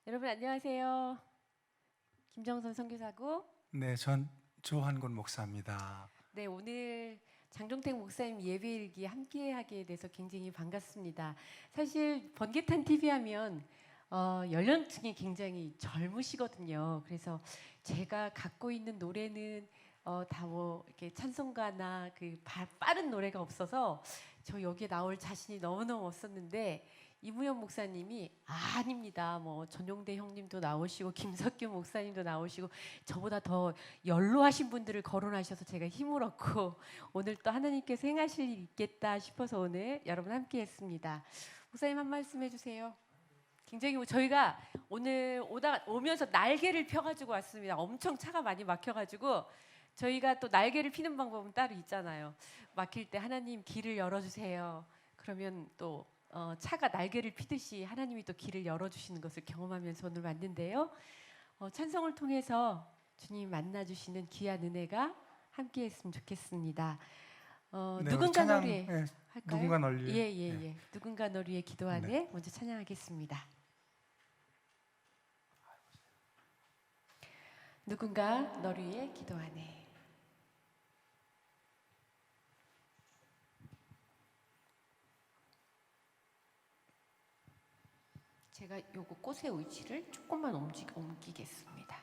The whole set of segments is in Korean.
여러분 안녕하세요. 김정선 선교사고. 네, 전 조한곤 목사입니다. 네, 오늘 장종택 목사님 예배일기 함께하게 돼서 굉장히 반갑습니다. 사실 번개탄 TV 하면 연령층이 굉장히 젊으시거든요. 그래서 제가 갖고 있는 노래는 다 뭐 이렇게 찬송가나 그 빠른 노래가 없어서 저 여기에 나올 자신이 너무너무 없었는데 이무현 목사님이 아닙니다. 뭐 전용대 형님도 나오시고 김석규 목사님도 나오시고 저보다 더 연로하신 분들을 거론하셔서 제가 힘을 얻고 오늘 또 하나님께서 행하실 일이 있겠다 싶어서 오늘 여러분 함께했습니다. 목사님 한 말씀 해주세요. 굉장히 저희가 오늘 오면서 날개를 펴가지고 왔습니다. 엄청 차가 많이 막혀가지고 저희가 또 날개를 피는 방법은 따로 있잖아요. 막힐 때 하나님 길을 열어주세요. 그러면 또 차가 날개를 피듯이 하나님이 또 길을 열어주시는 것을 경험하면서 오늘 왔는데요. 찬송을 통해서 주님 만나주시는 귀한 은혜가 함께했으면 좋겠습니다. 네, 누군가 찬양, 널 위해 네, 할까요? 누군가 널 위해. 예. 네. 누군가 널 위해 기도하네. 네. 먼저 찬양하겠습니다. 누군가 널 위해 기도하네. 제가 요거 꽃의 위치를 조금만 옮기겠습니다.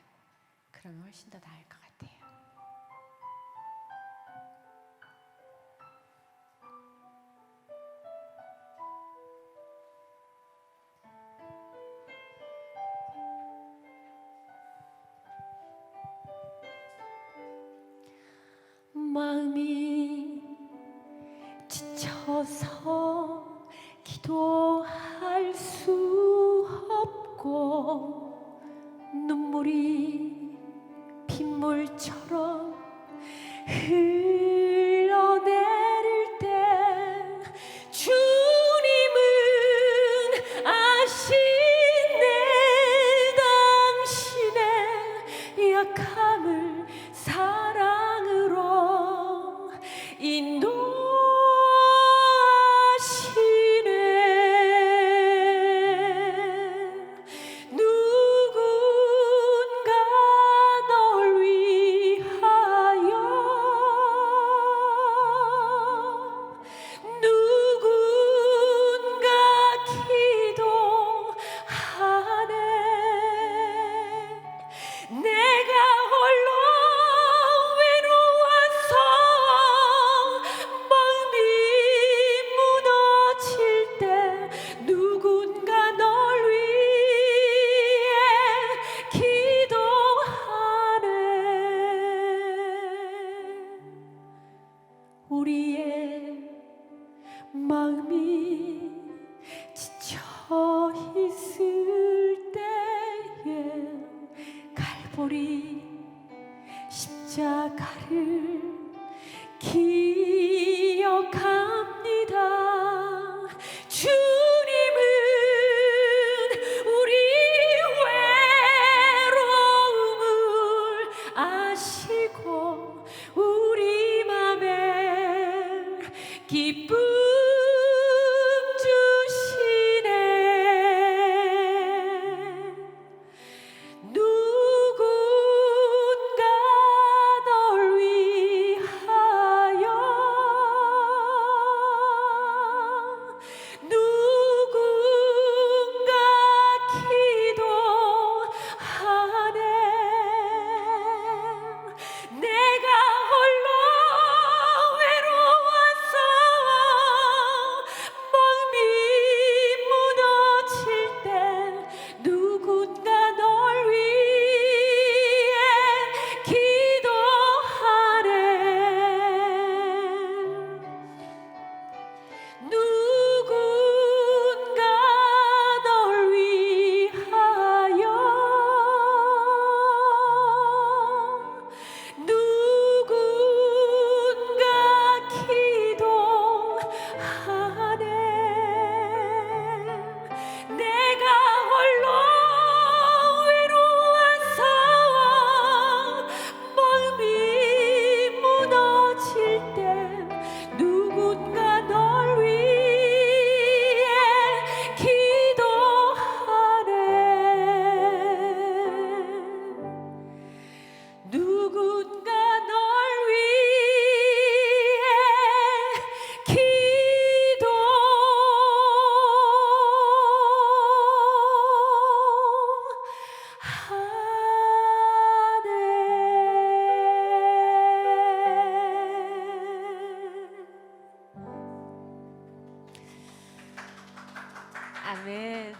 그러면 훨씬 더 나을 것 같아요. 마음이 지쳐서 기도할 수 없고 눈물이 빗물처럼 흘러내릴 때 주님은 아시네 당신의 약함을 사랑으로 인도하시네. 누군가 널 위하여 누군가 기도하네. 내가 홀로 외로워서 마음이 무너질 때 누군가 널 위해 기도하네. 우리의 마음이 지쳐 있을 때에 갈보리 십자가를 기억합니다. 주님은 우리 외로움을 아시고 우리 맘에 기쁨 주시네. 아멘.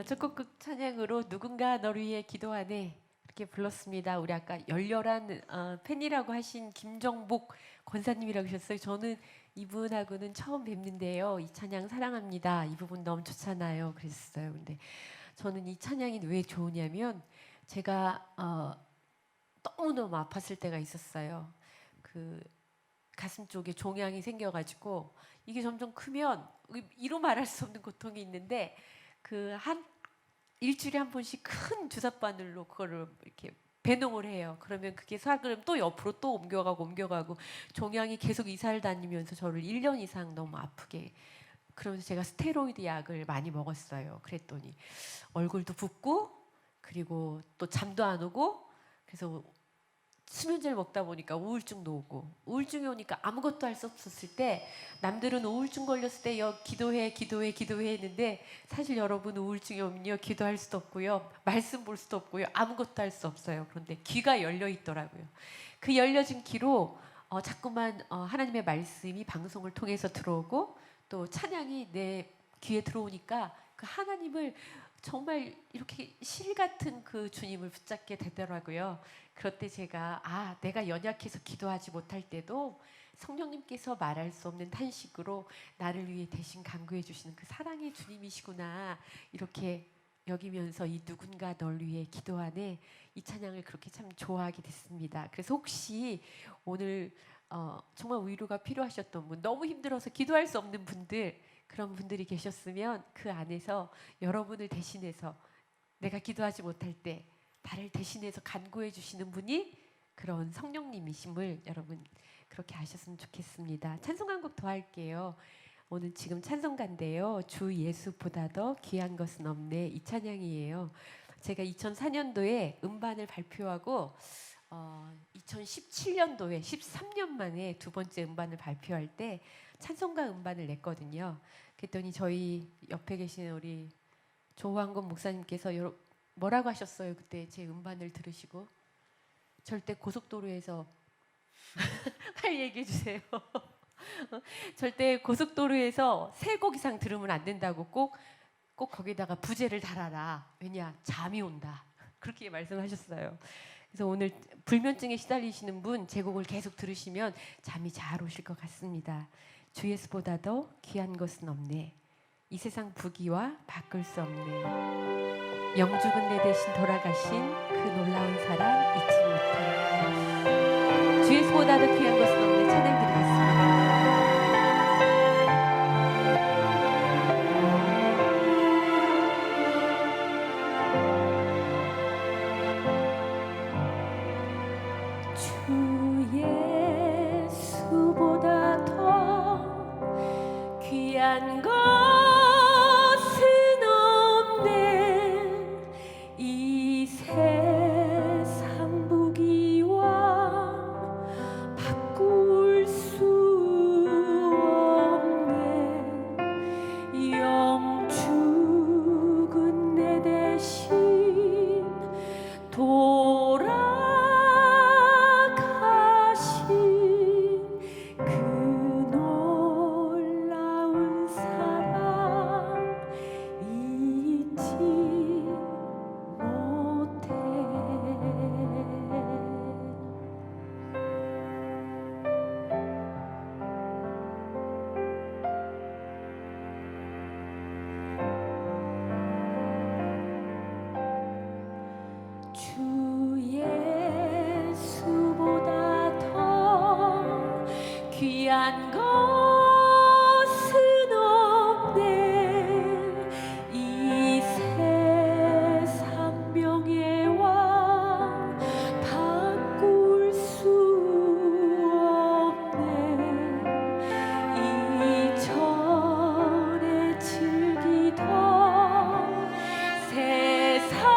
첫 곡 찬양으로 누군가 너를 위해 기도하네 이렇게 불렀습니다. 우리 아까 열렬한 팬이라고 하신 김정복 권사님이라고 하셨어요. 저는 이분하고는 처음 뵙는데요. 이 찬양 사랑합니다. 이 부분 너무 좋잖아요. 그랬어요. 근데 저는 이 찬양이 왜 좋으냐면 제가 너무너무 아팠을 때가 있었어요. 그 가슴 쪽에 종양이 생겨가지고 이게 점점 크면 이루 말할 수 없는 고통이 있는데 그 한 일주일에 한 번씩 큰 주사 바늘로 그거를 이렇게 배농을 해요. 그러면 그게 싹을 또 옆으로 또 옮겨가고 종양이 계속 이사를 다니면서 저를 1년 이상 너무 아프게, 그러면서 제가 스테로이드 약을 많이 먹었어요. 그랬더니 얼굴도 붓고 그리고 또 잠도 안 오고, 그래서 수면제를 먹다 보니까 우울증도 오고, 우울증이 오니까 아무것도 할 수 없었을 때 남들은 우울증 걸렸을 때 기도해 했는데 사실 여러분 우울증이 오면요 기도할 수도 없고요 말씀 볼 수도 없고요 아무것도 할 수 없어요. 그런데 귀가 열려 있더라고요. 그 열려진 귀로 자꾸만 하나님의 말씀이 방송을 통해서 들어오고 또 찬양이 내 귀에 들어오니까 그 하나님을 정말 이렇게 실 같은 그 주님을 붙잡게 되더라고요. 그럴 때 제가 내가 연약해서 기도하지 못할 때도 성령님께서 말할 수 없는 탄식으로 나를 위해 대신 간구해 주시는 그 사랑의 주님이시구나 이렇게 여기면서 이 누군가 널 위해 기도하네 이 찬양을 그렇게 참 좋아하게 됐습니다. 그래서 혹시 오늘 정말 위로가 필요하셨던 분, 너무 힘들어서 기도할 수 없는 분들, 그런 분들이 계셨으면 그 안에서 여러분을 대신해서 내가 기도하지 못할 때 나를 대신해서 간구해 주시는 분이 그런 성령님이심을 여러분 그렇게 아셨으면 좋겠습니다. 찬송 한 곡 더 할게요. 오늘 지금 찬송가인데요. 주 예수보다 더 귀한 것은 없네 이 찬양이에요. 제가 2004년도에 음반을 발표하고 2017년도에 13년 만에 두 번째 음반을 발표할 때 찬송가 음반을 냈거든요. 그랬더니 저희 옆에 계신 우리 조황건 목사님께서 뭐라고 하셨어요? 그때 제 음반을 들으시고 절대 고속도로에서 빨리 얘기해 주세요. 절대 고속도로에서 3곡 이상 들으면 안 된다고 꼭 거기다가 부제를 달아라. 왜냐 잠이 온다. 그렇게 말씀하셨어요. 그래서 오늘 불면증에 시달리시는 분 제 곡을 계속 들으시면 잠이 잘 오실 것 같습니다. 주 예수보다 더 귀한 것은 없네. 이 세상 부귀와 바꿀 수 없네. 영죽은 내 대신 돌아가신 그 놀라운 사랑 잊지 못해. 주 예수보다 더 귀한 것은 없네. 찬양 드리겠습니다. 주 예수보다 더 귀한 것은 없네. 이 세상 부귀와 바꿀 수 없네. 영죽은 내 대신 그 놀라운 사랑 잊지 못해. 주 예수보다 더 귀한 것은 없네. 이 세상 명예와 바꿀 수 없네. 이전에 즐기던 세상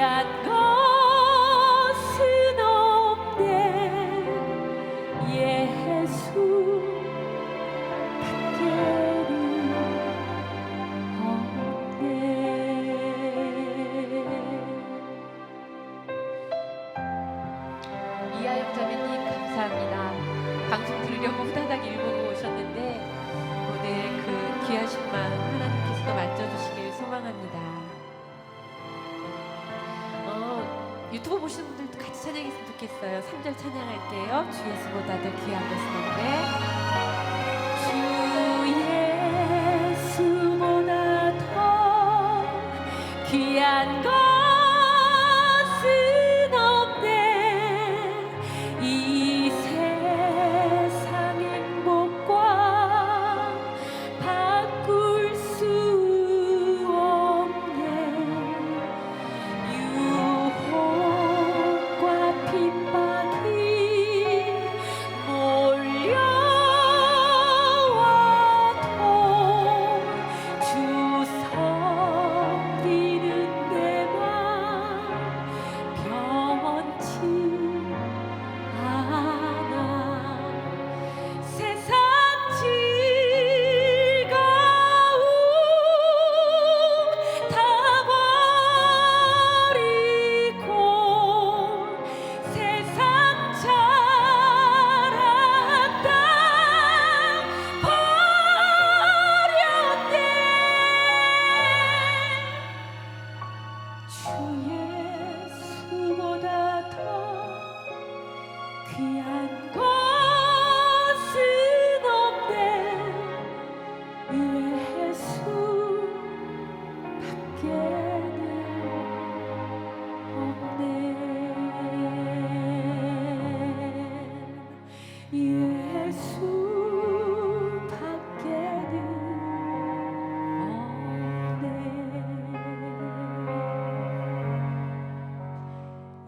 귀한 것은 없네 예수 밖에는 없네. 이하영 자매님 감사합니다. 방송 들으려고 후다닥 읽어보고 오셨는데 오늘 그 귀하신 마음 하나님께서 만져주시길 소망합니다. 유튜브 보시는 분들도 같이 찬양했으면 좋겠어요. 3절 찬양할게요. 주 예수보다 더 귀한 것은 없네. 주 예수보다 더 귀한 것은 없네. 이 세상 행복과 바꿀 수 없네. 유혹과 핍박이 몰려와도 주 섬기는 내 맘 변치 않아. 세상 즐거움 다 버리고 세상 자랑다 버렸네. 주 예수보다 더 귀한 것은 없네. 예수 밖에는 없네. 예수 밖에는 없네.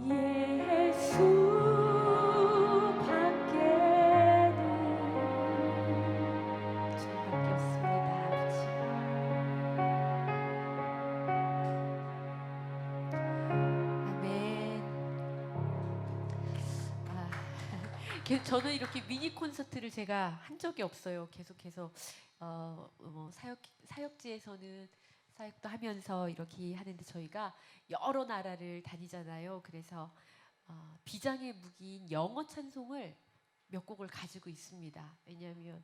예수 밖에는 주님밖에 없습니다. 아버지. 아멘. 저는 이렇게 미니 콘서트를 제가 한 적이 없어요. 계속해서 사역지에서는 사역도 하면서 이렇게 하는데 저희가 여러 나라를 다니잖아요. 그래서 비장의 무기인 영어 찬송을 몇 곡을 가지고 있습니다. 왜냐하면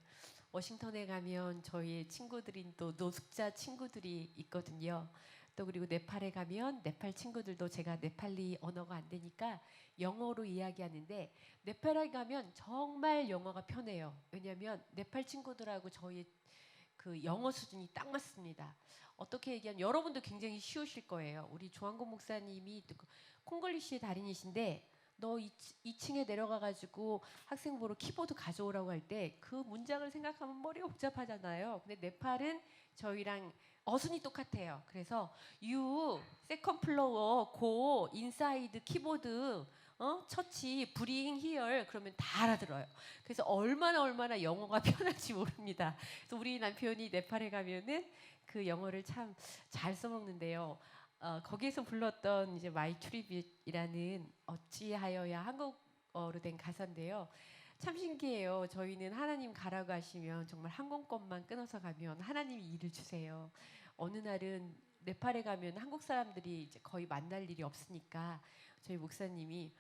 워싱턴에 가면 저희의 친구들인 또 노숙자 친구들이 있거든요. 또 그리고 네팔에 가면 네팔 친구들도 제가 네팔리 언어가 안 되니까 영어로 이야기하는데 네팔에 가면 정말 영어가 편해요. 왜냐하면 네팔 친구들하고 저희 그 영어 수준이 딱 맞습니다. 어떻게 얘기하면 여러분도 굉장히 쉬우실 거예요. 우리 조한곤 목사님이 콩글리시의 달인이신데 너 2층에 내려가가지고 학생부로 키보드 가져오라고 할 때 그 문장을 생각하면 머리가 복잡하잖아요. 근데 네팔은 저희랑 어순이 똑같아요. 그래서 you second floor go inside 키보드 처치 bring here 그러면 다 알아들어요. 그래서 얼마나 영어가 편한지 모릅니다. 그래서 우리 남편이 네팔에 가면은 그 영어를 참 잘 써먹는데요. 거기에서 불렀던 이제 마이 트리빗이라는 어찌하여야 한국어로 된 가사인데요. 참 신기해요. 저희는 하나님 가라고 하시면 정말 항공권만 끊어서 가면 하나님이 일을 주세요. 어느 날은 네팔에 가면 한국 사람들이 이제 거의 만날 일이 없으니까 저희 목사님이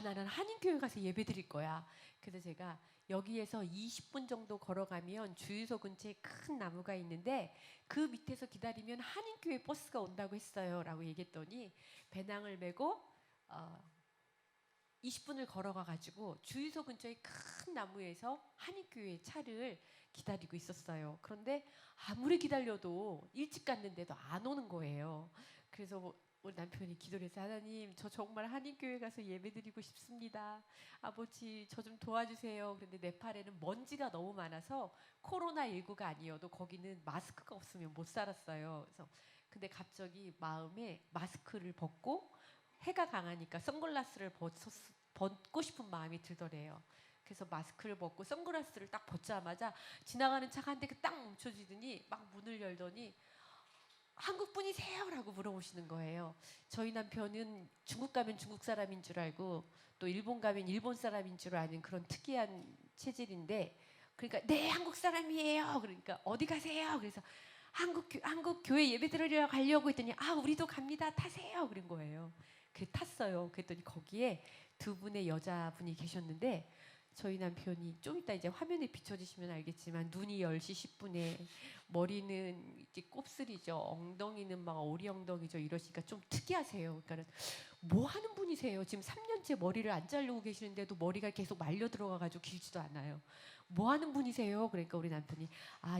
나는 한인교회 가서 예배 드릴 거야. 그래서 제가 여기에서 20분 정도 걸어가면 주유소 근처에 큰 나무가 있는데 그 밑에서 기다리면 한인교회 버스가 온다고 했어요. 라고 얘기했더니 배낭을 메고 20분을 걸어가가지고 주유소 근처의 큰 나무에서 한인교회 차를 기다리고 있었어요. 그런데 아무리 기다려도 일찍 갔는데도 안 오는 거예요. 그래서 우리 남편이 기도를 해서 하나님 저 정말 한인교회 가서 예배드리고 싶습니다. 아버지 저 좀 도와주세요. 그런데 네팔에는 먼지가 너무 많아서 코로나19가 아니어도 거기는 마스크가 없으면 못 살았어요. 그래서 근데 갑자기 마음에 마스크를 벗고 해가 강하니까 선글라스를 벗고 싶은 마음이 들더래요. 그래서 마스크를 벗고 선글라스를 딱 벗자마자 지나가는 차가 한 대 딱 멈춰지더니 막 문을 열더니 한국 분이세요?라고 물어보시는 거예요. 저희 남편은 중국 가면 중국 사람인 줄 알고 또 일본 가면 일본 사람인 줄 아는 그런 특이한 체질인데, 그러니까 네 한국 사람이에요. 그러니까 어디 가세요? 그래서 한국 교회 예배 드리러 가려고 했더니 아 우리도 갑니다. 타세요. 그런 거예요. 그 탔어요. 그랬더니 거기에 두 분의 여자분이 계셨는데, 저희 남편이 좀 이따 이제 화면에 비춰주시면 알겠지만 눈이 10시 10분에 머리는 이제 곱슬이죠. 엉덩이는 막 오리 엉덩이죠. 이러시니까 좀 특이하세요. 그러니까 뭐 하는 분이세요? 지금 3년째 머리를 안 자르고 계시는데도 머리가 계속 말려 들어가가지고 길지도 않아요. 뭐 하는 분이세요? 그러니까 우리 남편이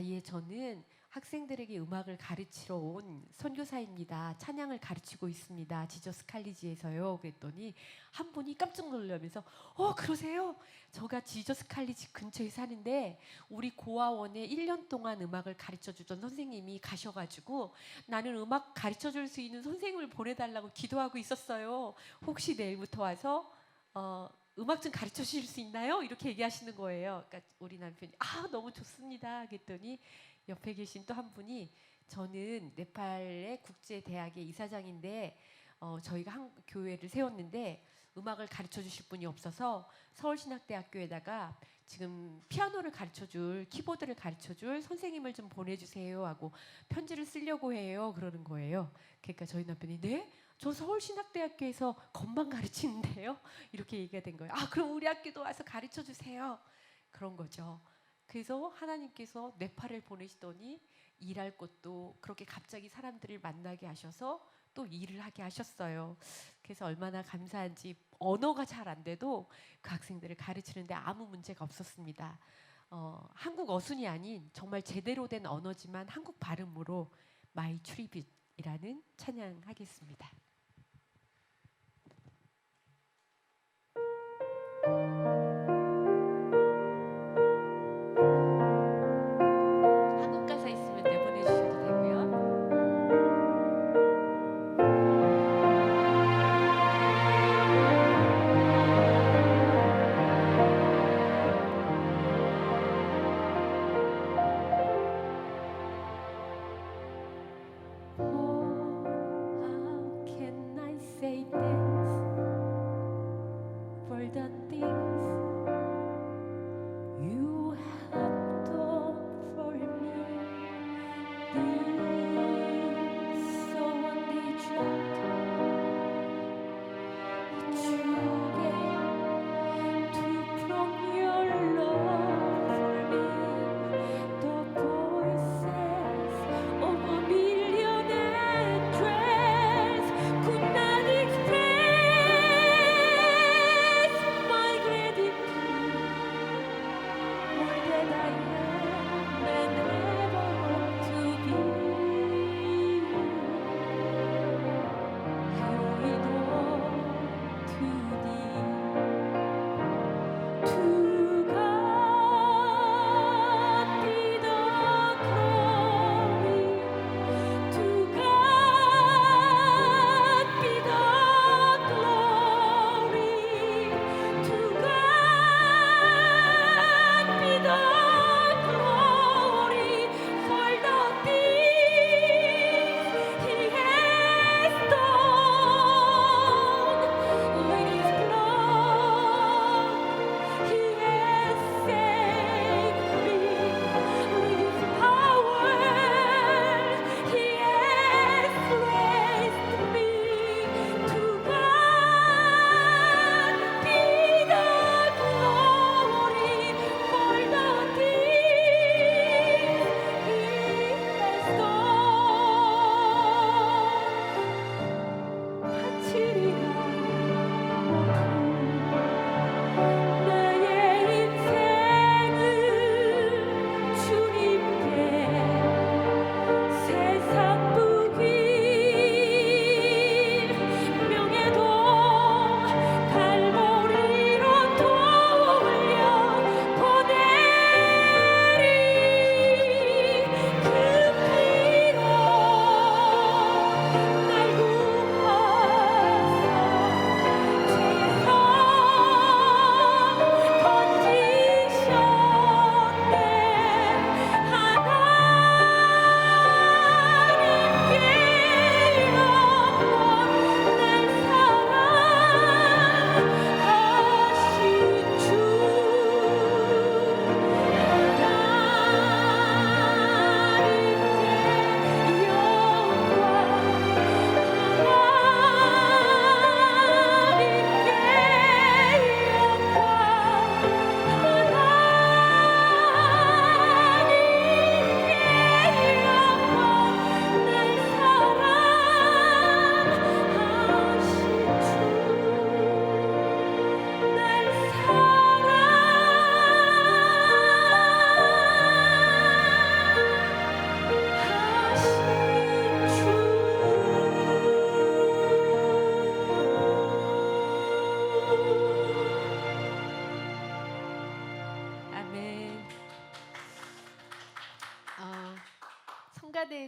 예, 저는 학생들에게 음악을 가르치러 온 선교사입니다. 찬양을 가르치고 있습니다. 지저스 칼리지에서요. 그랬더니 한 분이 깜짝 놀라면서 그러세요? 저가 지저스 칼리지 근처에 사는데 우리 고아원에 1년 동안 음악을 가르쳐주던 선생님이 가셔가지고 나는 음악 가르쳐줄 수 있는 선생님을 보내달라고 기도하고 있었어요. 혹시 내일부터 와서 음악 좀 가르쳐 주실 수 있나요? 이렇게 얘기하시는 거예요. 그러니까 우리 남편이 너무 좋습니다. 그랬더니 옆에 계신 또 한 분이 저는 네팔의 국제대학의 이사장인데 저희가 한 교회를 세웠는데 음악을 가르쳐 주실 분이 없어서 서울신학대학교에다가 지금 피아노를 가르쳐 줄, 키보드를 가르쳐 줄 선생님을 좀 보내주세요 하고 편지를 쓰려고 해요. 그러는 거예요. 그러니까 저희 남편이 네? 저 서울신학대학교에서 건반 가르치는데요. 이렇게 얘기가 된 거예요. 그럼 우리 학교도 와서 가르쳐 주세요. 그런 거죠. 그래서 하나님께서 네팔을 보내시더니 일할 곳도 그렇게 갑자기 사람들을 만나게 하셔서 또 일을 하게 하셨어요. 그래서 얼마나 감사한지 언어가 잘 안 돼도 그 학생들을 가르치는데 아무 문제가 없었습니다. 한국 어순이 아닌 정말 제대로 된 언어지만 한국 발음으로 My Tribute이라는 찬양하겠습니다. 한국 가사 있으면 내보내주셔도 되고요. Oh, how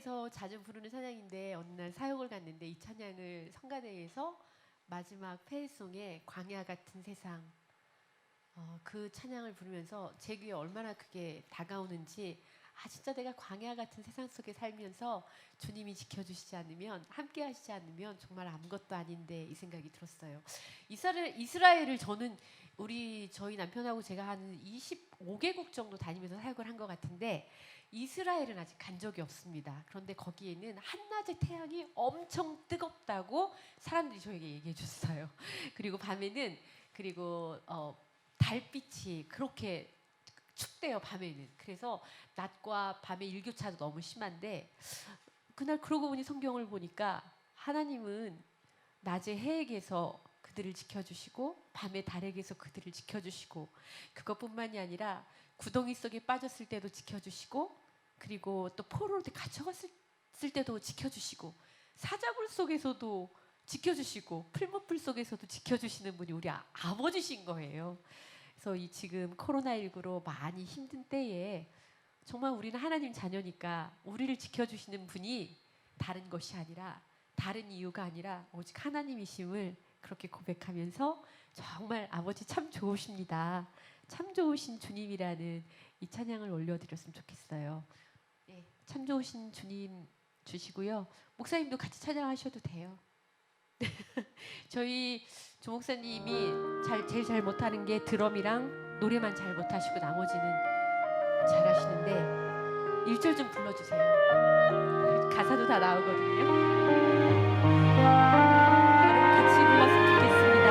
성가대에서 자주 부르는 찬양인데 어느 날 사역을 갔는데 이 찬양을 성가대에서 마지막 페이송에 광야 같은 세상 그 찬양을 부르면서 제 귀에 얼마나 그게 다가오는지 진짜 내가 광야 같은 세상 속에 살면서 주님이 지켜주시지 않으면 함께 하시지 않으면 정말 아무것도 아닌데 이 생각이 들었어요. 이스라엘을 저는 저희 남편하고 제가 한 25개국 정도 다니면서 사역을 한 것 같은데 이스라엘은 아직 간 적이 없습니다. 그런데 거기에는 한낮의 태양이 엄청 뜨겁다고 사람들이 저에게 얘기해 줬어요. 그리고 밤에는 달빛이 그렇게 춥대요, 밤에는. 그래서 낮과 밤의 일교차도 너무 심한데 그날 그러고 보니 성경을 보니까 하나님은 낮에 해에게서 그들을 지켜주시고 밤에 달에게서 그들을 지켜주시고 그것뿐만이 아니라 구덩이 속에 빠졌을 때도 지켜주시고 그리고 또 포로로 갇혀갔을 때도 지켜주시고 사자굴 속에서도 지켜주시고 풀무풀 속에서도 지켜주시는 분이 우리 아버지신 거예요. 그래서 이 지금 코로나19로 많이 힘든 때에 정말 우리는 하나님 자녀니까 우리를 지켜주시는 분이 다른 것이 아니라 다른 이유가 아니라 오직 하나님이심을 그렇게 고백하면서 정말 아버지 참 좋으십니다. 참 좋으신 주님이라는 이 찬양을 올려드렸으면 좋겠어요. 네, 참 좋으신 주님 주시고요. 목사님도 같이 찬양하셔도 돼요. 저희 조 목사님이 제일 잘 못하는 게 드럼이랑 노래만 잘 못하시고 나머지는 잘하시는데 1절 좀 불러주세요. 가사도 다 나오거든요. 여러분 같이 불렀으면 좋겠습니다.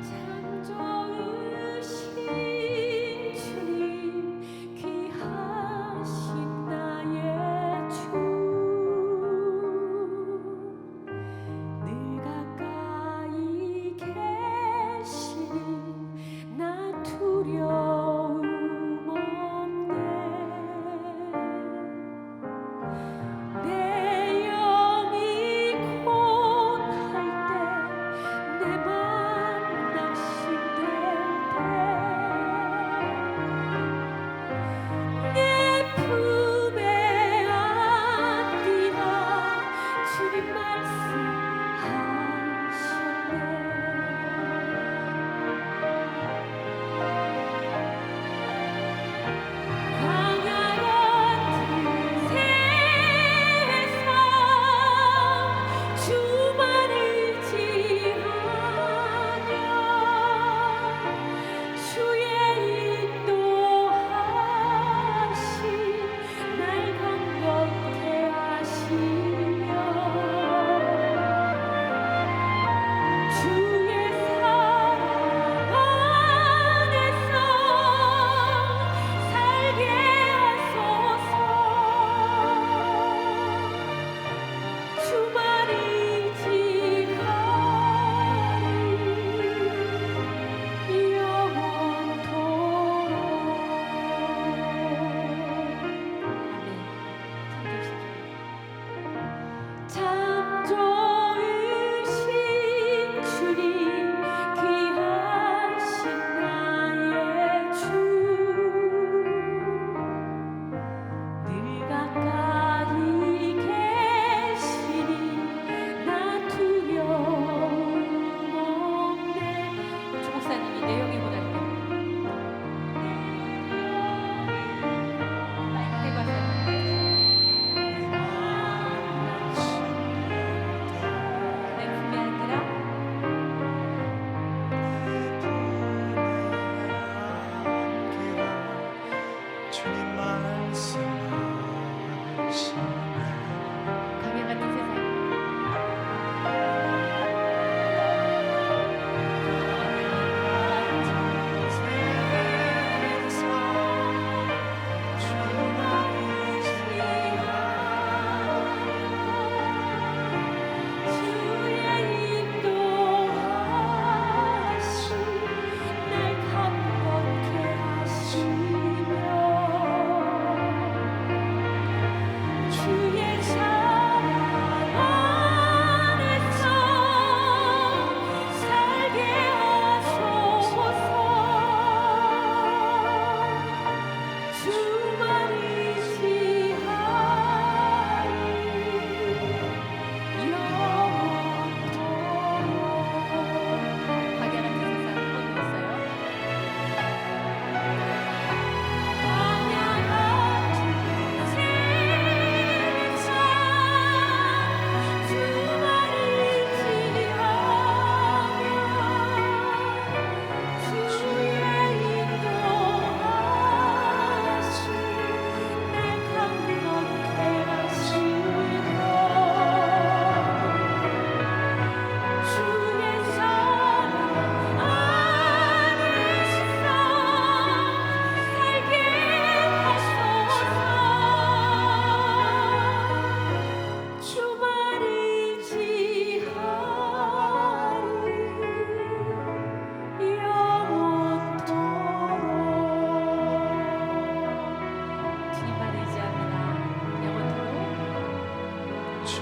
참 좋으신 주님 귀하신 나의 주 늘 가까이 계시니 나 두려움 없네 내 영이 고날 때 내 맘 낙심될 때 내 품에 안기라 주님 광야 같은 세상 주만을 지하며 주의 인도하심 날 감격해 하시며 주의 사랑 안에서 살게 하소서 주만이 지하리 영원토록 참 좋으신 주님 귀하신 나의 주 늘 가까이 계시니 나 두려움 없네 조 목사님이 내용이 보다 마이크 대고 내 품에 안기라 주님 말씀하시네 광야 같은 세상 주의 인도하심 날 감격해 하시며 주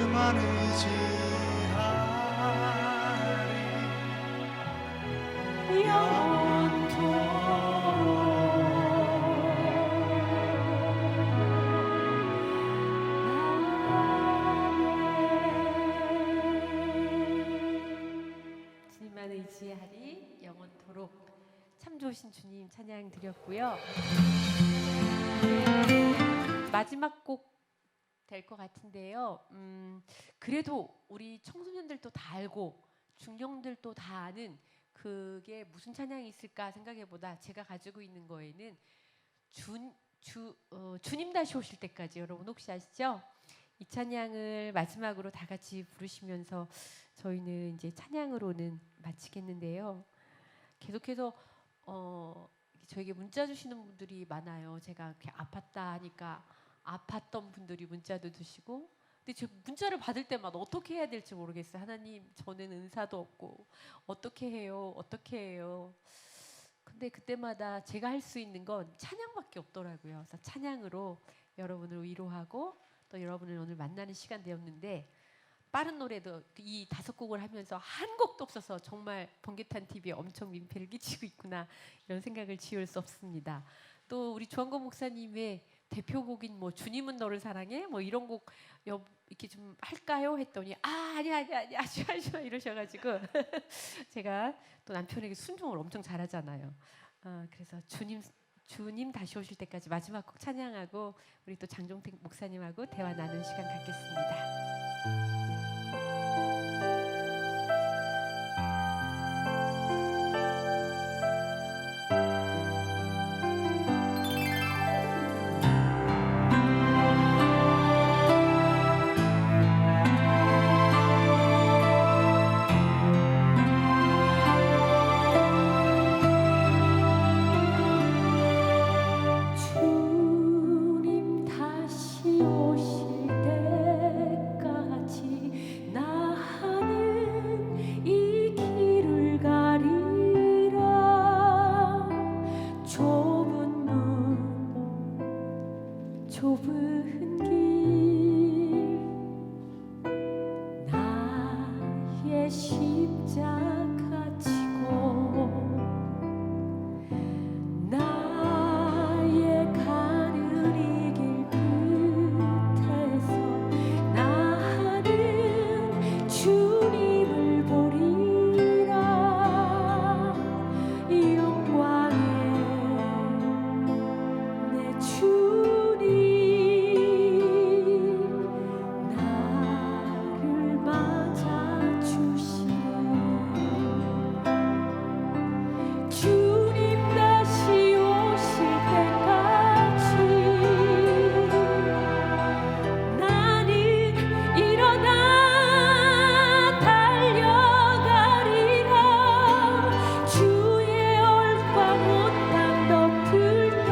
그만 의지하리 주님만 의지하리 영원토록. 참 좋으신 주님 찬양 드렸고요. 마지막 곡 될 것 같은데요. 그래도 우리 청소년들도 다 알고 중년들도 다 아는 그게 무슨 찬양이 있을까 생각해보다 제가 가지고 있는 거에는 주님 다시 오실 때까지, 여러분 혹시 아시죠? 이 찬양을 마지막으로 다 같이 부르시면서 저희는 이제 찬양으로는 마치겠는데요. 계속해서 저에게 문자 주시는 분들이 많아요. 제가 이렇게 아팠다 하니까 아팠던 분들이 문자도 주시고, 근데 저 문자를 받을 때마다 어떻게 해야 될지 모르겠어요. 하나님, 저는 은사도 없고 어떻게 해요? 어떻게 해요? 근데 그때마다 제가 할 수 있는 건 찬양밖에 없더라고요. 그래서 찬양으로 여러분을 위로하고 또 여러분을 오늘 만나는 시간 되었는데, 빠른 노래도 이 5곡을 하면서 한 곡도 없어서 정말 번개탄 TV에 엄청 민폐를 끼치고 있구나 이런 생각을 지울 수 없습니다. 또 우리 주한권 목사님의 대표곡인 뭐 주님은 너를 사랑해 뭐 이런 곡 이렇게 좀 할까요 했더니 아니 하지 마 이러셔가지고 제가 또 남편에게 순종을 엄청 잘하잖아요. 그래서 주님 다시 오실 때까지 마지막 곡 찬양하고 우리 또 장종택 목사님하고 대화 나누는 시간 갖겠습니다. 주님 다시 오실 때까지 나는 이 길을 가리라. 좁은 문 좁은 길 나의 십자가 지고 나의 가는 이 길 끝에서 나는 주님을 보리라. 영광의 내 주님 나를 맞아 주시니 주님 다시 오실 때까지 나는 일어나 달려가리라. 주의 얼과 못한 덮을 때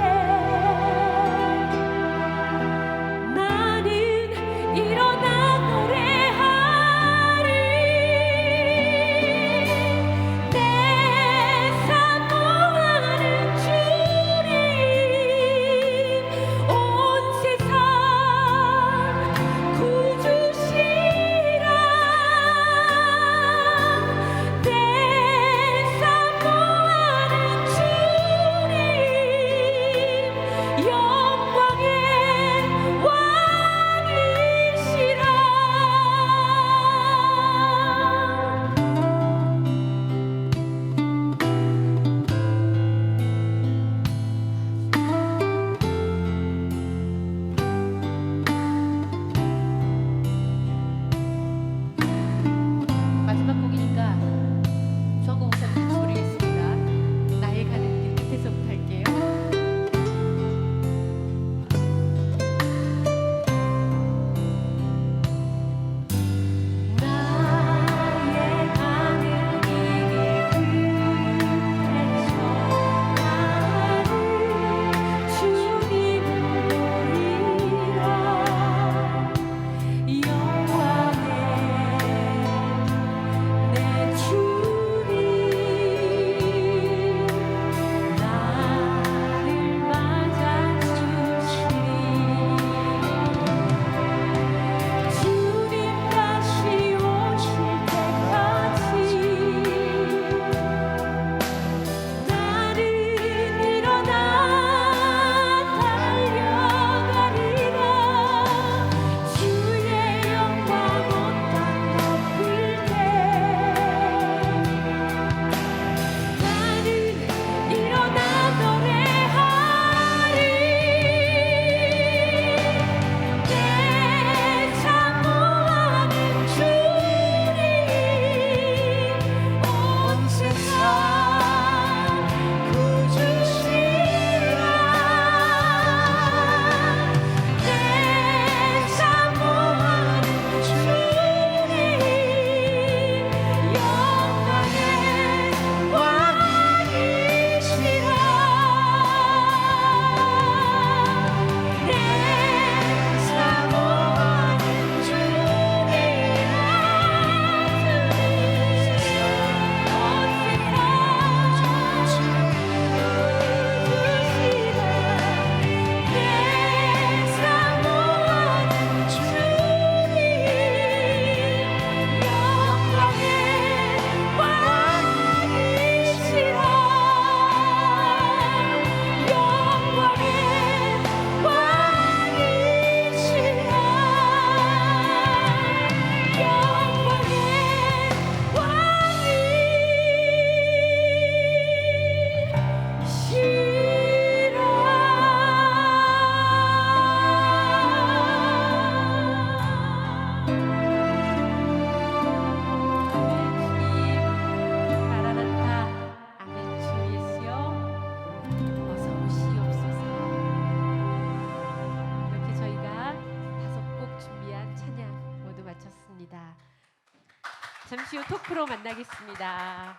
잠시 후 토크로 만나겠습니다.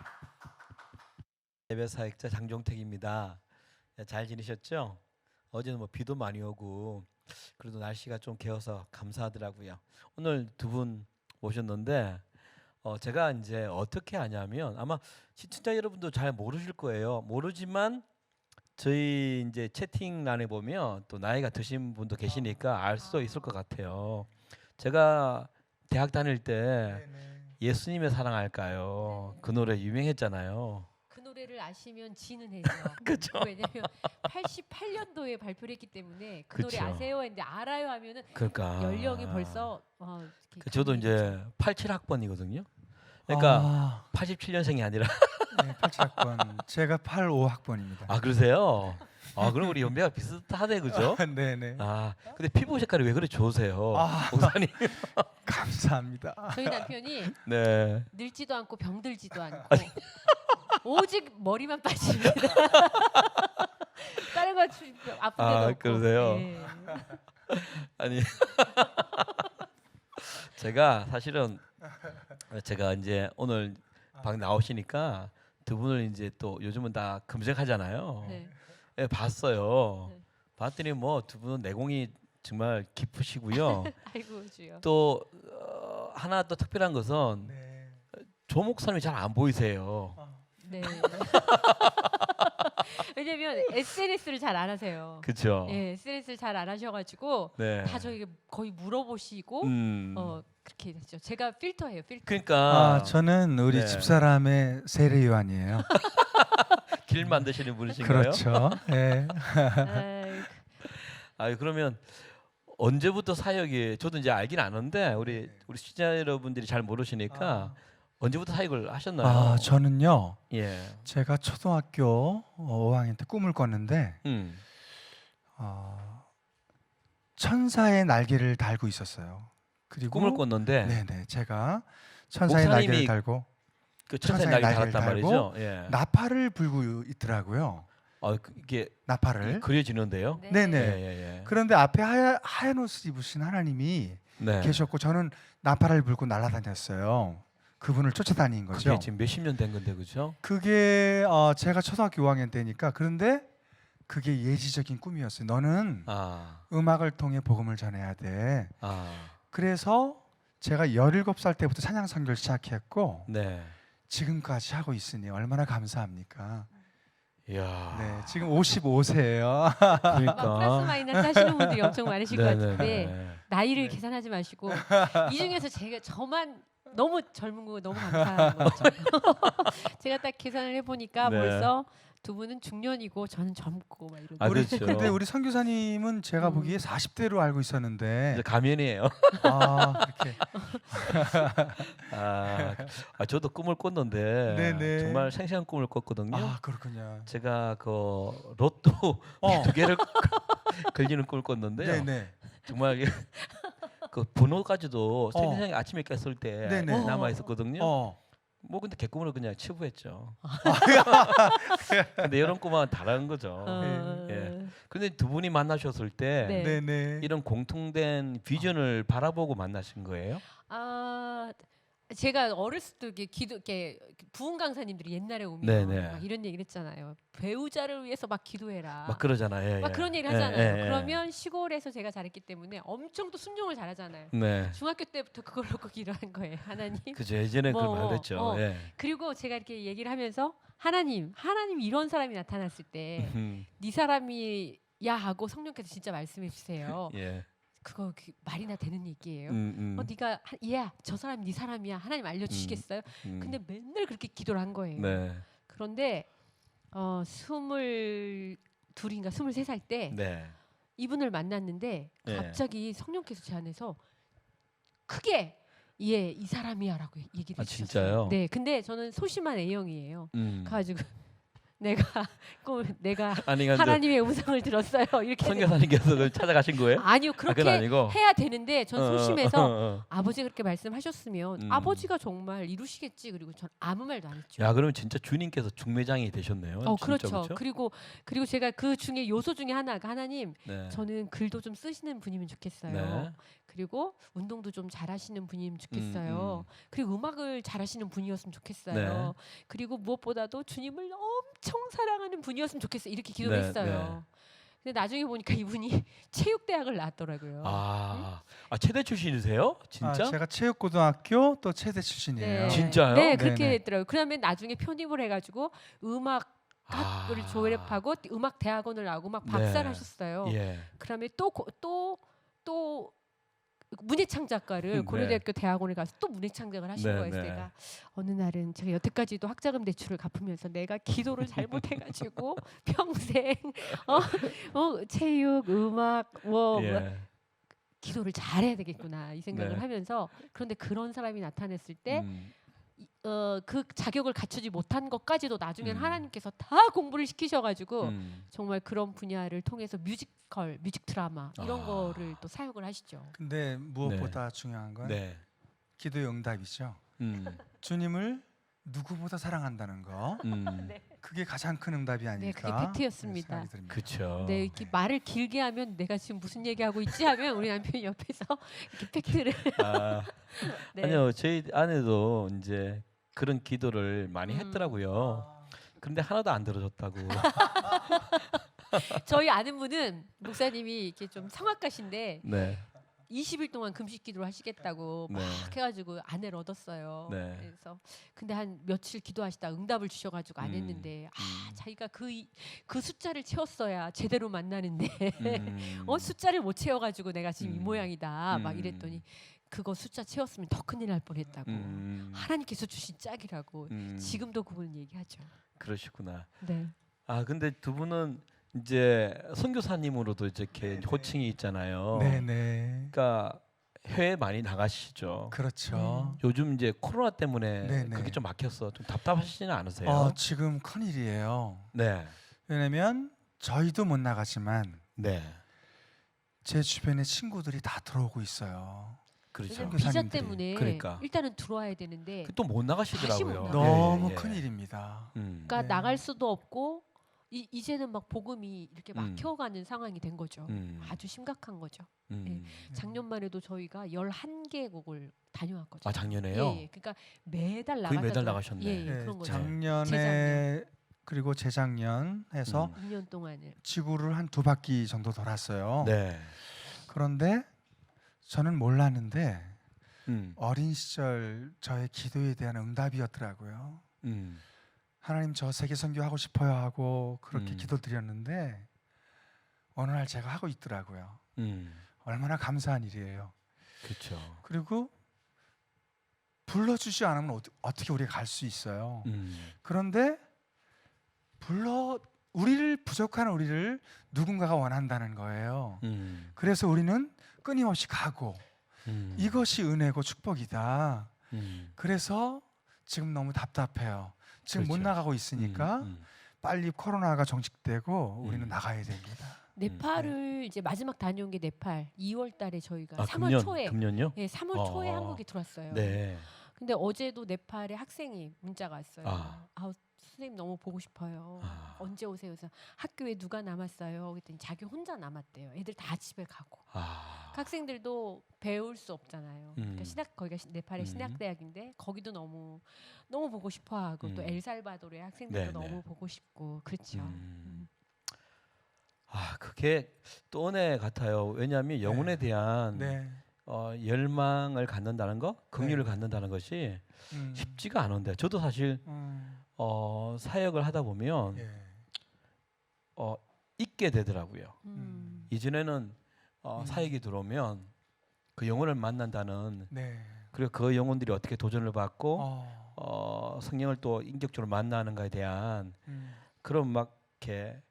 예배 사역자 장종택입니다. 잘 지내셨죠? 어제는 뭐 비도 많이 오고 그래도 날씨가 좀 개어서 감사하더라고요. 오늘 두 분 모셨는데 제가 이제 어떻게 하냐면 아마 시청자 여러분도 잘 모르실 거예요. 모르지만 저희 이제 채팅란에 보면 또 나이가 드신 분도 계시니까 알 수도 있을 것 같아요. 제가 대학 다닐 때 예수님의 사랑할까요? 그 노래 유명했잖아요. 그 노래를 아시면 지는 해죠. 그죠? 왜냐면 88년도에 발표를 했기 때문에 그 노래 그쵸. 아세요? 했는데 알아요 하면은 그러니까 연령이 벌써 저도 이제 87학번이거든요. 그러니까 87년생이 아니라 네, 87학번. 제가 85학번입니다. 아 그러세요? 아 그럼 우리 연배가 비슷하네 그죠? 네네. 아 근데 피부 색깔이 왜 그래 좋으세요, 아. 목사님? 감사합니다. 저희 남편이 네. 늙지도 않고 병들지도 않고 오직 머리만 빠집니다. 다른 거 아픈 데도 아, 없고. 그러세요? 네. 아니 제가 사실은 제가 이제 오늘 방 나오시니까 두 분을 이제 또 요즘은 다 검색하잖아요. 네. 예, 봤어요. 네. 봤더니 뭐 두 분은 내공이 정말 깊으시고요. 아이고 주여. 또 하나 또 특별한 것은 네. 조 목사님이 잘 안 보이세요. 네. 왜냐면 SNS를 잘 안 하세요. 그렇죠. 예, SNS를 잘 안 하셔가지고 네. 다 저에게 거의 물어보시고 그렇게 됐죠. 제가 필터예요, 필터. 그러니까 아, 저는 우리 네. 집사람의 세례 요한이에요. 길 만드시는 분이신가요? 그렇죠. 예. 아이고, 아 그러면 언제부터 사역이 저도 이제 알긴 아는데 우리 시청자 여러분들이 잘 모르시니까 언제부터 사역을 하셨나요? 아, 저는요. 예. 제가 초등학교 5학년 때 꿈을 꿨는데 천사의 날개를 달고 있었어요. 그리고 꿈을 꿨는데 네네. 제가 천사의 목사님이 날개를 달고 그 천사의 천사의 날개 날개를 달았단 달고 말이죠. 예. 나팔을 불고 있더라고요. 이게 나팔을. 그려지는데요. 네. 네네. 예. 그런데 앞에 하얀 옷을 입으신 하나님이 네. 계셨고 저는 나팔을 불고 날아다녔어요. 그분을 쫓아다닌 거죠. 그게 지금 몇십 년 된 건데 그죠? 그게 제가 초등학교 5학년 때니까 그런데 그게 예지적인 꿈이었어요. 너는 아. 음악을 통해 복음을 전해야 돼. 아. 그래서 제가 17살 때부터 찬양 선교를 시작했고 네. 지금까지 하고 있으니 얼마나 감사합니까? 이야. 네, 지금 55세예요. 막 플러스 그러니까. 마이너스 하시는 분들이 엄청 많으실 것 같은데 네네네. 나이를 계산하지 마시고 이 중에서 저만 너무 젊은 거 너무 감사한 거죠. 제가 딱 계산을 해보니까 네. 벌써 두 분은 중년이고 저는 젊고 막 이러고. 아, 그렇죠. 근데 우리 선교사님은 제가 보기에 40대로 알고 있었는데 이제 가면이에요. 그렇게 저도 꿈을 꿨는데 네네. 정말 생생한 꿈을 꿨거든요. 그렇군요. 제가 그 로또 두 개를 걸리는 꿈을 꿨는데요. 네네. 정말 그 번호까지도 어. 생생하게 아침에 깼을 때 네네. 남아 있었거든요. 어. 뭐 근데 개꿈으로 그냥 치부했죠. 근데 이런 꿈은 다른 거죠. 예. 근데 두 분이 만나셨을 때 네. 네네. 이런 공통된 비전을 바라보고 만나신 거예요? 제가 어렸을 때 이렇게 부흥 강사님들이 옛날에 오면 네네. 막 이런 얘기를 했잖아요. 배우자를 위해서 막 기도해라. 막 그러잖아요. 막 예. 그런 얘기를 예, 하잖아요. 예, 예. 그러면 시골에서 제가 자랐기 때문에 엄청 또 순종을 잘하잖아요. 네. 중학교 때부터 그걸 놓고 기도한 거예요. 하나님. 그죠. 예전에 뭐, 그걸 말했죠. 예. 그리고 제가 이렇게 얘기를 하면서 하나님 이런 사람이 나타났을 때 음, 네 사람이야 하고 성령께서 진짜 말씀해 주세요. 예. 그거 말이나 되는 얘기예요. 음. 네가 저 사람 네 사람이야. 하나님 알려주시겠어요? 근데 맨날 그렇게 기도를 한 거예요. 네. 그런데 22인가 23살 때 네. 이분을 만났는데 네. 갑자기 성령께서 제 안에서 크게 이 사람이야라고 얘기를 아, 해주셨어요. 진짜요? 네, 근데 저는 소심한 A형이에요. 음. 가지고 내가 아니 근데 하나님의 음성을 들었어요. 이렇게 선교사님께서 그걸 찾아가신 거예요? 아니요, 그건 그렇게 아니고. 해야 되는데 전 소심해서 어. 아버지가 그렇게 말씀하셨으면 아버지가 정말 이루시겠지. 그리고 전 아무 말도 안 했죠. 야 그러면 진짜 주님께서 중매장이 되셨네요. 진짜, 그렇죠. 그렇죠? 그리고 제가 그 중에 요소 중에 하나가 하나님, 네. 저는 글도 좀 쓰시는 분이면 좋겠어요. 네. 그리고 운동도 좀 잘하시는 분이면 좋겠어요. 그리고 음악을 잘하시는 분이었으면 좋겠어요. 네. 그리고 무엇보다도 주님을 엄청 사랑하는 분이었으면 좋겠어요. 이렇게 기도를 네, 했어요. 근데 나중에 보니까 이분이 체육대학을 나왔더라고요. 아 체대 출신이세요? 진짜? 제가 체육고등학교 또 체대 출신이에요. 진짜요? 네, 그렇게 네네. 됐더라고요. 그러면 나중에 편입을 해가지고 음악학을 졸업하고 음악 대학원을 나오고 막 박사를 네. 하셨어요. 예. 그다음에 또 문예창 작가를 네. 고려대학교 대학원에 가서 또 문예창작을 하신 네, 거예요. 네. 내가 어느 날은 제가 여태까지도 학자금 대출을 갚으면서 내가 기도를 잘못해가지고 평생 체육, 음악, 뭐 예. 기도를 잘해야 되겠구나 이 생각을 네. 하면서 그런데 그런 사람이 나타났을 때 음. 그 자격을 갖추지 못한 것까지도 나중엔 음. 하나님께서 다 공부를 시키셔가지고 음. 정말 그런 분야를 통해서 뮤지컬, 뮤직 드라마 이런 아. 거를 또 사역을 하시죠. 근데 무엇보다 중요한 건 네. 기도의 응답이죠. 주님을 누구보다 사랑한다는 거. 네. 그게 가장 큰 응답이 아닐까. 그게 팩트였습니다. 생각이 듭니다. 그렇죠. 네, 이렇게 말을 길게 하면 내가 지금 무슨 얘기하고 있지 하면 우리 남편이 옆에서 이렇게 팩트를 아, 네. 아니요 저희 아내도 이제 그런 기도를 많이 음. 했더라고요. 그런데 하나도 안 들어줬다고. 저희 아는 분은 목사님이 이렇게 좀 성악가신데 네. 20일 동안 금식 기도를 하시겠다고 네. 막 해가지고 아내를 얻었어요. 네. 그래서 근데 한 며칠 기도하시다 응답을 주셔가지고 안 음. 했는데 자기가 그 숫자를 채웠어야 제대로 만나는데 숫자를 못 채워가지고 내가 지금 이 모양이다 막 이랬더니 그거 숫자 채웠으면 더 큰일 날 뻔했다고. 하나님께서 주신 짝이라고. 지금도 그분 얘기하죠. 그러시구나. 네. 아 근데 두 분은 이제 선교사님으로도 이렇게 호칭이 있잖아요. 네네. 그러니까 해외 많이 나가시죠. 그렇죠. 요즘 이제 코로나 때문에 네네. 그게 좀 막혔어. 좀 답답하시지는 않으세요? 지금 큰 일이에요. 네. 왜냐면 저희도 못 나가지만 네. 제 주변에 친구들이 다 들어오고 있어요. 그렇죠. 왜냐면 비자 선교사님들이. 때문에 그러니까. 일단은 들어와야 되는데 또 못 나가시더라고요. 다시 못 나가요. 너무 예, 예. 큰 일입니다. 그러니까 네. 나갈 수도 없고 이제는 막 복음이 이렇게 막혀가는 상황이 된 거죠. 아주 심각한 거죠. 작년만 해도 저희가 11개국을 다녀왔거든요. 아 작년에요? 예. 그러니까 매달 거의 나갔다 매달 들어와- 나가셨네. 예, 네, 그런 거죠. 작년에 재작년. 그리고 재작년 해서 2년 동안을. 지구를 한 2바퀴 정도 돌았어요. 네. 그런데 저는 몰랐는데 음. 어린 시절 저의 기도에 대한 응답이었더라고요. 하나님 저 세계 선교하고 싶어요 하고 그렇게 기도드렸는데 어느 날 제가 하고 있더라고요. 얼마나 감사한 일이에요. 그렇죠. 그리고 불러주지 않으면 어떻게 우리가 갈 수 있어요. 그런데 우리를 부족한 우리를 누군가가 원한다는 거예요. 그래서 우리는 끊임없이 가고 이것이 은혜고 축복이다. 그래서 지금 너무 답답해요. 지금 못 그렇죠. 나가고 있으니까 빨리 코로나가 종식되고 우리는 나가야 됩니다. 네팔을 이제 마지막 다녀온 게 네팔 2월 달에 저희가 아 3월 금년 초에 금년요? 예, 3월 초에 어. 한국에 들어왔어요. 네. 근데 어제도 네팔에 학생이 문자가 왔어요. 아. 선생님 너무 보고 싶어요. 아. 언제 오세요? 그래서 학교에 누가 남았어요? 그랬더니 자기 혼자 남았대요. 애들 다 집에 가고. 아. 학생들도 배울 수 없잖아요. 그러니까 거기가 네팔의 신학대학인데 거기도 너무 보고 싶어하고 또 엘살바도르의 학생들도 네, 네. 너무 보고 싶고 그렇죠. 아 그게 또 은혜 같아요. 왜냐하면 영혼에 대한 네. 열망을 갖는다는 거, 긍휼을 갖는다는 것이 쉽지가 않은데 저도 사실 사역을 하다 보면 예. 잊게 되더라고요. 이전에는 음. 사역이 들어오면 그 영혼을 만난다는 네. 그리고 그 영혼들이 어떻게 도전을 받고 어. 성령을 또 인격적으로 만나는가에 대한 그런 막 이렇게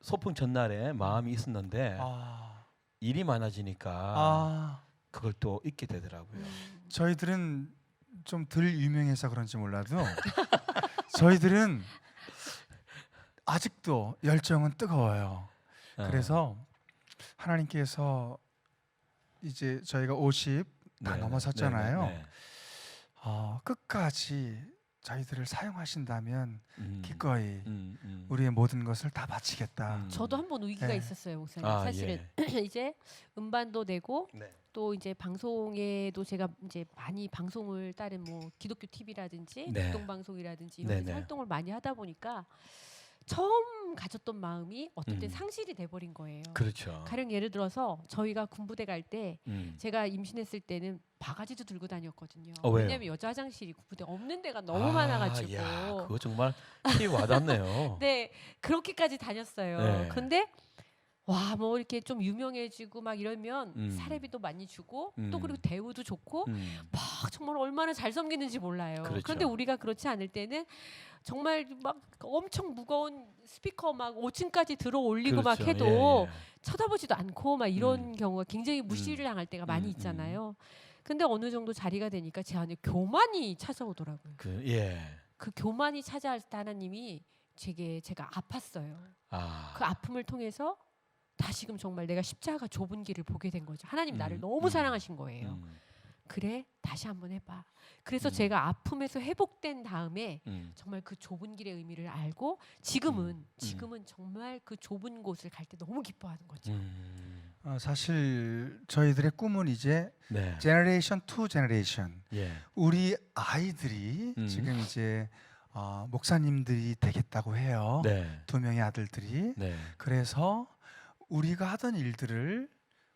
소풍 전날에 마음이 있었는데 아. 일이 많아지니까 아. 그걸 또 잊게 되더라고요. 저희들은 좀 덜 유명해서 그런지 몰라도 저희들은 아직도 열정은 뜨거워요. 어. 그래서 하나님께서 이제 저희가 50 다 네, 넘어섰잖아요. 네, 네, 네. 끝까지 저희들을 사용하신다면 음, 기꺼이 음. 우리의 모든 것을 다 바치겠다. 저도 한 번 위기가 네. 있었어요, 목사님. 아, 사실은 이제 음반도 내고 네. 또 이제 방송에도 제가 이제 많이 방송을 다른 뭐 기독교 TV라든지 네. 극동 방송이라든지 네, 이런 데서 네. 활동을 많이 하다 보니까 처음 가졌던 마음이 어떨 때 음. 상실이 돼 버린 거예요. 그렇죠. 가령 예를 들어서 저희가 군부대 갈 때 음. 제가 임신했을 때는 바가지도 들고 다녔거든요. 왜요? 왜냐하면 여자 화장실이 군부대 없는 데가 너무 많아가지고. 야, 그거 정말 키 와닿네요. 네, 그렇게까지 다녔어요. 네. 근데 와, 뭐 이렇게 좀 유명해지고 막 이러면 음. 사례비도 많이 주고 음. 또 그리고 대우도 좋고 막 정말 얼마나 잘 섬기는지 몰라요. 그렇죠. 그런데 우리가 그렇지 않을 때는 정말 막 엄청 무거운 스피커 막 5층까지 들어 올리고 막 그렇죠. 해도 예, 쳐다보지도 않고 막 이런 경우가 굉장히 무시를 음. 당할 때가 많이 음, 있잖아요. 근데 어느 정도 자리가 되니까 제 안에 교만이 찾아오더라고요. 예. 그 교만이 찾아올 때 하나님이 제가 아팠어요. 아. 그 아픔을 통해서 다시금 정말 내가 십자가 좁은 길을 보게 된 거죠. 하나님 나를 음, 너무 사랑하신 거예요. 음, 그래, 다시 한번 해봐. 그래서 음. 제가 아픔에서 회복된 다음에 음. 정말 그 좁은 길의 의미를 알고 지금은 정말 그 좁은 곳을 갈 때 너무 기뻐하는 거죠. 사실 저희들의 꿈은 이제 네. 제너레이션 투 제너레이션 예. 우리 아이들이 지금 이제 목사님들이 되겠다고 해요. 네. 2명의 아들들이. 네. 그래서 우리가 하던 일들을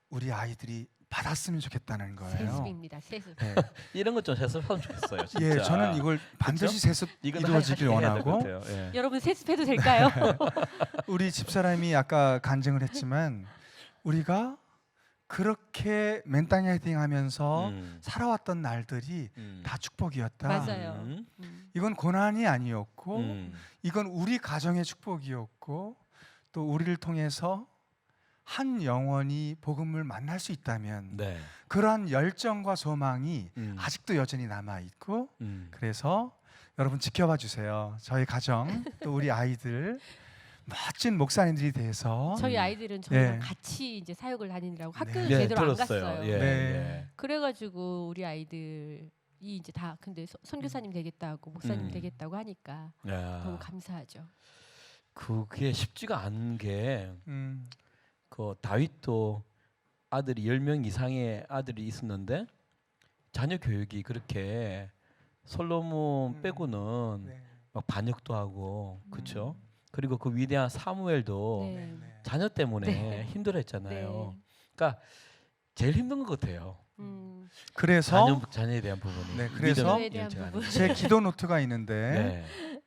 우리 아이들이 받았으면 좋겠다는 거예요. 세습입니다. 세습. 네. 이런 것 좀 해석하면 좋겠어요. 진짜. 예, 저는 이걸 반드시 세습 이건 이루어지길 하셔야 될것 원하고 같아요. 예. 여러분 세습해도 될까요? 우리 집사람이 아까 간증을 했지만 우리가 그렇게 맨땅에 헤딩하면서 살아왔던 날들이 다 축복이었다. 맞아요. 이건 고난이 아니었고 음. 이건 우리 가정의 축복이었고 또 우리를 통해서 한 영혼이 복음을 만날 수 있다면 네. 그러한 열정과 소망이 아직도 여전히 남아 있고 음. 그래서 여러분 지켜봐 주세요. 저희 가정 또 우리 아이들 멋진 목사님들이 돼서 저희 아이들은 저희랑 네. 같이 이제 사역을 다니느라고 학교를 네, 제대로 안 들었어요. 갔어요. 예. 네. 예. 그래가지고 우리 아이들이 이제 다 근데 선교사님 되겠다고 목사님 음. 되겠다고 하니까 야. 너무 감사하죠. 그게 쉽지가 않은 게 음, 그 다윗도 아들이 10명 이상의 아들이 있었는데 자녀 교육이 그렇게 솔로몬 빼고는 네. 막 반역도 하고 그렇죠. 그리고 그 위대한 사무엘도 네. 네. 자녀 때문에 네. 힘들어했잖아요. 네. 그러니까 제일 힘든 것 같아요. 그래서 자녀에 대한 부분이. 네, 그래서 자녀에 대한 부분. 제 기도 노트가 있는데 네.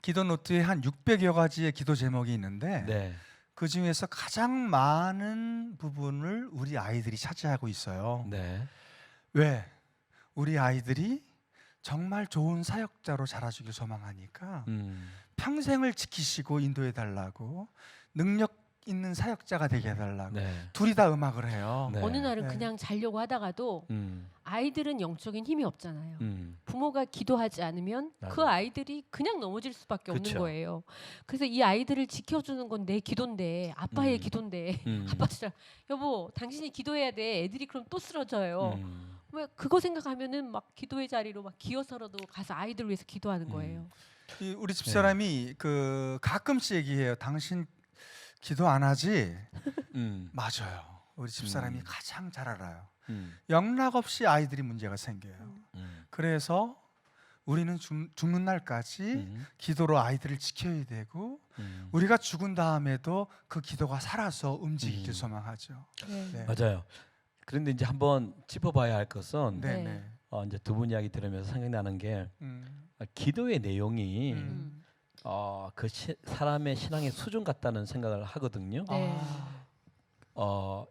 기도 노트에 한 600여 가지의 기도 제목이 있는데 네. 그 중에서 가장 많은 부분을 우리 아이들이 차지하고 있어요. 네. 왜? 우리 아이들이 정말 좋은 사역자로 자라주길 소망하니까 평생을 지키시고 인도해 달라고 능력 있는 사역자가 되게 해달라고 네. 둘이 다 음악을 해요. 네. 어느 날은 네. 그냥 자려고 하다가도 음. 아이들은 영적인 힘이 없잖아요. 음. 부모가 기도하지 않으면 그 맞아요. 아이들이 그냥 넘어질 수밖에 없는 그쵸. 거예요. 그래서 이 아이들을 지켜주는 건 내 기도인데 아빠의 기도인데 아빠처럼 여보 당신이 기도해야 돼. 애들이 그럼 또 쓰러져요. 왜 그거 생각하면은 막 기도의 자리로 막 기어서라도 가서 아이들 위해서 기도하는 거예요. 우리 집사람이 그 가끔씩 얘기해요. 당신 기도 안 하지? 맞아요. 우리 집사람이 가장 잘 알아요. 영락 없이 아이들이 문제가 생겨요. 그래서 우리는 죽는 날까지 기도로 아이들을 지켜야 되고 우리가 죽은 다음에도 그 기도가 살아서 움직이길 소망하죠. 네. 맞아요. 그런데 이제 한번 짚어봐야 할 것은 네, 네. 네. 이제 두 분 이야기 들으면서 생각나는 게 기도의 내용이 그 사람의 신앙의 수준 같다는 생각을 하거든요. 네.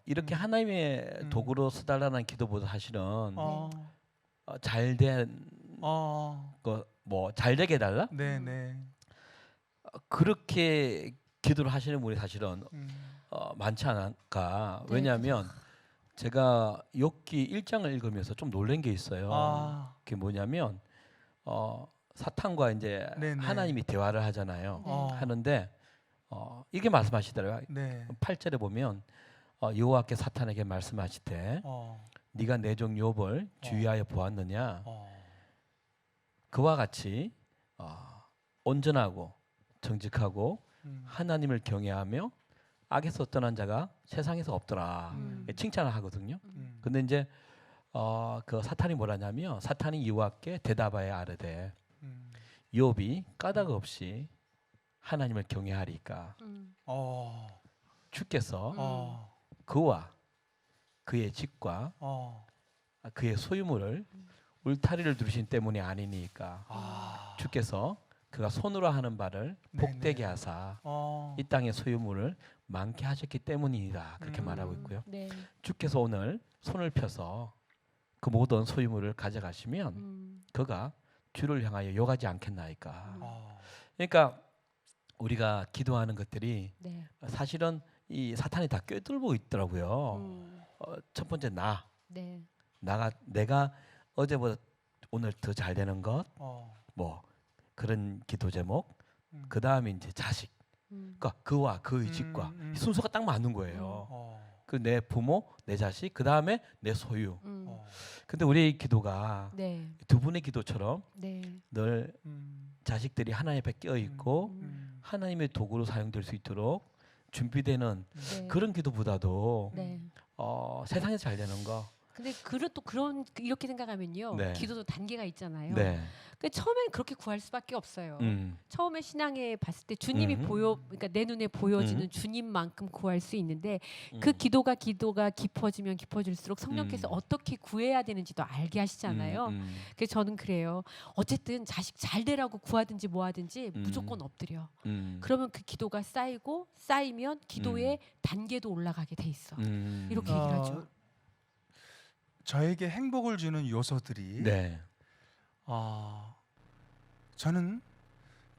이렇게 하나님의 도구로 써달라는 기도보다 사실은 잘된 뭐 잘되게 해달라 네, 네. 그렇게 기도를 하시는 분이 사실은 많지 않을까. 네, 왜냐하면 제가 욥기 1장을 읽으면서 좀 놀란 게 있어요. 아. 그게 뭐냐면 사탄과 이제 네네. 하나님이 대화를 하잖아요. 네. 하는데 이게 말씀하시더라고요. 네. 8절에 보면 여호와께 사탄에게 말씀하시되 네가 내 종 욥을 주의하여 보았느냐 그와 같이 온전하고 정직하고 하나님을 경외하며 악에서 떠난 자가 세상에서 없더라. 칭찬을 하거든요. 근데 이제 그 사탄이 뭐라냐면 사탄이 여호와께 대답하여 아뢰되 욥이 까닭 없이 하나님을 경외하리까 주께서 그와 그의 집과 그의 소유물을 울타리를 두르신 때문이 아니니까 주께서 그가 손으로 하는 바를 복되게 하사 이 땅의 소유물을 많게 하셨기 때문이다. 그렇게 말하고 있고요. 네. 주께서 오늘 손을 펴서 그 모든 소유물을 가져가시면 그가 주를 향하여 욕하지 않겠나이까. 그러니까 우리가 기도하는 것들이 네. 사실은 이 사탄이 다 꿰뚫고 있더라고요. 첫 번째 네. 내가 어제보다 오늘 더 잘 되는 것, 뭐 그런 기도 제목. 그 다음에 이제 자식. 그러니까 그와 그의 집과 순서가 딱 맞는 거예요. 그 내 부모, 내 자식, 그 다음에 내 소유. 근데 우리의 기도가 네. 두 분의 기도처럼 네. 늘 자식들이 하나님 앞에 끼어 있고 하나님의 도구로 사용될 수 있도록 준비되는 네. 그런 기도보다도 네. 세상에서 잘 되는 거. 근데 또 그런 이렇게 생각하면요. 네. 기도도 단계가 있잖아요. 네. 그 처음엔 그렇게 구할 수밖에 없어요. 음. 처음에 신앙에 봤을 때 주님이 그러니까 내 눈에 보여지는 주님만큼 구할 수 있는데 그 기도가 깊어지면 깊어질수록 성령께서 어떻게 구해야 되는지도 알게 하시잖아요. 그래서 저는 그래요. 어쨌든 자식 잘 되라고 구하든지 뭐 하든지 무조건 엎드려. 그러면 그 기도가 쌓이면 기도의 단계도 올라가게 돼 있어. 이렇게 얘기를 하죠. 저에게 행복을 주는 요소들이 네. 저는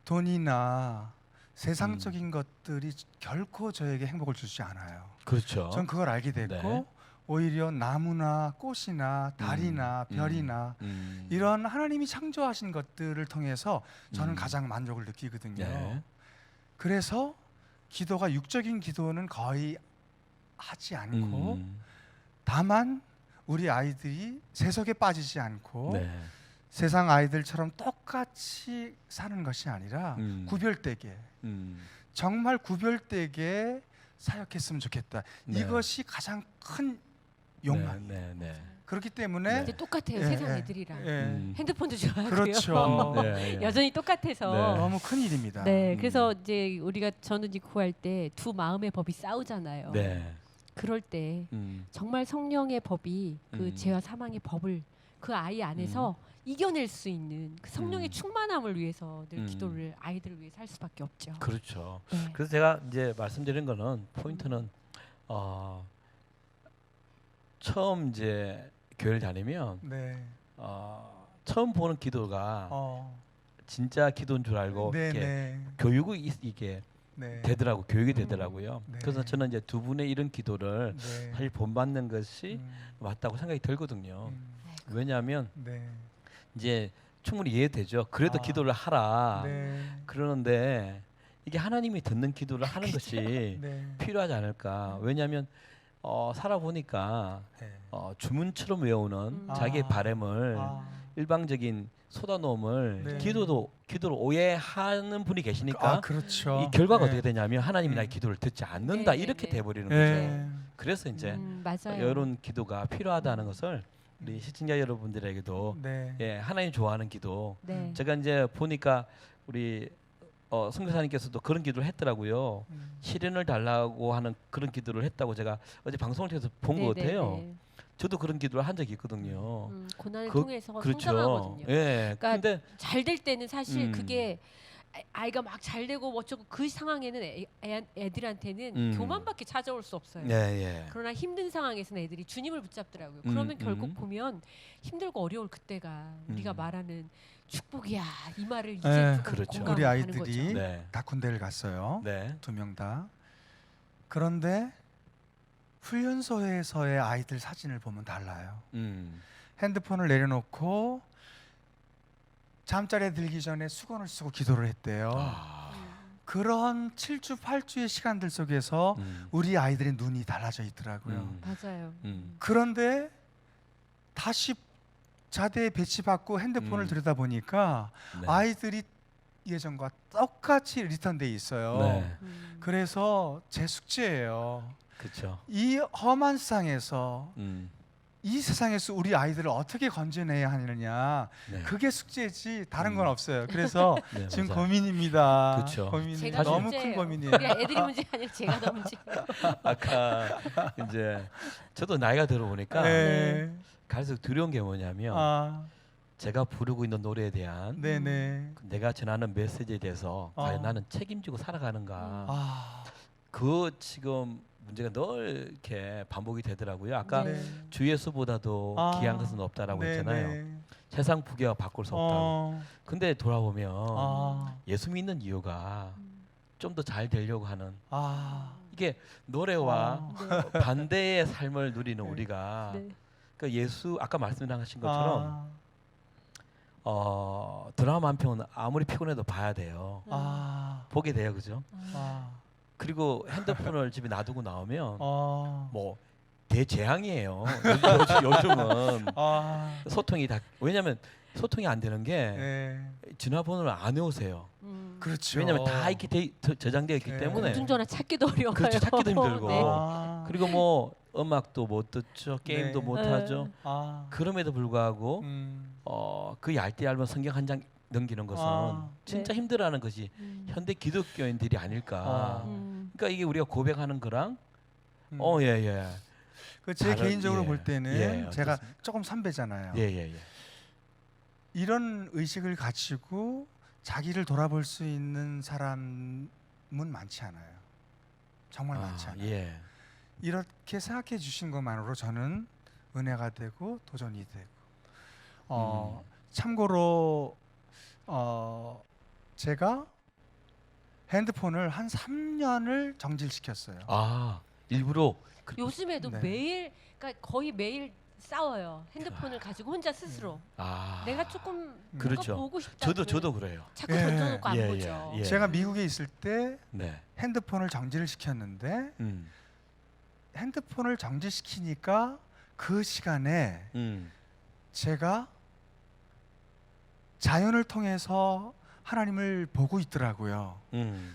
돈이나 세상적인 것들이 결코 저에게 행복을 주지 않아요. 그렇죠. 전 그걸 알게 됐고 네. 오히려 나무나 꽃이나 달이나 별이나 이런 하나님이 창조하신 것들을 통해서 저는 가장 만족을 느끼거든요. 네. 그래서 기도가 육적인 기도는 거의 하지 않고 다만 우리 아이들이 세속에 빠지지 않고 네. 세상 아이들처럼 똑같이 사는 것이 아니라 구별되게 정말 구별되게 사역했으면 좋겠다. 네. 이것이 가장 큰 욕망이에요. 네. 네. 그렇기 때문에 이제 똑같아요. 예, 세상 예, 애들이랑. 예. 핸드폰도 좋아하고요. 그렇죠. 네. 여전히 똑같아서. 네. 너무 큰 일입니다. 네, 그래서 이제 저는 이제 구할 때 두 마음의 법이 싸우잖아요. 네. 그럴 때 정말 성령의 법이 그 죄와 사망의 법을 그 아이 안에서 이겨낼 수 있는 그 성령의 충만함을 위해서 늘 기도를 아이들을 위해 살 수밖에 없죠. 그렇죠. 네. 그래서 제가 이제 말씀드린 거는 포인트는 처음 이제 교회를 다니면 네. 처음 보는 기도가 진짜 기도인 줄 알고 네, 이게 네. 교육이 이게 네. 되더라고 교육이 되더라고요. 네. 그래서 저는 이제 두 분의 이런 기도를 네. 사실 본받는 것이 맞다고 생각이 들거든요. 왜냐하면 네. 이제 충분히 이해되죠. 그래도 기도를 하라. 네. 그러는데 이게 하나님이 듣는 기도를 하는 것이 네. 필요하지 않을까. 왜냐하면 살아보니까 네. 주문처럼 외우는 자기의 아. 바램을 일방적인 쏟아놓음을 네. 기도로 오해하는 분이 계시니까 그렇죠. 이 결과가 네. 어떻게 되냐면 하나님이 나의 기도를 듣지 않는다 네, 네, 이렇게 네. 돼버리는 거죠. 네. 그래서 이제 맞아요. 이런 기도가 필요하다는 것을 우리 시청자 여러분들에게도 네. 예, 하나님 좋아하는 기도. 네. 제가 이제 보니까 우리 선교사님께서도 그런 기도를 했더라고요. 시련을 달라고 하는 그런 기도를 했다고 제가 어제 방송을 통해서 본 것 네, 같아요. 네, 네. 저도 그런 기도를 한 적이 있거든요. 고난을 그- 통해서 그렇죠. 성장하거든요. 예. 그러니까 근데 잘 될 때는 사실 음. 그게 아이가 막 잘 되고 어쩌고 그 상황에는 애들한테는 교만밖에 찾아올 수 없어요. 예, 예. 그러나 힘든 상황에서는 애들이 주님을 붙잡더라고요. 그러면 결국 보면 힘들고 어려울 그때가 우리가 말하는 축복이야 이 말을 이제 네, 조금 그렇죠. 공감하는 우리 아이들이 거죠. 네. 다군데를 갔어요. 네. 2명 다. 그런데 훈련소에서의 아이들 사진을 보면 달라요. 핸드폰을 내려놓고 잠자리에 들기 전에 수건을 쓰고 기도를 했대요. 그런 7주 8주의 시간들 속에서 우리 아이들의 눈이 달라져 있더라고요. 맞아요. 그런데 다시 자대에 배치받고 핸드폰을 들여다보니까 네. 아이들이 예전과 똑같이 리턴돼 있어요. 네. 그래서 제 숙제예요. 그렇죠. 이 험한 세상에서 음. 이 세상에서 우리 아이들을 어떻게 건져내야 하느냐, 네. 그게 숙제지 다른 건 없어요. 그래서 네, 지금 맞아요. 고민입니다. 그쵸. 고민이 제가 너무 문제예요. 큰 고민이에요. 우리 애들이 문제가 아니라 제가 더 문제예요. 아까 이제 저도 나이가 들어보니까 네. 갈수록 두려운 게 뭐냐면 아, 제가 부르고 있는 노래에 대한 네네. 내가 전하는 메시지에 대해서 과연 어. 나는 책임지고 살아가는가. 아, 그 지금 문제가 늘 이렇게 반복이 되더라고요. 아까 네. 주 예수보다도 아. 귀한 것은 없다라고 했잖아요. 네네. 세상 부귀와 바꿀 수 없다고. 어, 근데 돌아보면 아, 예수 믿는 이유가 좀 더 잘 되려고 하는 아, 이게 노래와 어. 반대의 삶을 누리는 네. 우리가 네. 그 예수 아까 말씀하신 것처럼 아, 드라마 한 편은 아무리 피곤해도 봐야 돼요. 아, 보게 돼요, 그죠? 아, 그리고 핸드폰을 집에 놔두고 나오면 어, 뭐 대재앙이에요. 요즘은 아, 소통이 다 왜냐하면 소통이 안 되는 게 네, 전화번호를 안 외우세요. 그렇죠. 왜냐하면 다 이렇게 저장되어 있기 네. 때문에 공중전화 찾기도 어려워요. 그렇죠, 찾기도 힘들고. 네. 아, 그리고 뭐 음악도 못 듣죠, 게임도 네. 못 하죠. 아, 그럼에도 불구하고 음, 그 얇디 얇은 성경 한 장 넘기는 것은 아. 진짜 네. 힘들어하는 것이 현대 기독교인들이 아닐까. 그러니까 이게 우리가 고백하는 거랑 음. 예예 제 다른- 개인적으로 예. 볼 때는 예, 제가 어떻습니까? 조금 선배잖아요. 예예예. 이런 의식을 가지고 자기를 돌아볼 수 있는 사람은 많지 않아요. 정말 많지 않아요. 예. 이렇게 생각해 주신 것만으로 저는 은혜가 되고 도전이 되고 참고로 제가 핸드폰을 한 3년을 정지시켰어요. 일부러 요즘에도 네. 매일, 그러니까 거의 매일 싸워요. 핸드폰을 가지고 혼자 스스로. 내가 조금 그렇죠. 뭔가 보고 싶다. 저도 그래요. 자꾸 예. 던져놓고 안 예, 보죠. 예, 예. 제가 미국에 있을 때 네. 핸드폰을 정지를 시켰는데 핸드폰을 정지시키니까 그 시간에 제가 자연을 통해서 하나님을 보고 있더라고요.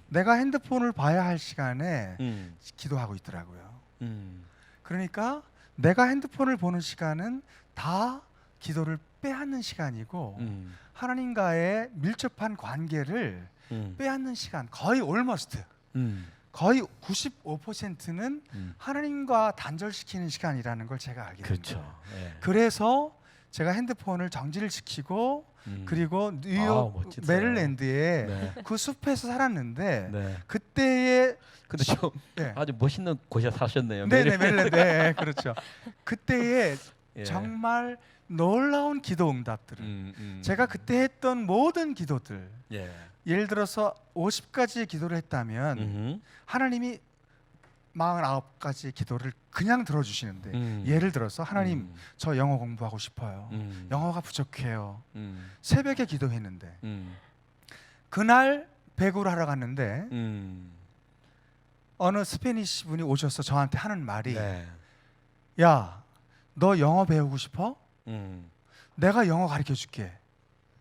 내가 핸드폰을 봐야 할 시간에 기도하고 있더라고요. 그러니까 내가 핸드폰을 보는 시간은 다 기도를 빼앗는 시간이고 하나님과의 밀접한 관계를 빼앗는 시간, 거의 almost 거의 95%는 하나님과 단절시키는 시간이라는 걸 제가 알게 됩니다. 그렇죠. 예. 그래서 제가 핸드폰을 정지를 시키고 그리고 뉴욕 멋지다. 메릴랜드에 네. 그 숲에서 살았는데 네. 그때의 근데 좀 네. 아주 멋있는 곳에 사셨네요. 네네 메릴랜드 네, 그렇죠. 그때의 예. 정말 놀라운 기도 응답들을 제가 그때 했던 모든 기도들 예. 예를 들어서 50가지의 기도를 했다면 하나님이 49가지의 기도를 그냥 들어주시는데 예를 들어서 하나님 저 영어 공부하고 싶어요. 영어가 부족해요. 새벽에 기도했는데 그날 배구를 하러 갔는데 어느 스페니시 분이 오셔서 저한테 하는 말이 네. 야, 너 영어 배우고 싶어? 음. 내가 영어 가르쳐 줄게.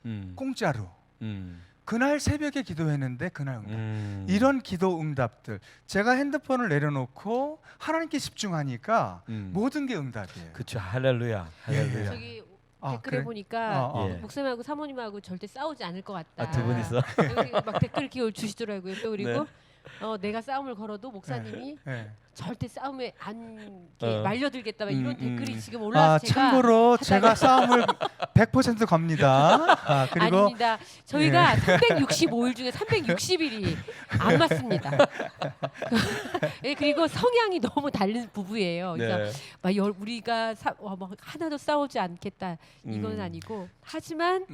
음. 공짜로. 음. 그날 새벽에 기도했는데 그날 응답. 음. 이런 기도 응답들. 제가 핸드폰을 내려놓고 하나님께 집중하니까 모든 게 응답이에요. 그렇죠. 할렐루야. 할렐루야. 예. 저기 아, 댓글에 그래? 보니까 예. 목사님하고 사모님하고 절대 싸우지 않을 것 같다. 두 분이서. 여기 막 댓글 기호 주시더라고요. 또 그리고 네. 내가 싸움을 걸어도 목사님이 예. 절대 싸움에 안 이렇게 말려들겠다 막 이런 음. 댓글이 지금 올라와서 제가 참고로 제가 싸움을 100% 겁니다. 그리고 아닙니다. 저희가 365일 중에 360일이 안 맞습니다. 예, 그리고 성향이 너무 다른 부부예요. 그래서 네. 막 우리가 막 하나도 싸우지 않겠다 이건 아니고 하지만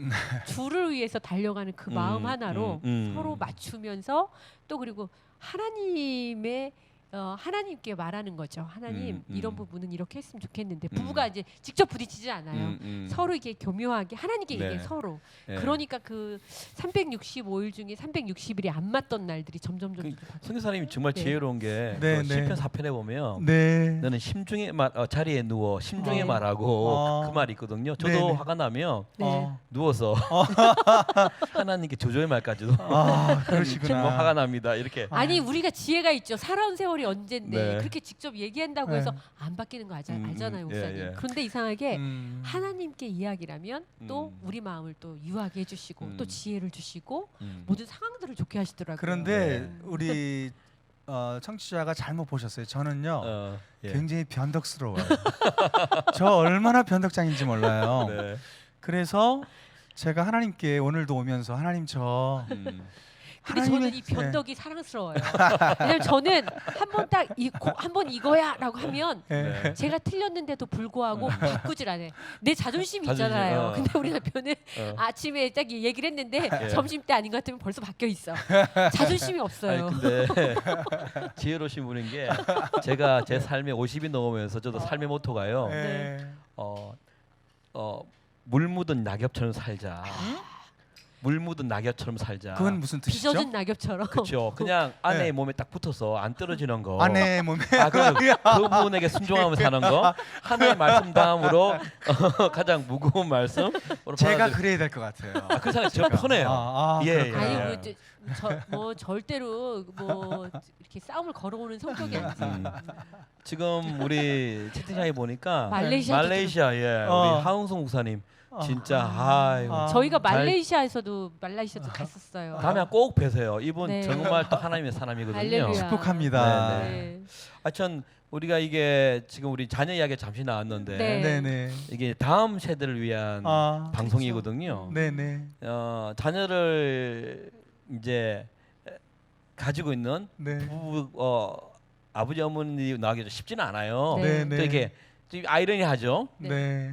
주를 위해서 달려가는 그 마음 하나로 서로 맞추면서 또 그리고 하나님의 하나님께 말하는 거죠. 하나님 이런 부분은 이렇게 했으면 좋겠는데 음. 부부가 이제 직접 부딪히지 않아요. 음. 서로 이게 교묘하게 하나님께 네. 얘기해 서로. 예. 그러니까 그 365일 중에 360일이 안 맞던 날들이 점점 그 바뀌어요. 선교사님이 정말 네. 지혜로운 게 네, 그 네. 시편 4편에 보면 네. 너는 심중에 자리에 누워 심중에 네. 말하고 그 말이 있거든요. 저도 네, 네. 화가 나면 네. 누워서 하나님께 조조의 말까지도 그러시구나. 정말 화가 납니다. 이렇게 아니 우리가 지혜가 있죠. 살아온 세월이 언젠데 네. 그렇게 직접 얘기한다고 네. 해서 안 바뀌는 거 알잖아요, 예, 목사님. 예. 그런데 이상하게 음. 하나님께 이야기라면 또 음. 우리 마음을 또 유하게 해주시고 또 지혜를 주시고 음. 모든 상황들을 좋게 하시더라고요. 그런데 네. 우리 청취자가 잘못 보셨어요. 저는요 예. 굉장히 변덕스러워요. 저 얼마나 변덕장인지 몰라요. 네. 그래서 제가 하나님께 오늘도 오면서 하나님 저 근데 저는 하나님의- 이 변덕이 사랑스러워요. 왜냐면 저는 한 번 이거야라고 하면 네. 네. 제가 틀렸는데도 불구하고 바꾸질 않아요. 내 자존심이 자존심, 있잖아요. 근데 우리 남편은 어. 아침에 딱 얘기를 했는데 예. 점심 때 아닌 것 같으면 벌써 바뀌어 있어. 자존심이 없어요. 아니 근데 지혜로우신 분인 게 제가 제 삶에 50이 넘으면서 저도 삶의 모토가요. 네. 물 묻은 낙엽처럼 살자. 물 묻은 낙엽처럼 살자. 그건 무슨 뜻이죠? 빚어진 낙엽처럼. 그렇죠. 그냥 아내의 네. 몸에 딱 붙어서 안 떨어지는 거. 아내 몸에 그분에게 순종하며 사는 거. 하나의 말씀 다음으로 가장 무거운 말씀. 제가 그래야 될 것 같아요. 그 생각 저 편해요. 예, 그렇구나. 아니 예. 뭐 절대로 뭐 이렇게 싸움을 걸어오는 성격이 아니지. 지금 우리 채팅창에 보니까 말레이시아도 예, 어. 우리 하웅성 목사님 진짜 아이고. 저희가 잘- 말레이시아도 갔었어요. 다음에 꼭 뵈세요. 이분 네. 정말 또 하나님의 사람이거든요. 할렐루야. 축복합니다. 네, 네. 하여튼 우리가 이게 지금 우리 자녀 이야기 잠시 나왔는데 네. 네네. 이게 다음 세대를 위한 방송이거든요. 네네. 자녀를 이제 가지고 있는 네. 부부 아버지 어머니 나기도 쉽지는 않아요. 네. 네네. 또 이게 좀 아이러니하죠. 네.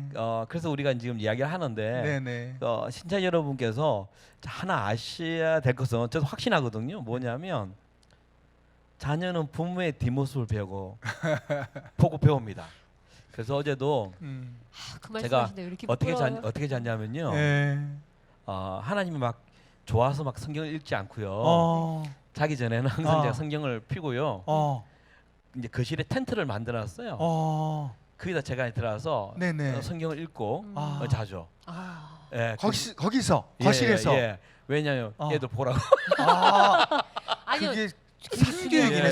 그래서 우리가 지금 이야기를 하는데 네네. 신자 여러분께서 하나 아셔야 될 것은 저도 확신하거든요. 뭐냐면 자녀는 부모의 뒷모습을 보고 배웁니다. 그래서 어제도 그 제가 말씀하신다 이렇게 어떻게 부끄러워요. 어떻게 잤냐면요. 네. 하나님이 막 좋아서 막 성경을 읽지 않고요. 자기 전에는 항상 제가 성경을 펴고요. 이제 거실에 텐트를 만들어놨어요. 거기다 제가 들어가서 네네. 성경을 읽고 아. 자죠. 예, 거기서 예, 거실에서. 예. 왜냐면 애들 보라고. 아니요. 그게 굉장히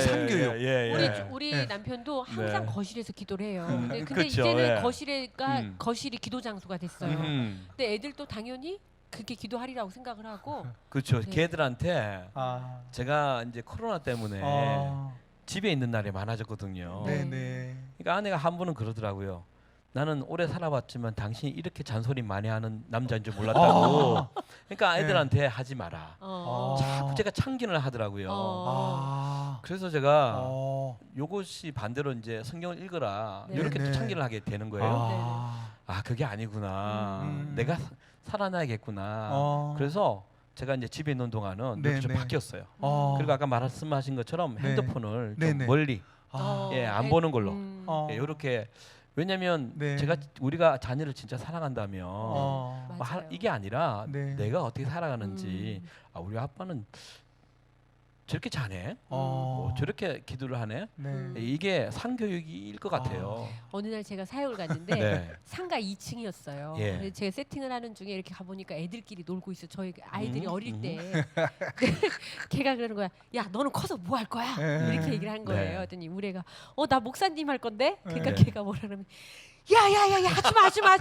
삼교육이네. 중요해요. 삼교육. 우리 예. 남편도 항상 네. 거실에서 기도를 해요. 근데 그쵸, 이제는 예. 거실이 기도 장소가 됐어요. 근데 애들도 당연히 그렇게 기도하리라고 생각을 하고 그렇죠. 네. 걔들한테 아. 제가 이제 코로나 때문에 집에 있는 날이 많아졌거든요. 네. 네네. 그러니까 아내가 한 번은 그러더라고요. 나는 오래 살아봤지만 당신이 이렇게 잔소리 많이 하는 남자인 줄 몰랐다고. 그러니까 애들한테 하지 마라. 자꾸 제가 참견을 하더라고요. 그래서 제가 요것이 반대로 이제 성경을 읽어라 네. 이렇게 또 네네. 참견을 하게 되는 거예요. 그게 아니구나. 내가 살아나야겠구나. 그래서 제가 이제 집에 있는 동안은 이렇게 좀 네네. 바뀌었어요. 어. 그리고 아까 말씀하신 것처럼 네. 핸드폰을 좀 네네. 멀리 아. 안 보는 걸로 어. 이렇게. 왜냐면 네. 우리가 자녀를 진짜 사랑한다면 맞아요. 이게 아니라 네. 내가 어떻게 살아가는지 우리 아빠는 저렇게 자네, 저렇게 기도를 하네. 네. 이게 상교육일 것 같아요. 어느 날 제가 사역을 갔는데 네. 상가 2층이었어요. 예. 제가 세팅을 하는 중에 이렇게 가보니까 애들끼리 놀고 있어. 저희 아이들이 어릴 때 걔가 그러는 거야. 야 너는 커서 뭐 할 거야? 네. 이렇게 얘기를 한 거예요. 네. 그랬더니 우리 애가 나 목사님 할 건데? 그러니까 네. 걔가 뭐라 그러면 야야야야 하지마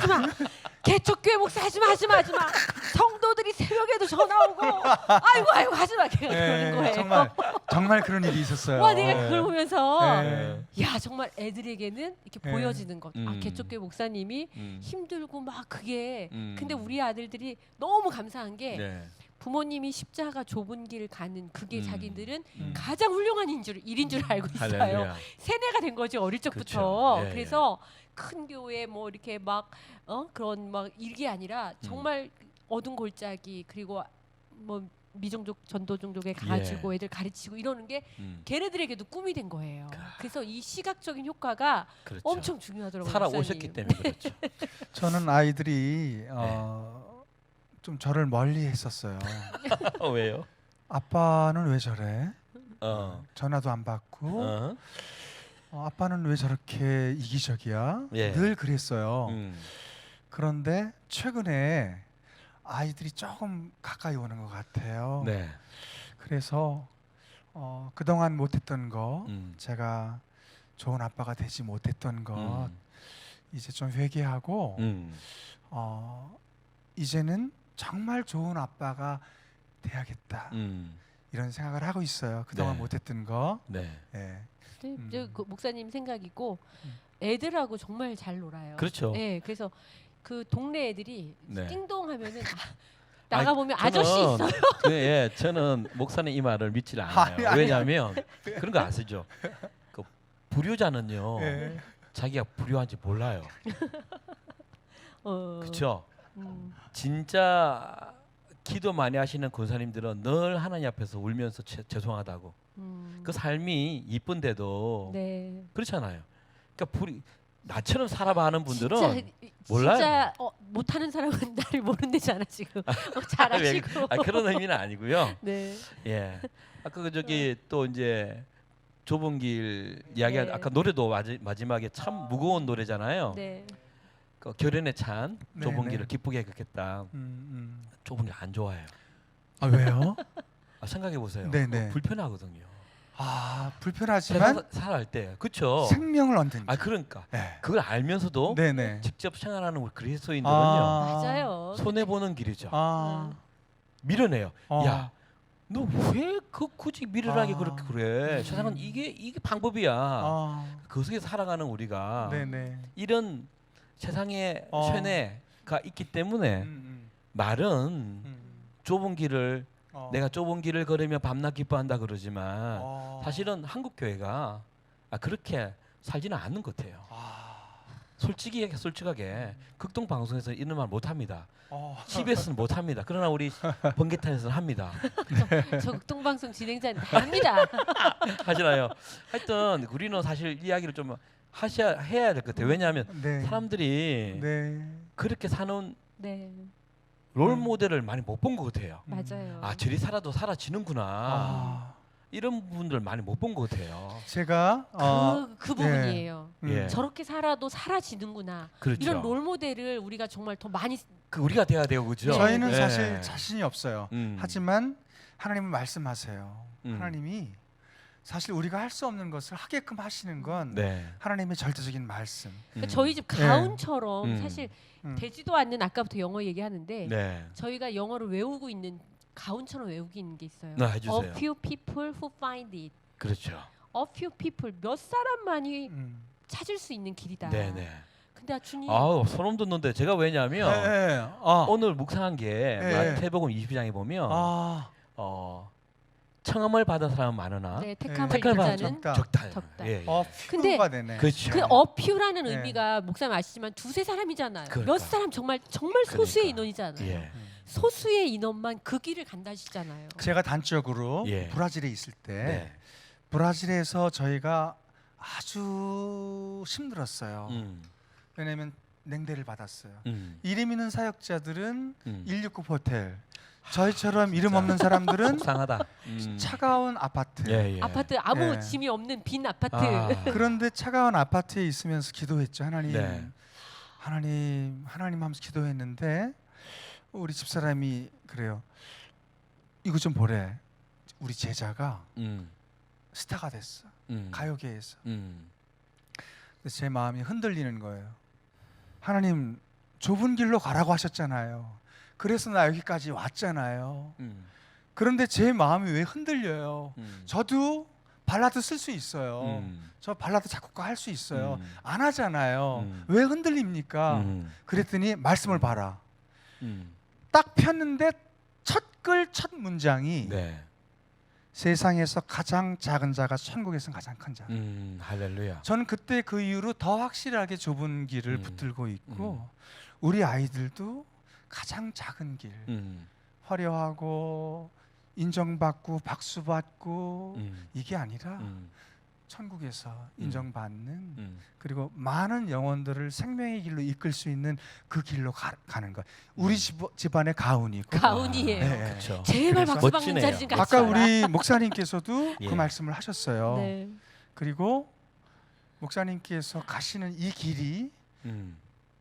개척교회 목사 하지마 성도들이 새벽에도 전화 오고 아이고 하지마 걔가 그러는 거예요. 정말 그런 일이 있었어요. 와 내가 그걸 보면서 네. 야 정말 애들에게는 이렇게 네. 보여지는 것. 음. 개척교회 목사님이 힘들고 막 그게 근데 음. 우리 아들들이 너무 감사한 게 네. 부모님이 십자가 좁은 길 가는 그게 자기들은 음. 가장 훌륭한 일인 줄 알고 있어요. 할렐루야. 세뇌가 된 거지 어릴 적부터. 그렇죠. 예, 그래서 큰 교회 뭐 이렇게 막 그런 막 이게 아니라 정말 어둔 골짜기 그리고 뭐 미종족 전도종족에 가지고 애들 가르치고 이러는 게 걔네들에게도 꿈이 된 거예요. 그래서 이 시각적인 효과가 그렇죠. 엄청 중요하더라고요. 살아오셨기 목사님. 때문에 그렇죠. 저는 아이들이 좀 저를 멀리했었어요. 왜요? 아빠는 왜 저래? 어. 전화도 안 받고 어. 아빠는 왜 저렇게 이기적이야? 예. 늘 그랬어요. 음. 그런데 최근에 아이들이 조금 가까이 오는 것 같아요. 네. 그래서 그동안 못했던 거, 음. 제가 좋은 아빠가 되지 못했던 것 음. 이제 좀 회개하고 음. 이제는 정말 좋은 아빠가 돼야겠다 음. 이런 생각을 하고 있어요. 그동안 네. 못했던 거. 네. 예. 그 목사님 생각이고 애들하고 정말 잘 놀아요. 그렇죠. 네, 그래서 그 동네 애들이 네. 띵동하면은 나가 보면 저는- 아저씨 있어요. 예, 저는 목사님 이 말을 믿질 않아요. 아니. 왜냐하면 그런 거 아시죠? 그 불효자는요, 예. 자기가 불효한지 몰라요. 그렇죠? 진짜 기도 많이 하시는 권사님들은 늘 하나님 앞에서 울면서 죄송하다고. 그 삶이 이쁜데도 네. 그렇잖아요. 그러니까 나처럼 살아가는 분들은 진짜, 몰라요. 진짜 못하는 사람은 나를 모른대잖아 지금. 잘 아시고. 그런 의미는 아니고요. 네. 예. 아까 그 저기 또 이제 좁은 길 이야기 네. 아까 노래도 마지막에 참 무거운 노래잖아요. 네. 그 결연에 찬 네, 좁은 네. 길을 기쁘게 걷겠다. 좁은 길 안 좋아해요. 아 왜요? 생각해 보세요. 네, 네. 불편하거든요. 불편하지만 살아갈 때, 그렇죠. 생명을 얻는. 그러니까 네. 그걸 알면서도 네네. 직접 생활하는 우리 그리스도인들은요 맞아요. 손해 보는 길이죠. 아. 밀어내요. 어. 야, 너 왜 굳이 밀어나게 아. 그렇게 그래? 세상은 이게 방법이야. 아. 그 속에서 살아가는 우리가 네네. 이런 세상의 쇠뇌가 있기 때문에 음. 말은 좁은 길을 내가 좀 좁은 길을 걸으며 밤낮 기뻐한다 그러지만 사실은 한국 교회가 그렇게 살지는 않는 것 같아요. 솔직하게 극동 방송에서 이런 말 못합니다. CBS는 못합니다. 그러나 우리 번개탄에서는 합니다. 저 극동방송 진행자는 다 합니다. 하시나요? 하여튼 우리는 사실 이야기를 좀 해야 될 것 같아요. 왜냐하면 네. 사람들이 네. 그렇게 사는 네. 롤 모델을 많이 못 본 것 같아요. 맞아요. 저리 살아도 사라지는구나. 아. 이런 분들 많이 못 본 것 같아요. 제가 그 부분이에요. 예. 저렇게 살아도 사라지는구나. 그렇죠. 이런 롤 모델을 우리가 정말 더 많이 우리가 돼야 돼요, 그죠? 저희는 예. 사실 자신이 없어요. 하지만 하나님은 말씀하세요. 음. 하나님이 사실 우리가 할 수 없는 것을 하게끔 하시는 건 네. 하나님의 절대적인 말씀. 그러니까 저희 집 가훈처럼 음. 사실 음. 되지도 않는 아까부터 영어 얘기하는데 네. 저희가 영어를 외우고 있는 가훈처럼 외우고 있는 게 있어요. 네, 해주세요. A few people who find it. 그렇죠. A few people 몇 사람만이 음. 찾을 수 있는 길이다. 네네. 근데 주님 소름 돋는데 제가 왜냐하면 네. 오늘 묵상한 게 네. 마태복음 22장에 보면 아. 청함을 받은 사람은 많으나 네, 택함을 택함을 받은 받은 자는 적다. 적다. 예, 예. 근데 퓨가 되네. 그렇죠. 그 어퓨라는 네. 의미가 목사님 아시지만 두세 사람이잖아요. 그러니까. 몇 사람 정말 소수의 그러니까. 인원이잖아요. 예. 소수의 인원만 그 길을 간다시잖아요. 제가 단적으로 예. 브라질에 있을 때 네. 브라질에서 저희가 아주 힘들었어요. 왜냐하면 냉대를 받았어요. 이름 있는 사역자들은 169 호텔, 저희처럼 이름 없는 사람들은 속상하다. 차가운 아파트. 예, 예. 아파트 아무 예. 짐이 없는 빈 아파트. 그런데 차가운 아파트에 있으면서 기도했죠. 하나님, 네. 하나님 하면서 기도했는데 우리 집사람이 그래요. 이거 좀 보래. 우리 제자가 스타가 됐어. 가요계에서. 그래서 제 마음이 흔들리는 거예요. 하나님 좁은 길로 가라고 하셨잖아요. 그래서 나 여기까지 왔잖아요. 그런데 제 마음이 왜 흔들려요? 저도 발라드 쓸 수 있어요. 저 발라드 작곡가 할 수 있어요. 안 하잖아요. 왜 흔들립니까? 그랬더니 말씀을 봐라. 딱 폈는데 첫 문장이 네. 세상에서 가장 작은 자가 천국에서 가장 큰 자. 할렐루야. 저는 그때 그 이후로 더 확실하게 좁은 길을 붙들고 있고 우리 아이들도 가장 작은 길, 화려하고 인정받고 박수 받고 이게 아니라 음. 천국에서 인정받는 그리고 그리고 많은 영혼들을 생명의 길로 이끌 수 있는 그 길로 가는 것. 우리 집안의 가훈이고. 가훈이에요. 네. 그렇죠. 제발 그래서 박수 받는 멋지네요. 자리 좀 같이 아까 와라. 우리 목사님께서도 예. 그 말씀을 하셨어요. 네. 그리고 목사님께서 가시는 이 길이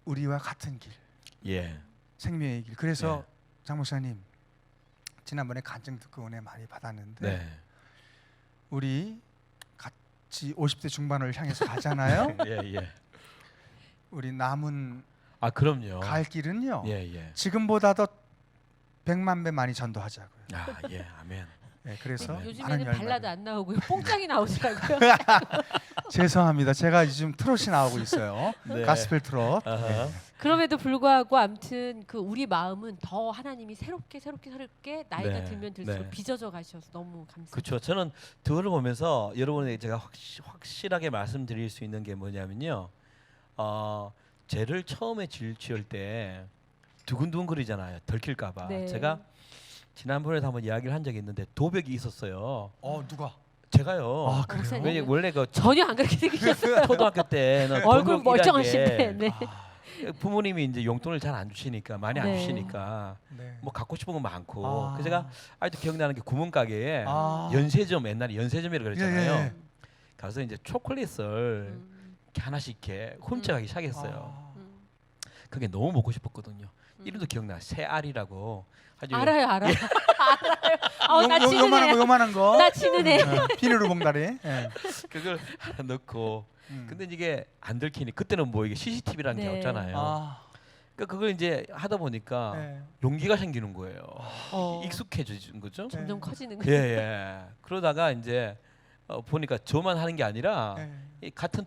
우리와 같은 길, 예. 생명의 길. 그래서 예. 장 목사님 지난번에 간증 듣고 은혜 많이 받았는데 네. 우리 같이 50대 중반을 향해서 가잖아요. 예, 예. 우리 남은 아, 그럼요. 갈 길은요. 예, 예. 지금보다 더 100만 배 많이 전도하자고요. 아, 예. 아멘. 네, 그래서 많은 요즘에는 열매를. 발라드 안 나오고요. 뽕짝이 나오더라고요. 죄송합니다. 제가 지금 트롯이 나오고 있어요. 네. 가스펠 트롯. 아하. 네. 그럼에도 불구하고 아무튼 그 우리 마음은 더 하나님이 새롭게 나이가 네. 들면 들수록 네. 빚어져 가셔서 너무 감사합니다. 그렇죠. 저는 그거를 보면서 여러분에게 제가 확실하게 말씀드릴 수 있는 게 뭐냐면요. 죄를 처음에 지을 때 두근두근 거리잖아요. 들킬까봐. 네. 제가 지난번에도 한번 이야기를 한 적이 있는데 도벽이 있었어요. 누가? 제가요. 아, 목사님. 그래요? 원래 그 전혀 안 그렇게 생기셨어요. 초등학교 때는 얼굴 도벽 멀쩡하신데. 1학기에 네. 부모님이 이제 용돈을 잘 안 주시니까 많이 안 네. 주시니까 네. 뭐 갖고 싶은 건 많고 아. 그래서 제가 아직도 기억나는 게 구멍가게에 아. 연세점 옛날에 연세점이라고 그랬잖아요. 예, 예. 가서 이제 초콜릿을 이렇게 하나씩 이렇게 훔쳐가기 시작했어요. 아. 그게 너무 먹고 싶었거든요. 이름도 기억나. 새알이라고. 아주 알아요. 알아요. 나 요만한 거, 치는 요만한 거. 나 치는 애. 비누로 봉다리. 예. 그걸 하나 넣고. 음. 근데 이게 안 들키니 그때는 뭐 이게 CCTV라는 게 네. 없잖아요. 아. 그러니까 그걸 이제 하다 보니까 네. 용기가 생기는 거예요. 어, 익숙해지는 거죠. 점점 네. 커지는 예, 거예요. 예. 그러다가 이제 보니까 저만 하는 게 아니라 네. 이 같은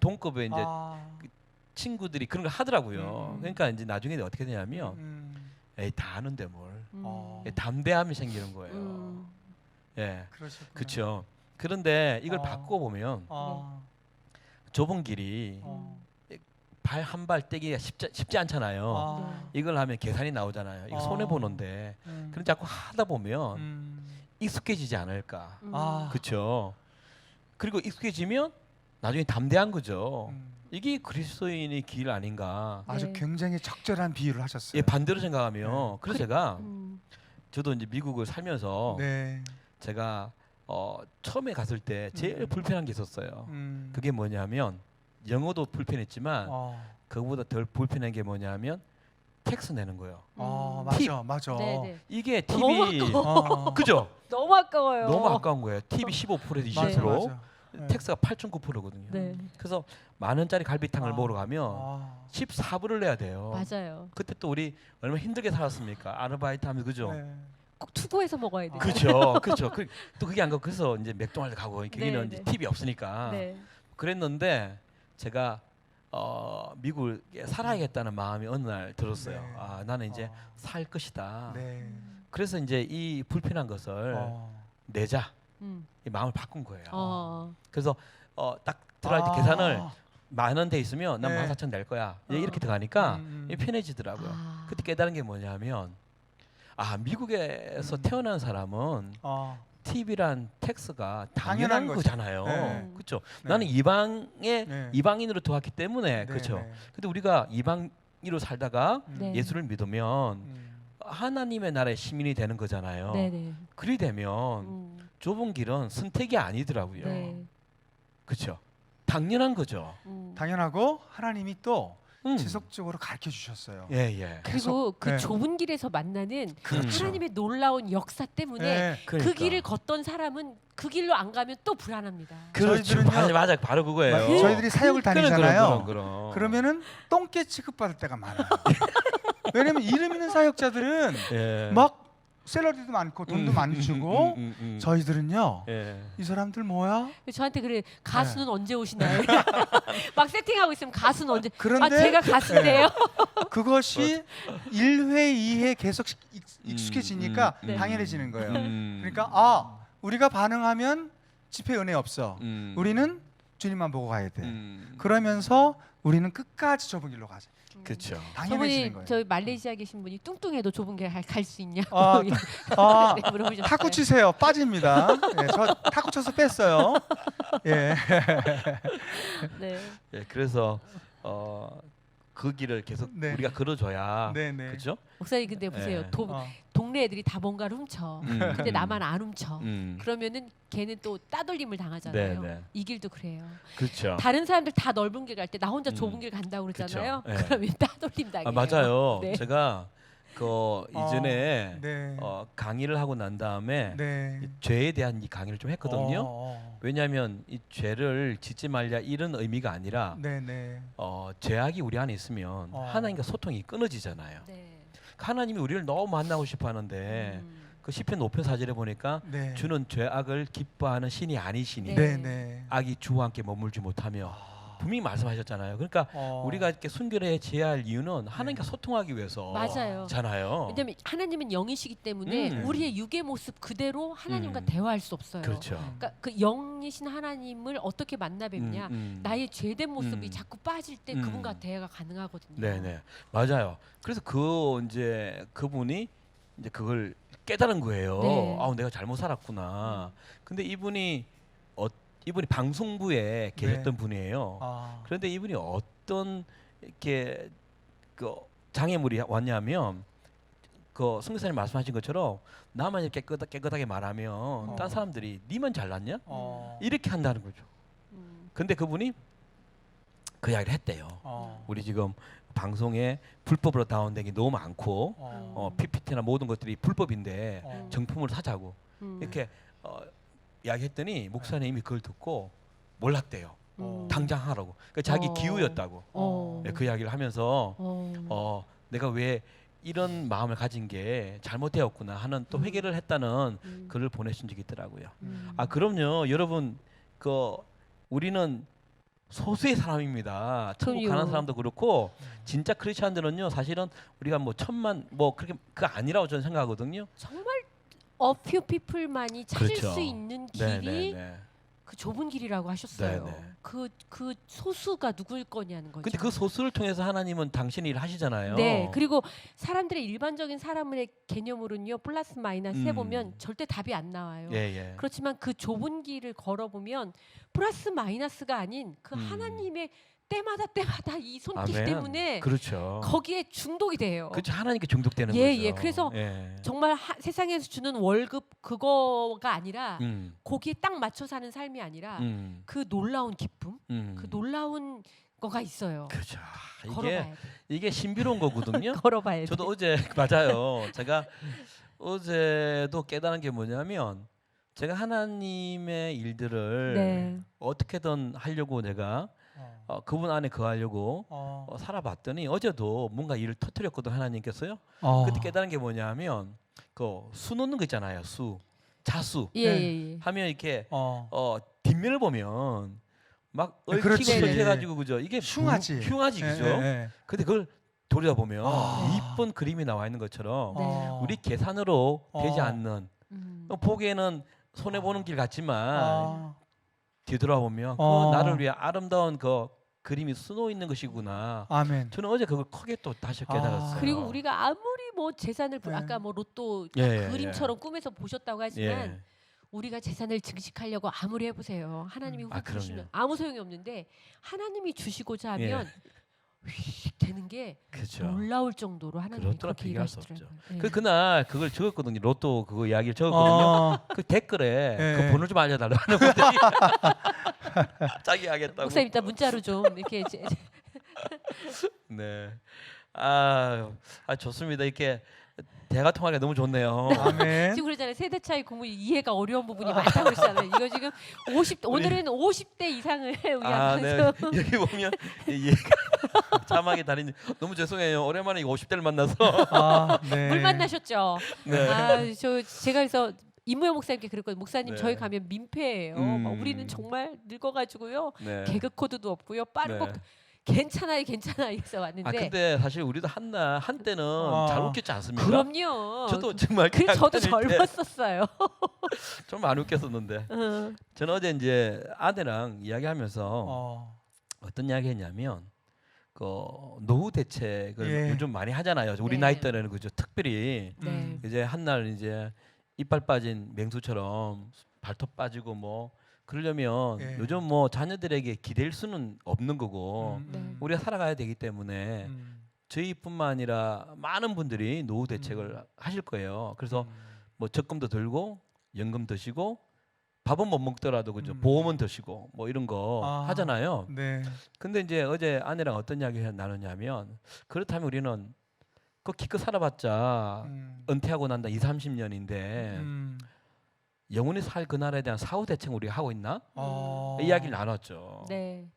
동급의 이제 아. 친구들이 그런 걸 하더라고요. 그러니까 이제 나중에 어떻게 되냐면 에이 다 아는데 뭘 어. 담대함이 생기는 거예요. 예, 그러셨구나. 그렇죠. 그런데 이걸 어. 바꿔 보면 어. 좁은 길이 어. 발 한 발 떼기가 쉽지 않잖아요. 아. 이걸 하면 계산이 나오잖아요. 이거 손해 보는데 그런 자꾸 하다 보면 익숙해지지 않을까. 아. 그렇죠. 그리고 익숙해지면 나중에 담대한 거죠. 이게 그리스도인의 길 아닌가. 아주 네. 굉장히 적절한 비유를 하셨어요. 예, 반대로 생각하면 그래서 제가 음. 저도 이제 미국을 살면서 네. 제가 처음에 갔을 때 제일 불편한 게 있었어요. 음. 그게 뭐냐면 영어도 불편했지만 그거보다 덜 불편한 게 뭐냐면 텍스 내는 거예요. 맞아, 맞아. 네네. 이게 너무 TV 어. 그죠? 너무 아까워요. 너무 아까운 거예요. TV 15%에서 맞아, 20%, 맞아. 네. 텍스가 8.9%거든요. 네. 그래서 10,000원짜리 갈비탕을 아. 먹으러 가면 아. 14불을 내야 돼요. 맞아요. 그때 또 우리 얼마나 힘들게 살았습니까? 아르바이트 하면서 그죠? 네. 꼭 투고해서 먹어야 돼요. 그렇죠, 그렇죠. 또 그게 안 가고 그래서 이제 맥도날드 가고 거기는 네, 이제 네. TV 없으니까 네. 그랬는데 제가 미국에 살아야겠다는 마음이 어느 날 들었어요. 네. 아, 나는 이제 살 것이다. 네. 그래서 이제 이 불편한 것을 내자 음. 이 마음을 바꾼 거예요. 그래서 딱 들어갈 때 계산을 10,000원 돼 있으면 난 네. 14,000원 낼 거야. 이제 이렇게 들어가니까 음. 편해지더라고요. 아. 그때 깨달은 게 뭐냐면 미국에서 태어난 사람은 TV란 텍스가 당연한 당연한 거죠. 거잖아요. 네. 그렇죠. 네. 나는 네. 이방인으로 들어왔기 때문에 네, 그렇죠. 네. 근데 우리가 이방인으로 살다가 네. 예수를 믿으면 음. 하나님의 나라의 시민이 되는 거잖아요. 네네. 그리 되면 좁은 길은 선택이 아니더라고요. 네. 그렇죠. 당연한 거죠. 당연하고 하나님이 또 음. 지속적으로 가르쳐 주셨어요. 예, 예. 그리고 계속, 그 네. 좁은 길에서 만나는 그렇죠. 하나님의 놀라운 역사 때문에 네. 그러니까. 그 길을 걷던 사람은 그 길로 안 가면 또 불안합니다. 그렇죠. 저희들은요- 맞아, 바로 그거예요. 저희들이 사역을 다니잖아요. 그럼. 그러면은 똥개 취급받을 때가 많아요. 왜냐면 이름 있는 사역자들은 예. 막 샐러리도 많고 돈도 많이 주고 저희들은요. 예. 이 사람들 뭐야? 저한테 그래 가수는 언제 오시나요? 막 세팅하고 있으면 가수는 언제? 그런데 제가 가수인데요. 그것이 1회, 2회 계속 익숙해지니까 네. 당연해지는 거예요. 그러니까 우리가 반응하면 집회 은혜 없어. 우리는 주님만 보고 가야 돼. 그러면서 우리는 끝까지 좁은 길로 가자. 그렇죠. 당연해지는 저분이 거예요. 저희 말레이시아 계신 분이 뚱뚱해도 좁은 길 갈 수 있냐고 아, 네, 물어보셨어요. 탁구 치세요. 빠집니다. 예, 저 탁구 쳐서 뺐어요. 예. 네. 예, 그래서 그 길을 계속 네. 우리가 걸어줘야 네, 네. 그렇죠? 목사님 근데 보세요. 네. 동네 애들이 다 뭔가를 훔쳐. 근데 나만 안 훔쳐. 음. 그러면은 걔는 또 따돌림을 당하잖아요. 네, 네. 이 길도 그래요. 그렇죠. 다른 사람들 다 넓은 길 갈 때 나 혼자 좁은 길 간다고 그러잖아요. 그쵸. 네. 그러면 따돌림 당해요. 아, 맞아요. 네. 제가 그 이전에 네. 강의를 하고 난 다음에 네. 이 죄에 대한 이 강의를 좀 했거든요. 어. 왜냐하면 이 죄를 짓지 말자 이런 의미가 아니라 네, 네. 죄악이 우리 안에 있으면 하나님과 소통이 끊어지잖아요. 네. 하나님이 우리를 너무 만나고 싶어하는데 그 시편 5편 4절에 보니까 네. 주는 죄악을 기뻐하는 신이 아니시니 네, 네. 악이 주와 함께 머물지 못하며 분명히 말씀하셨잖아요. 그러니까 우리가 이렇게 순결해져야 할 이유는 하나님과 소통하기 위해서 맞아요. 잖아요. 왜냐면 하나님은 영이시기 때문에 우리의 육의 모습 그대로 하나님과 대화할 수 없어요. 그렇죠. 그러니까 그 영이신 하나님을 어떻게 만나 뵙냐? 나의 죄된 모습이 자꾸 빠질 때 그분과 대화가 가능하거든요. 네네 맞아요. 그래서 이제 그분이 이제 그걸 깨달은 거예요. 네. 아, 내가 잘못 살았구나. 근데 이분이 방송부에 계셨던 분이에요. 그런데 이분이 어떤 이렇게 그 장애물이 왔냐면 그 선교사님 말씀하신 것처럼 나만 이렇게 깨끗하게 말하면 딴 사람들이 니만 잘났냐? 이렇게 한다는 거죠. 근데 그분이 그 이야기를 했대요. 우리 지금 방송에 불법으로 다운된 게 너무 많고 PPT나 모든 것들이 불법인데 정품으로 사자고 이렇게 이야기했더니 목사님이 그걸 듣고 몰랐대요. 당장 하라고. 그러니까 자기 기우였다고. 네, 그 이야기를 하면서 내가 왜 이런 마음을 가진 게 잘못되었구나 하는 또 회개를 했다는 글을 보내신 적이 있더라고요. 아 그럼요, 여러분 우리는 소수의 사람입니다. 천국 그럼요. 가는 사람도 그렇고 진짜 크리스천들은요 사실은 우리가 뭐 천만 뭐 그렇게 그 아니라고 저는 생각하거든요. 정말 a few people만이 찾을 그렇죠. 수 있는 네, 길이 네, 네. 그 좁은 길이라고 하셨어요. 네, 네. 그 소수가 누구일 거냐는 거죠. 근데 그 소수를 통해서 하나님은 당신 일을 하시잖아요. 네, 그리고 사람들의 일반적인 사람의 개념으로는요 플러스 마이너스 해보면 절대 답이 안 나와요. 예, 예. 그렇지만 그 좁은 길을 걸어보면 플러스 마이너스가 아닌 그 하나님의 때마다 이 손길 아멘. 때문에 그렇죠. 거기에 중독이 돼요. 그렇죠. 하나님께 중독되는 예, 거죠. 예. 그래서 예. 정말 세상에서 주는 월급 그거가 아니라 음, 거기에 딱 맞춰 사는 삶이 아니라 음, 그 놀라운 기쁨, 음. 그 놀라운 거가 있어요. 그렇죠. 걸어봐야 돼. 이게 신비로운 거거든요. 걸어봐야 돼. 저도 어제 맞아요. 제가 어제도 깨달은 게 뭐냐면 제가 하나님의 일들을 네. 어떻게든 하려고 내가 그분 안에 거하려고 살아봤더니 어제도 뭔가 일을 터뜨렸거든 하나님께서요. 그때 깨달은 게 뭐냐면 그 수 놓는 거 있잖아요. 자수 예, 예, 예. 하면 이렇게 뒷면을 보면 막 얽히고 그렇지. 설해가지고 그죠. 이게 흉하지. 흉하지 그죠. 근데 그걸 돌려 보면 이쁜 그림이 나와 있는 것처럼 네. 우리 계산으로 되지 않는 음. 보기에는 손해 보는 길 같지만 뒤돌아보면 그 어. 나를 위해 아름다운 그 그림이 수놓여 있는 것이구나. 아멘. 저는 어제 그걸 크게 또 다시 깨달았어요. 그리고 우리가 아무리 뭐 재산을 네. 아까 뭐 로또 예, 예, 그림처럼 꿈에서 보셨다고 하지만 예. 우리가 재산을 증식하려고 아무리 해보세요. 하나님이 훅 그럼요. 주시면 아무 소용이 없는데 하나님이 주시고자 하면 휙 되는 게 그렇죠. 놀라울 정도로 하나님이 그렇더라 그렇게 비교할 수 일하시더라고요. 예. 그날 그걸 적었거든요. 로또 그거 이야기를 적었거든요. 그 댓글에 예. 그 번호 좀 알려달라는 분들이 자기 하겠다고. 목사님 이따 문자로 좀 이렇게 네. 좋습니다. 이렇게 대화 통하기가 너무 좋네요. 아멘. 지금 그러잖아요. 세대 차이 공부 이해가 어려운 부분이 많다고 그러잖아요. 이거 지금 오늘은 50대 이상을 위한 네. 방송. 여기 보면 얘가 자막에 달인 너무 죄송해요. 오랜만에 50대를 만나서. 네. 물 만나셨죠? 네. 제가 그래서 이무영 목사님께 그랬거든요. 목사님 네. 저희 가면 민폐예요. 막 우리는 정말 늙어가지고요. 네. 개그 코드도 없고요. 빠른 네. 거 괜찮아요, 이래서 왔는데. 근데 사실 우리도 한때는 잘 웃겼지 않습니까? 그럼요. 저도 정말 그 저도 다닐 때 젊었었어요. 좀 안 웃겼었는데. 저는 어제 이제 아내랑 이야기하면서 어떤 이야기했냐면 그 노후 대책을 예. 요즘 많이 하잖아요. 우리 네. 나이 때는 그죠. 특별히 네. 이제 한날 이제 이빨 빠진 맹수처럼 발톱 빠지고 뭐 그러려면 예. 요즘 뭐 자녀들에게 기댈 수는 없는 거고 네. 우리가 살아가야 되기 때문에 저희뿐만 아니라 많은 분들이 노후 대책을 하실 거예요. 그래서 뭐 적금도 들고 연금 드시고 밥은 못 먹더라도 그죠. 보험은 드시고 뭐 이런 거 아. 하잖아요. 네. 근데 이제 어제 아내랑 어떤 이야기 나누냐면 그렇다면 우리는 그 기껏 살아봤자 은퇴하고 난다 2, 30년인데 영원히 살 그날에 대한 사후 대책 우리가 하고 있나? 이야기를 나눴죠. 네.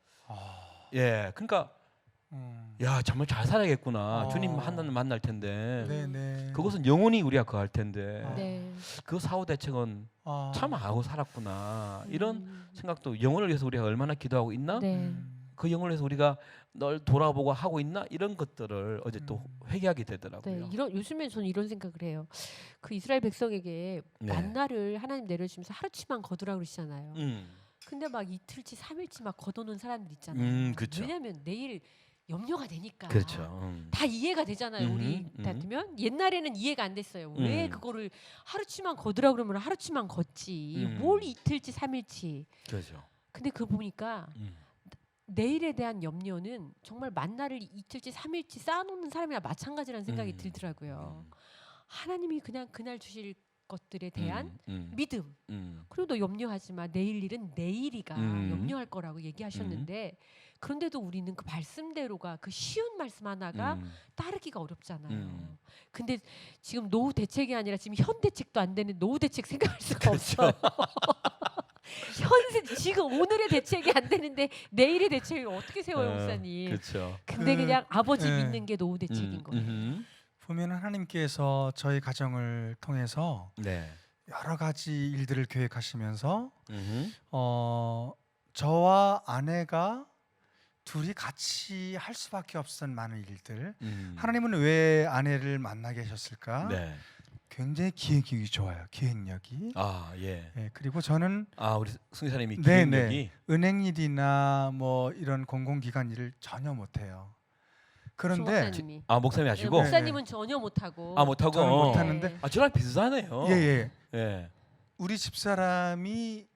예, 그러니까 야 정말 잘 살아야겠구나. 어. 주님 한날 만날 텐데 네네. 그것은 영원히 우리가 그할 텐데 네. 그 사후 대책은 참 하고 살았구나. 이런 음. 생각도 영혼을 위해서 우리가 얼마나 기도하고 있나? 네. 그 영혼을 위해서 우리가 널 돌아보고 하고 있나? 이런 것들을 어제 또 회개하게 되더라고요. 네, 요즘에 저는 이런 생각을 해요. 그 이스라엘 백성에게 네. 만나를 하나님 내려주면서 하루치만 거두라 그러시잖아요. 음. 근데 막 이틀치, 3일치 막 거둬놓은 사람들 있잖아요. 그쵸. 왜냐하면 내일 염려가 되니까. 그렇죠. 다 이해가 되잖아요. 우리 같으면 옛날에는 이해가 안 됐어요. 왜 그거를 하루치만 거두라 그러면 하루치만 걷지. 뭘 이틀치, 3일치. 그렇죠. 근데 그거 보니까 내일에 대한 염려는 정말 만나를 이틀치, 3일치 쌓아놓는 사람이나 마찬가지라는 생각이 들더라고요. 하나님이 그냥 그날 주실 것들에 대한 믿음. 그리고 너 염려하지 마. 내일 일은 내일이가 염려할 거라고 얘기하셨는데 그런데도 우리는 그 말씀대로가 그 쉬운 말씀 하나가 따르기가 어렵잖아요. 근데 지금 노후 대책이 아니라 지금 현 대책도 안 되는 노후 대책 생각할 수가 없어요. 지금 오늘의 대책이 안 되는데 내일의 대책을 어떻게 세워요, 목사님? 그렇죠. 근데 그냥 아버지 예. 믿는 게 노후 대책인 거예요. 보면은 하나님께서 저희 가정을 통해서 네. 여러 가지 일들을 계획하시면서 저와 아내가 둘이 같이 할 수밖에 없었던 많은 일들. 하나님은 왜 아내를 만나게 하셨을까? 네. 굉장히 기획력이 좋아요. 기획력이. 아 예. 예, 그리고 저는 우리 승사님이 네, 기획력이 은행 일이나 뭐 이런 공공기관 일을 전혀 못해요. 그런데 목사님이. 목사님이 네, 하시고 목사님은 전혀 못하고. 못하고 저는 못하는데 저랑 비슷하네요. 예예. 예. 우리 집사람이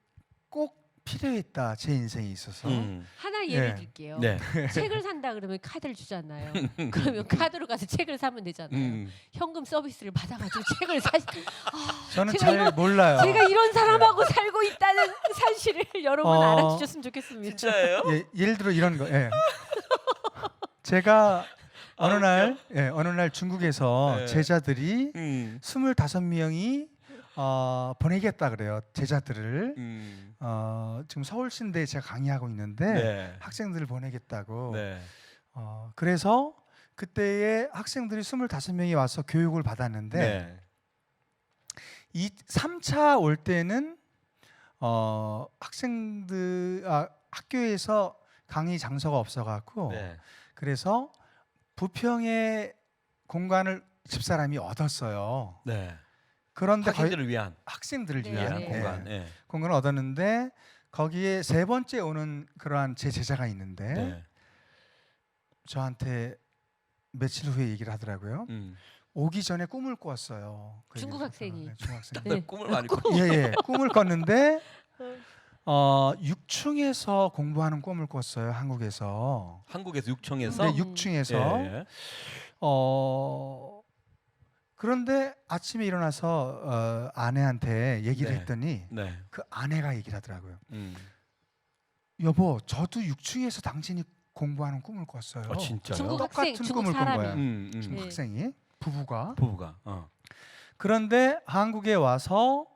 꼭 필요했다 제 인생에 있어서. 하나 예를 예. 들게요. 네. 책을 산다 그러면 카드를 주잖아요. 그러면 카드로 가서 책을 사면 되잖아요. 현금 서비스를 받아가지고 책을 저는 제가 잘 몰라요. 제가 이런 사람하고 살고 있다는 사실을 여러분 알아주셨으면 좋겠습니다. 진짜예요? 예, 예를 들어 이런 거. 예. 제가 어느 날 중국에서 네. 제자들이 25명이 보내겠다 그래요. 제자들을 지금 서울신대에 제가 강의하고 있는데 네. 학생들을 보내겠다고. 네. 그래서 그때에 학생들이 25명이 와서 교육을 받았는데 네. 이 3차 올 때는 학교에서 강의 장소가 없어갖고 네. 그래서 부평의 공간을 집사람이 얻었어요. 네. 그런데 학생들을 위한 학생들을 네, 위한 네. 공간. 예. 공간을 얻었는데 거기에 세 번째 오는 그러한 제 제자가 있는데 네. 저한테 며칠 후에 얘기를 하더라고요. 오기 전에 꿈을 꿨어요. 그 중국 얘기를 학생이. 네, 중국 학생. 네. 꿈을 많이 꿔. 예, 꿈을 꿨는데 6층에서 공부하는 꿈을 꿨어요. 한국에서. 한국에서 6층에서 네, 6층에서. 예. 그런데 아침에 일어나서 아내한테 얘기를 네. 했더니 네. 그 아내가 얘기를 하더라고요. 여보, 저도 6층에서 당신이 공부하는 꿈을 꿨어요. 진짜요? 중국 똑같은 학생, 중국 꿈을 꾼 거야. 사람이. 중국 네. 학생이 부부가. 부부가. 그런데 한국에 와서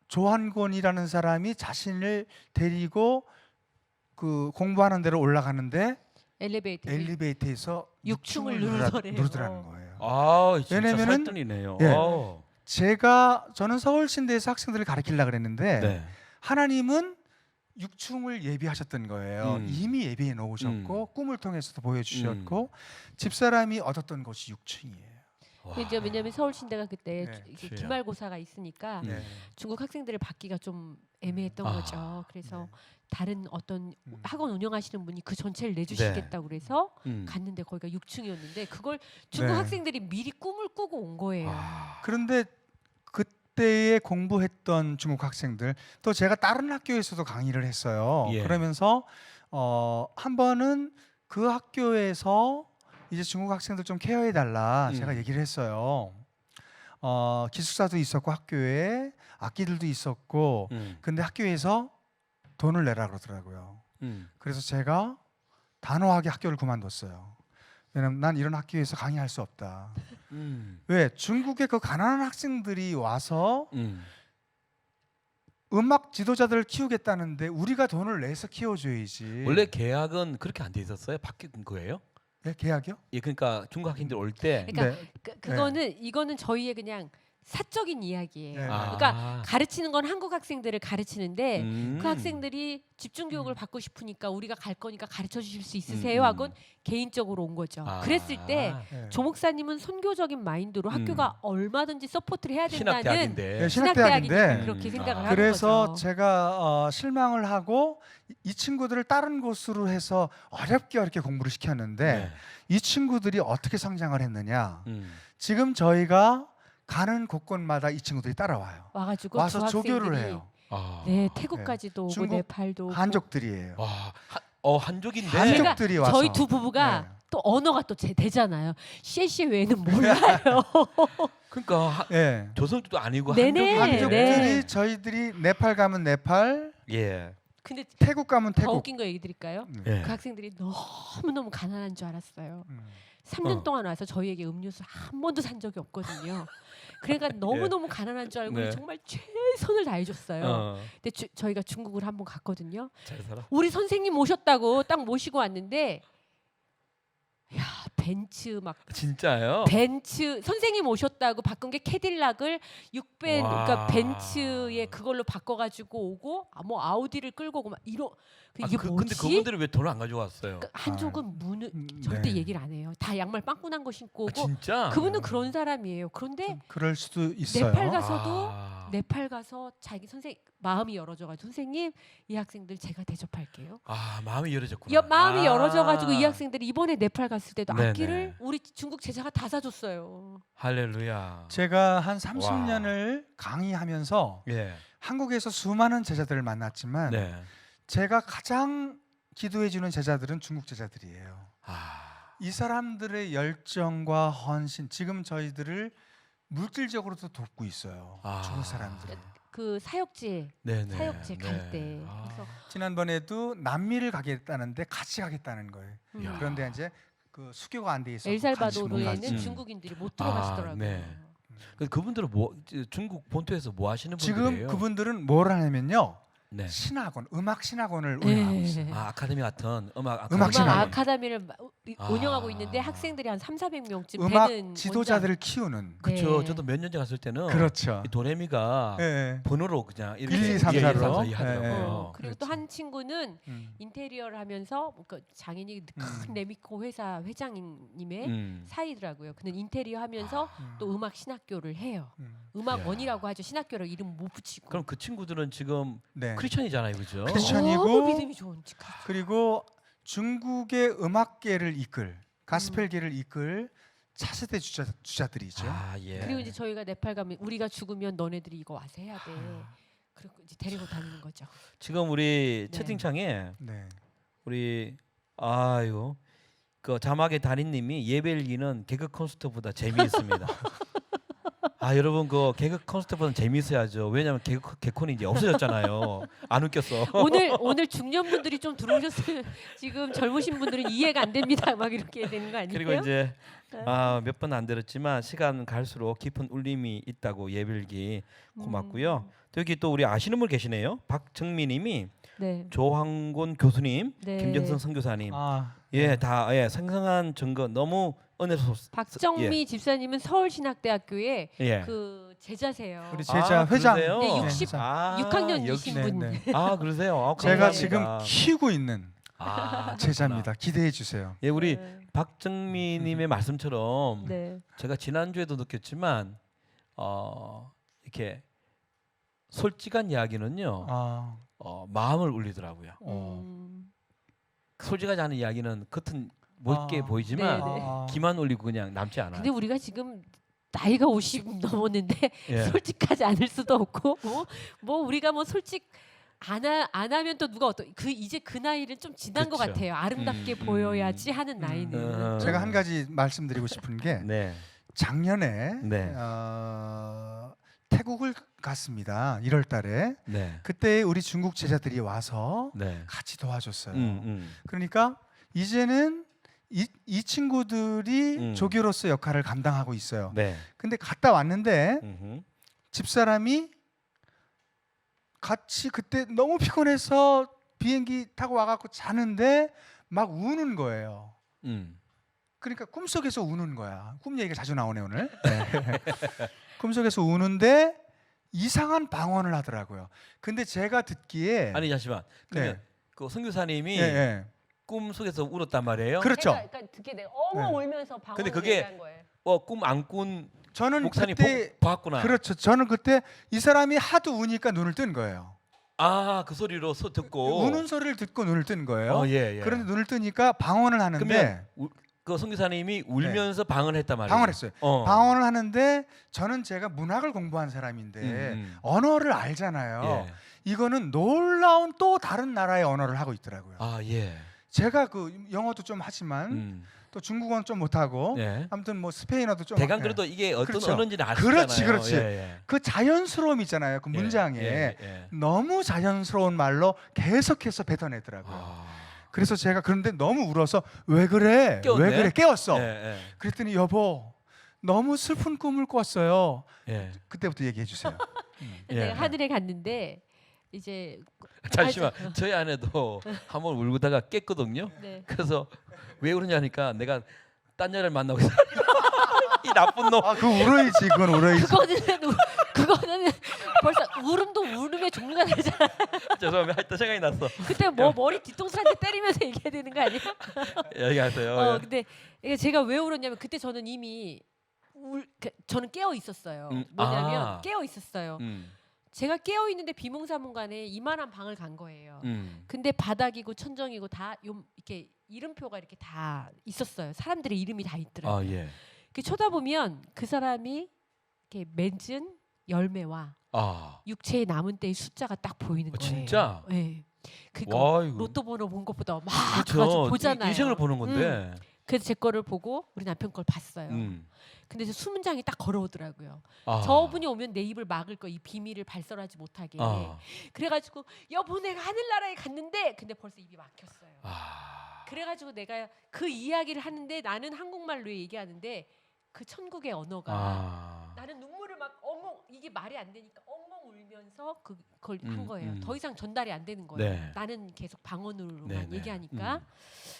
조한권이라는 사람이 자신을 데리고 그 공부하는 데로 올라가는데 엘리베이터에서 6층을 6층을 누르더래요. 누르더라는 거예요. 진짜 왜냐면은- 살뜰이네요. 예. 아우. 저는 서울신대에서 학생들을 가르치려고 그랬는데 네. 하나님은 6층을 예비하셨던 거예요. 이미 예비해 놓으셨고 꿈을 통해서도 보여주셨고 집사람이 얻었던 곳이 6층이에요. 근데 이제 왜냐하면 서울신대가 그때 네. 이제 주야. 기말고사가 있으니까 네. 중국 학생들을 받기가 좀 애매했던 아. 거죠. 그래서 네. 다른 어떤 음. 학원 운영하시는 분이 그 전체를 내주시겠다고 그래서 음. 갔는데 거기가 6층이었는데 그걸 중국 네. 학생들이 미리 꿈을 꾸고 온 거예요. 아. 그런데 그때에 공부했던 중국 학생들 또 제가 다른 학교에서도 강의를 했어요. 예. 그러면서 한 번은 그 학교에서 이제 중국 학생들 좀 케어해 달라 제가 얘기를 했어요. 기숙사도 있었고 학교에 악기들도 있었고 근데 학교에서 돈을 내라 그러더라고요. 그래서 제가 단호하게 학교를 그만뒀어요. 왜냐면 난 이런 학교에서 강의할 수 없다. 왜? 중국의 그 가난한 학생들이 와서 음악 지도자들을 키우겠다는데 우리가 돈을 내서 키워줘야지. 원래 계약은 그렇게 안 돼 있었어요? 바뀐 거예요? 네, 계약이요? 예, 그러니까 중국 학생들 올 때. 그러니까 네. 그거는 이거는 저희의 그냥 사적인 이야기예요. 네. 그러니까 가르치는 건 한국 학생들을 가르치는데 음. 그 학생들이 집중 교육을 받고 싶으니까 우리가 갈 거니까 가르쳐 주실 수 있으세요? 음. 하곤 개인적으로 온 거죠. 아. 그랬을 때 네. 조 목사님은 선교적인 마인드로 학교가 얼마든지 서포트를 해야 된다는 신학대학인데. 네, 신학대학이니까 신학대학인데 그렇게 음. 생각을 아. 하는 그래서 거죠. 제가 실망을 하고 이 친구들을 다른 곳으로 해서 어렵게 공부를 시켰는데 네. 이 친구들이 어떻게 성장을 했느냐? 음. 지금 저희가 가는 곳곳마다 이 친구들이 따라와요. 와가지고 와서 두 조교를 학생들이 해요. 아. 네 태국까지도 오고 중국 네팔도 오고. 한족들이에요. 와, 한족인데. 제가 한족들이 와서 저희 두 부부가 네. 또 언어가 또 되잖아요. 씨씨 외에는 몰라요. 그러니까 네. 조선족도 아니고 네네. 한족인데. 한족들이 네. 저희들이 네팔 가면 네팔, 예. 근데 태국 가면 더 태국. 웃긴 거 얘기 드릴까요? 예. 그 학생들이 너무너무 가난한 줄 알았어요. 음. 3년 동안 와서 저희에게 음료수 한 번도 산 적이 없거든요. 그러니까 너무너무 가난한 줄 알고 네. 정말 최선을 다해줬어요. 어. 근데 저희가 중국을 한번 갔거든요. 잘 살아. 우리 선생님 모셨다고 딱 모시고 왔는데 야 벤츠 막 진짜요? 벤츠 선생님 오셨다고 바꾼 게 캐딜락을 6배 와. 그러니까 벤츠에 그걸로 바꿔가지고 오고 뭐 아우디를 끌고 오고 막 이게 근데 뭐지? 그분들이 왜 돈을 안 가져왔어요? 그러니까 한쪽은 문을 네. 절대 얘기를 안 해요. 다 양말 빵꾸난 거 신고 아, 오고 진짜? 그분은 그런 사람이에요. 그런데 좀 그럴 수도 있어요. 네팔 가서도 아. 네팔 가서 자기 선생 마음이 열어져가지고 선생님 이 학생들 제가 대접할게요. 아, 마음이 열어졌구나. 마음이 아. 열어져가지고 이 학생들이 이번에 네팔 갔을 때도 네네. 악기를 우리 중국 제자가 다 사줬어요. 할렐루야. 제가 한 30년을 강의하면서 예. 한국에서 수많은 제자들을 만났지만 네. 제가 가장 기도해 주는 제자들은 중국 제자들이에요. 아. 이 사람들의 열정과 헌신, 지금 저희들을 물질적으로도 돕고 있어요. 아. 중국 사람들이. 그 사역지 네네. 사역지 갈 네. 때. 아. 그래서 지난번에도 남미를 가겠다는데 같이 가겠다는 거예요. 야. 그런데 이제 그 수교가 안 돼 있어서 엘살바도르에는 가지. 중국인들이 못 들어가시더라고요. 네. 그분들은 중국 본토에서 뭐 하시는 지금 분들이에요? 그분들은 뭘 하냐면요. 네. 신학원, 음악 신학원을 네. 운영하고 있어요. 아, 아카데미 같은 음악 음악 음악 신학원. 아카데미를 아. 운영하고 있는데 학생들이 한 3,400명쯤 음악 되는 지도자들을 키우는. 그렇죠. 네. 저도 몇 년 전에 갔을 때는 그렇죠. 이 도레미가 예. 번호로 그냥 이렇게 1, 2, 3, 4 로. 하더라고요. 예, 예. 그리고 그렇지. 또 한 친구는 음. 인테리어를 하면서 그 장인이 큰 레미코 회사 회장님의 사이더라고요. 근데 인테리어 하면서 또 음악 신학교를 해요. 음악원이라고 하죠. 신학교를 이름 못 붙이고. 그럼 그 친구들은 지금 네. 크리스천이잖아요, 그죠? 크리스천이고 너무 믿음이 좋은 친구. 그리고 중국의 음악계를 이끌, 가스펠계를 이끌 차세대 주자들이죠. 아, 예. 그리고 이제 저희가 네팔 가면 우리가 죽으면 너네들이 이거 와서 해야 돼. 그리고 이제 데리고 다니는 거죠. 지금 우리 네. 채팅창에 네. 우리 아유 그 자막의 달인님이 예배일기는 개그 콘서트보다 재미있습니다. 아 여러분 그 개그 콘서트보다 재미있어야죠. 왜냐하면 개콘이 이제 없어졌잖아요. 안 웃겼어. 오늘 중년분들이 좀 들어오셨으면 지금 젊으신 분들은 이해가 안 됩니다. 막 이렇게 되는 거 아니에요? 그리고 이제 몇 번 안 들었지만 시간 갈수록 깊은 울림이 있다고 예배일기 고맙고요. 또 여기 또 우리 아시는 분 계시네요. 박정미님이 네. 조항곤 교수님, 네. 김정선 선교사님, 아, 예, 다 생생한 증거 너무 은혜롭습니다. 박정미 집사님은 서울신학대학교의 예. 그 제자세요. 우리 제자 회장. 그러세요? 네, 네, 60 회장. 6학년이신 역시. 네, 분. 네. 아 그러세요? 아, 제가 감사합니다. 지금 키우고 있는 아, 제자입니다. 기대해 주세요. 예, 우리 네. 박정미님의 말씀처럼 네. 제가 지난주에도 느꼈지만 이렇게 솔직한 이야기는요 아, 마음을 울리더라고요. 음. 솔직하지 않은 이야기는 겉은 멋있게 아. 보이지만 네, 네. 기만 울리고 그냥 남지 않아요. 근데 우리가 지금 나이가 50 넘었는데 예. 솔직하지 않을 수도 없고 뭐 우리가 뭐 솔직 안 하면 또 누가 이제 그 나이를 좀 지난 것 그쵸. 같아요. 아름답게 보여야지 하는 나이는. 제가 한 가지 말씀드리고 싶은 게 네. 작년에 네. 태국을 갔습니다. 1월 달에. 네. 그때 우리 중국 제자들이 와서 네. 같이 도와줬어요. 음. 그러니까 이제는 이 친구들이 조교로서 역할을 감당하고 있어요. 네. 근데 갔다 왔는데 음흠. 집사람이 같이 그때 너무 피곤해서 비행기 타고 와갖고 자는데 막 우는 거예요. 그러니까 꿈속에서 우는 거야. 꿈 얘기가 자주 나오네 오늘. 네. 꿈속에서 우는데 이상한 방언을 하더라고요. 근데 제가 듣기에 아니 잠시만. 그러면 네. 그 선교사님이 예, 예. 꿈 속에서 울었단 말이에요. 그렇죠. 그러니까 듣게 돼. 어머 네. 울면서 방언을 근데 그게 얘기한 거예요. 꿈 안 꾼 저는 목사님 그때 봤구나. 그렇죠. 저는 그때 이 사람이 하도 우니까 눈을 뜬 거예요. 그 소리로 듣고 우는 소리를 듣고 눈을 뜬 거예요. 예. 그런데 눈을 뜨니까 방언을 하는데 그러면 그 선교사님이 울면서 방언을 했단 말이에요. 방언했어요. 방언을 하는데 저는 제가 문학을 공부한 사람인데 언어를 알잖아요. 예. 이거는 놀라운 또 다른 나라의 언어를 하고 있더라고요. 예. 제가 그 영어도 좀 하지만 또 중국어는 좀 못하고 예. 아무튼 뭐 스페인어도 좀 대강 예. 그래도 이게 어떤 그렇죠. 언어인지는 아시잖아요. 그렇지. 예. 그 자연스러움 있잖아요. 그 문장에 예. 너무 자연스러운 말로 계속해서 뱉어내더라고요. 그래서 제가 그런데 너무 울어서 왜 그래? 깨웠네? 왜 그래? 깨웠어. 예. 그랬더니 여보 너무 슬픈 꿈을 꿨어요. 예. 그때부터 얘기해 주세요. 근데 예. 하늘에 갔는데 이제 잠시만 저희 아내도 한번 울고다가 깼거든요. 네. 그래서 왜 그러냐니까 내가 딴 여자를 만나고 있어. 이 나쁜 놈. 아, 그거 울어야지. 그건 울어야지. 그거는 벌써 울음의 종류가 다르잖아. 죄송합니다. 하여튼 생각이 났어. 그때 뭐 머리 뒤통수한테 때리면서 얘기해야 되는 거 아니야? 얘기하세요. 근데 이게 제가 왜 울었냐면 그때 저는 이미 저는 깨어 있었어요. 뭐냐면 깨어 있었어요. 제가 깨어 있는데 비몽사몽간에 이만한 방을 간 거예요. 근데 바닥이고 천정이고 다 이렇게 이름표가 이렇게 다 있었어요. 사람들의 이름이 다 있더라고요. 예. 이렇게 쳐다보면 그 사람이 이렇게 맺은 열매와 육체의 남은 때의 숫자가 딱 보이는 거예요. 진짜? 네. 그러니까 와, 이거. 로또 번호 본 것보다 막 그렇죠. 가지고 보잖아요. 인생을 보는 건데. 그래서 제 거를 보고 우리 남편 걸 봤어요. 근데 저 수문장이 딱 걸어오더라고요. 저분이 오면 내 입을 막을 거, 이 비밀을 발설하지 못하게. 그래가지고 여보 내가 하늘나라에 갔는데 근데 벌써 입이 막혔어요. 그래가지고 내가 그 이야기를 하는데 나는 한국말로 얘기하는데 그 천국의 언어가 나는 눈물을 막 엉엉 이게 말이 안 되니까 엉엉 울면서 그걸 한 거예요. 더 이상 전달이 안 되는 거예요. 네. 나는 계속 방언으로만 네네. 얘기하니까.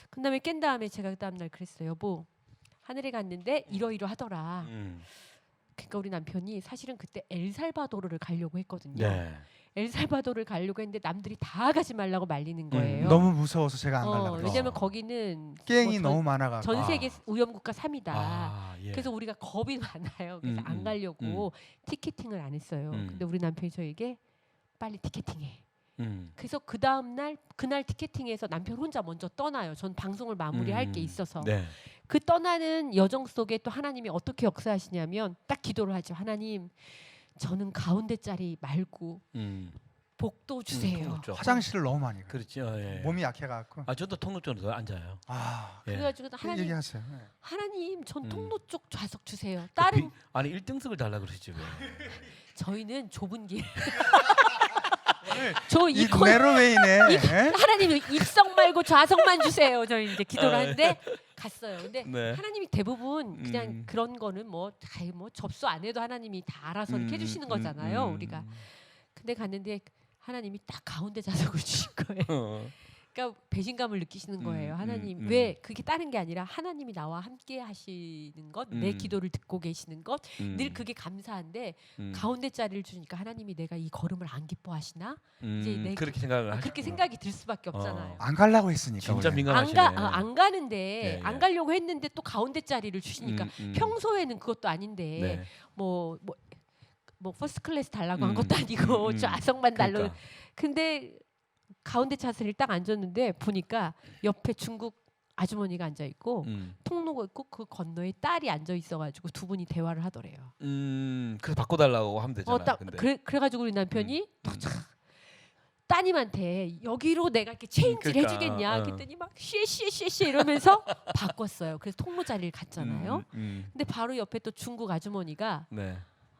그 다음에 깬 다음에 제가 그 다음날 그랬어요. 여보 하늘에 갔는데 이러이러하더라. 그러니까 우리 남편이 사실은 그때 엘살바도르를 가려고 했거든요. 네. 엘살바도르를 가려고 했는데 남들이 다 가지 말라고 말리는 거예요. 너무 무서워서 제가 안 가려고 그랬어요. 왜냐면 거기는 깽이 뭐 너무 많아가지고. 전 세계 오염국가 3위다. 예. 그래서 우리가 겁이 많아요. 그래서 안 가려고 티켓팅을 안 했어요. 근데 우리 남편이 저에게 빨리 티켓팅해. 그래서 그 다음 날 그날 티켓팅해서 남편 혼자 먼저 떠나요. 전 방송을 마무리할 게 있어서. 네. 그 떠나는 여정 속에 또 하나님이 어떻게 역사하시냐면 딱 기도를 하죠. 하나님, 저는 가운데 자리 말고 복도 주세요. 통로쪽. 화장실을 너무 많이 가요. 그렇죠. 예. 몸이 약해갖고. 저도 통로 쪽으로 앉아요. 예. 그래가지고 하나님, 얘기하세요. 네. 하나님, 전 통로 쪽 좌석 주세요. 다른 아니 1등석을 달라 그러시지 왜? 저희는 좁은 길. 이 저이 메로웨이네. 하나님 입석 말고 좌석만 주세요. 저희 이제 기도를 하는데 갔어요. 근데 네. 하나님이 대부분 그냥 그런 거는 뭐 접수 안 해도 하나님이 다 알아서 이렇게 해주시는 거잖아요. 우리가. 근데 갔는데 하나님이 딱 가운데 좌석을 주신 거예요. 그러니까 배신감을 느끼시는 거예요. 하나님 왜 그게 다른 게 아니라 하나님이 나와 함께 하시는 것, 내 기도를 듣고 계시는 것, 늘 그게 감사한데 가운데 자리를 주니까 하나님이 내가 이 걸음을 안 기뻐하시나? 이제 내 그렇게 생각을 그렇게 하셨구나. 생각이 들 수밖에 없잖아요. 안 가려고 했으니까. 진짜 원래. 민감하시네. 안 가는데 예, 예. 안 가려고 했는데 또 가운데 자리를 주시니까 평소에는 그것도 아닌데 네. 뭐 퍼스트 클래스 달라고 한 것도 아니고 좌석만 달라고. 그러니까. 근데 가운데 자리를 딱 앉았는데 보니까 옆에 중국 아주머니가 앉아 있고 통로가 있고 그 건너에 딸이 앉아 있어가지고 두 분이 대화를 하더래요. 그래서 바꿔달라고 하면 되잖아요. 딱 근데. 그래가지고 우리 남편이 또 참 따님한테 여기로 내가 이렇게 체인지를 그러니까, 해주겠냐 그랬더니 막 쉬쉬쉬쉬 이러면서 바꿨어요. 그래서 통로 자리를 갔잖아요. 근데 바로 옆에 또 중국 아주머니가 네.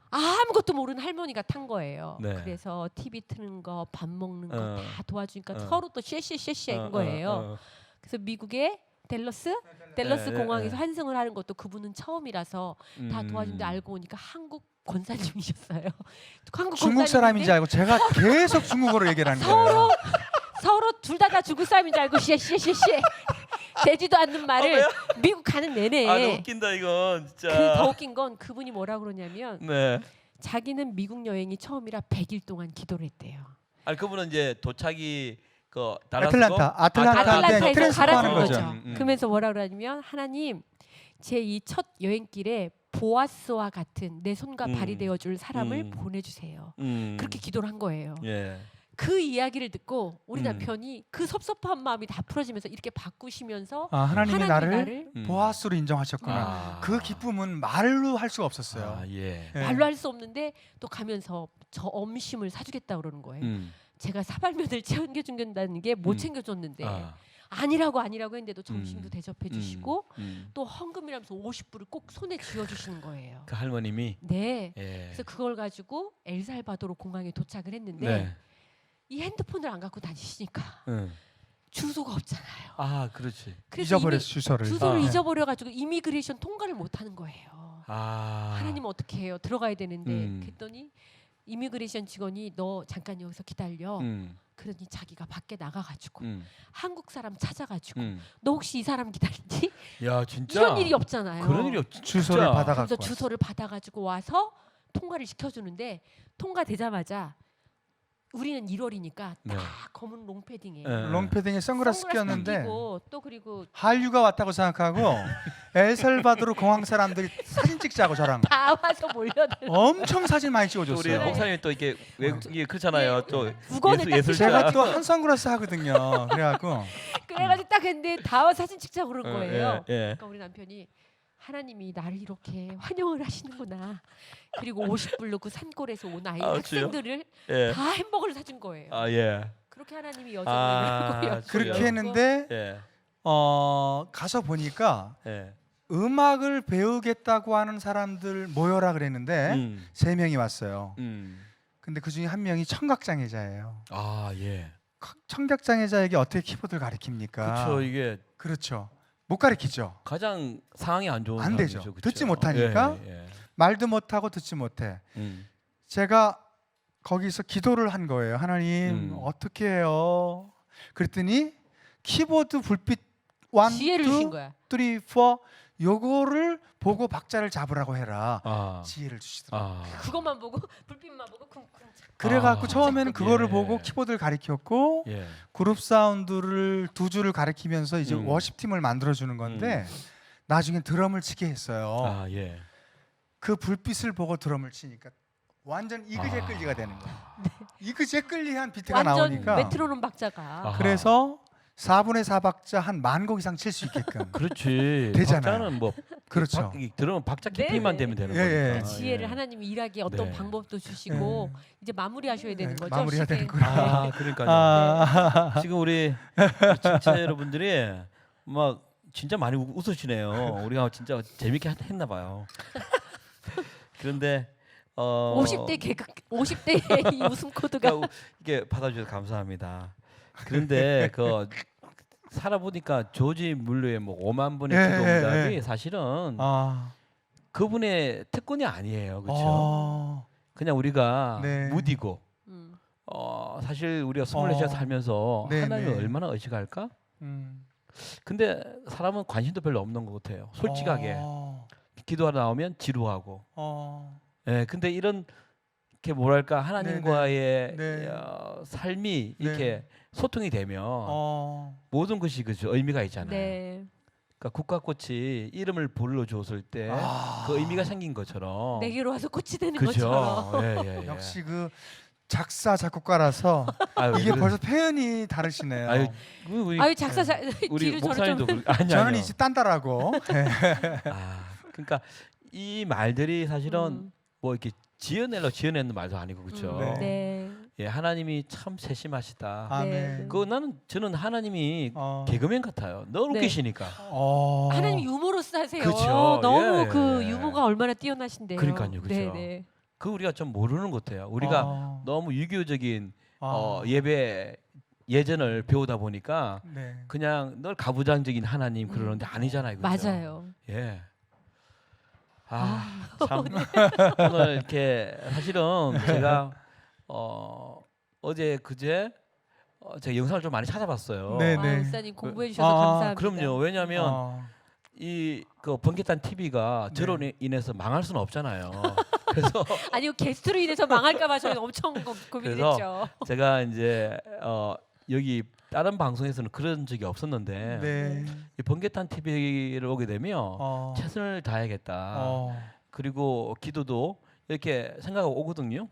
아무것도 모르는 할머니가 탄 거예요. 네. 그래서 TV 트는 거, 밥 먹는 거 어. 다 도와주니까 어. 서로 또 쉬쉬쉬쉬인 거예요. 그래서 미국의 댈러스 네, 공항에서 네. 환승을 하는 것도 그분은 처음이라서 다 도와준데 알고 보니까 한국 권사님이셨어요. 한국 중국 사람인지 알고 제가 계속 중국어로 얘기를 하는 거예요. 서로 둘 다 중국 사람인 줄 알고 쉬쉬쉬쉬 되지도 않는 말을 미국 가는 내내. 아, 너무 웃긴다 이건 진짜. 그 더 웃긴 건 그분이 뭐라 그러냐면 네. 자기는 미국 여행이 처음이라 100일 동안 기도를 했대요. 아니 그분은 이제 도착이 그 아틀란타한테 아틀란타에서 가라는 거죠. 거죠. 그러면서 뭐라 그러냐면 하나님 제 이 첫 여행길에 보아스와 같은 내 손과 발이 되어줄 사람을 보내주세요. 그렇게 기도를 한 거예요. 예. 그 이야기를 듣고 우리 남편이 그 섭섭한 마음이 다 풀어지면서 이렇게 바꾸시면서 하나님이 나를 나를 보아스로 인정하셨구나. 아. 그 기쁨은 말로 할 수가 없었어요. 아, 예. 예. 말로 할 수 없는데 또 가면서 저 엄심을 사주겠다 그러는 거예요. 제가 사발면을 챙겨준다는 게 못 챙겨줬는데 아니라고 했는데도 점심도 대접해 주시고 또 헌금이라면서 50불을 꼭 손에 쥐어 주시는 거예요. 그 할머님이. 네. 예. 그래서 그걸 가지고 엘살바도르 공항에 도착을 했는데 네. 이 핸드폰을 안 갖고 다니시니까 응. 주소가 없잖아요. 아, 그렇지. 그래서 잊어버렸어 주소를. 주소를 아. 잊어버려 가지고 이미그레이션 통과를 못 하는 거예요. 아. 하나님 어떻게 해요? 들어가야 되는데 그랬더니 이미그레이션 직원이 너 잠깐 여기서 기다려. 그러니 자기가 밖에 나가가지고 한국 사람 찾아가지고 너 혹시 이 사람 기다리지? 야, 진짜. 이런 일이 없잖아요. 그런 일이 없지. 주소를 진짜. 받아갖고 그래서 주소를 받아가지고 와서 통과를 시켜주는데 통과되자마자 우리는 1월이니까 딱 네. 검은 롱패딩에 예. 롱패딩에 선글라스 선글라스 꼈는데 끼고 또 그리고 한류가 왔다고 생각하고 엘살바도르 공항 사람들이 사진 찍자고 저랑 다 와서 몰려들. 엄청 사진 많이 또 우리 찍어줬어요. 목사님이 또 이게 이게 그렇잖아요. 또 국어를 딱 예술자. 제가 또 한 선글라스 하거든요. 그래갖고 그래가지고 딱 했는데 다 와서 사진 찍자 그런 거예요. 예. 그러니까 우리 남편이 하나님이 나를 이렇게 환영을 하시는구나. 그리고 50불로 그 산골에서 온 아이 아, 학생들을 예. 다 햄버거를 사준 거예요. 아, 예. 그렇게 하나님이 여정을 아, 하고요. 그렇게 했는데 예. 가서 보니까 예. 음악을 배우겠다고 하는 사람들 모여라 그랬는데 3명이 왔어요. 근데 그 중에 한 명이 청각장애자예요. 아, 예. 청각장애자에게 어떻게 키보드를 가르칩니까? 그렇죠. 이게 그렇죠. 못 가르치죠. 가장 상황이 안 좋은 안 되죠. 상황이죠. 그쵸? 듣지 못하니까. 예, 말도 못하고 듣지 못해. 제가 거기서 기도를 한 거예요. 하나님 어떻게 해요? 그랬더니 키보드 불빛 1, 지혜를 2, 주신 거야. 3, 4 요거를 보고 박자를 잡으라고 해라. 아. 지혜를 주시더라고요. 아. 그것만 보고 불빛만 보고 쿵쿵. 그래갖고 아. 처음에는 그거를 예. 보고 키보드를 가르쳤고 예. 그룹 사운드를 두 줄을 가르치면서 이제 워십 팀을 만들어 주는 건데 나중엔 드럼을 치게 했어요. 아, 예. 그 불빛을 보고 드럼을 치니까 완전 이그제끌리가 되는 거예요. 이그제끌리한 비트가 완전 나오니까 메트로놈 박자가. 아. 그래서 4분의 4 박자 한 10,000곡 이상 칠 수 있게끔. 그렇지. 되잖아요. 박자는 뭐 그렇죠. 들으면 박자 네, 깊이만 네. 되면 되는 예, 예. 거니까. 지혜를 예. 하나님이 일하기에 어떤 네. 방법도 주시고 이제 마무리하셔야 되는 거죠. 마무리해야 시대. 되는구나. 아, 그러니까요. 아, 지금 우리 진짜 여러분들이 막 진짜 많이 웃으시네요. 우리가 진짜 재밌게 했나 봐요. 그런데 50대 개그 50대의 이 웃음 코드가 그러니까 이게 받아주셔서 감사합니다. 그런데 그 살아보니까 조지 물러의 뭐 5만 분의 예, 기도응답이 예. 사실은 아, 그분의 특권이 아니에요, 그렇죠? 어, 그냥 우리가 네. 무디고 사실 우리가 24시간 살면서 네, 하나님을 네. 얼마나 의식할까? 음. 근데 사람은 관심도 별로 없는 것 같아요. 솔직하게 기도하러 나오면 지루하고. 예, 근데 이런 게 뭐랄까 하나님과의 네. 삶이 네. 이렇게 소통이 되면 모든 것이 그죠 의미가 있잖아요. 네. 그러니까 국화꽃이 이름을 불러줬을 때 그 의미가 생긴 것처럼. 내게로 와서 꽃이 되는 그죠. 것처럼. 예. 역시 그 작사 작곡가라서 아유, 이게 그래- 벌써 표현이 다르시네요. 아유, 우리 아유 작사 우리 뒤로 저를 좀 목사님도 아니 저는 아니요. 이제 딴다라고. 네. 그러니까 이 말들이 사실은 음. 뭐 이렇게 지어내는 말도 아니고 그렇죠. 네. 네. 예, 하나님이 참 세심하시다. 아멘. 네. 저는 하나님이 어. 개그맨 같아요. 너무 네. 웃기시니까. 하나님 유머러스 하세요. 그쵸. 너무 예, 그 예. 유머가 얼마나 뛰어나신데요. 그러니까요, 그쵸. 네네. 그 우리가 좀 모르는 것 같아요. 우리가 너무 유교적인 예배 예전을 배우다 보니까 네. 그냥 늘 가부장적인 하나님 그러는데 아니잖아요. 그렇죠? 맞아요. 예. 참 오늘 이렇게 사실은 제가 어제 그제 제가 영상을 좀 많이 찾아봤어요. 네, 아, 네. 목사님 공부해 주셔서 감사합니다. 그럼요. 왜냐하면 이 그 번개탄 TV가 저로 인해서 망할 수는 없잖아요. 그래서 아니요 게스트로 인해서 망할까봐 저희 엄청 고민했죠. 제가 이제 여기 다른 방송에서는 그런 적이 없었는데 네. 이 번개탄 TV를 오게 되면 최선을 다해야겠다. 그리고 기도도 이렇게 생각하고 오거든요.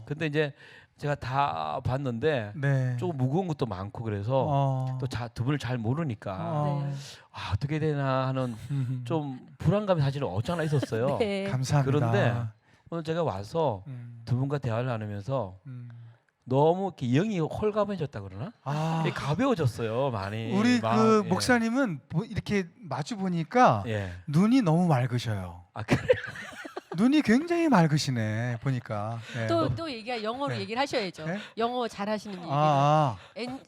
근데 이제 제가 다 봤는데 네. 조금 무거운 것도 많고 그래서 또 두 분을 잘 모르니까 네. 어떻게 되나 하는 좀 불안감이 사실은 없잖아 있었어요. 네. 감사합니다. 그런데 오늘 제가 와서 두 분과 대화를 나누면서 너무 이렇게 영이 홀가분해졌다 그러나? 가벼워졌어요 많이. 우리 그 예. 목사님은 이렇게 마주 보니까 예. 눈이 너무 맑으셔요. 그래. 눈이 굉장히 맑으시네 보니까. 네. 또 영어로 네. 얘기를 하셔야죠. 네? 영어 잘하시는 얘기를.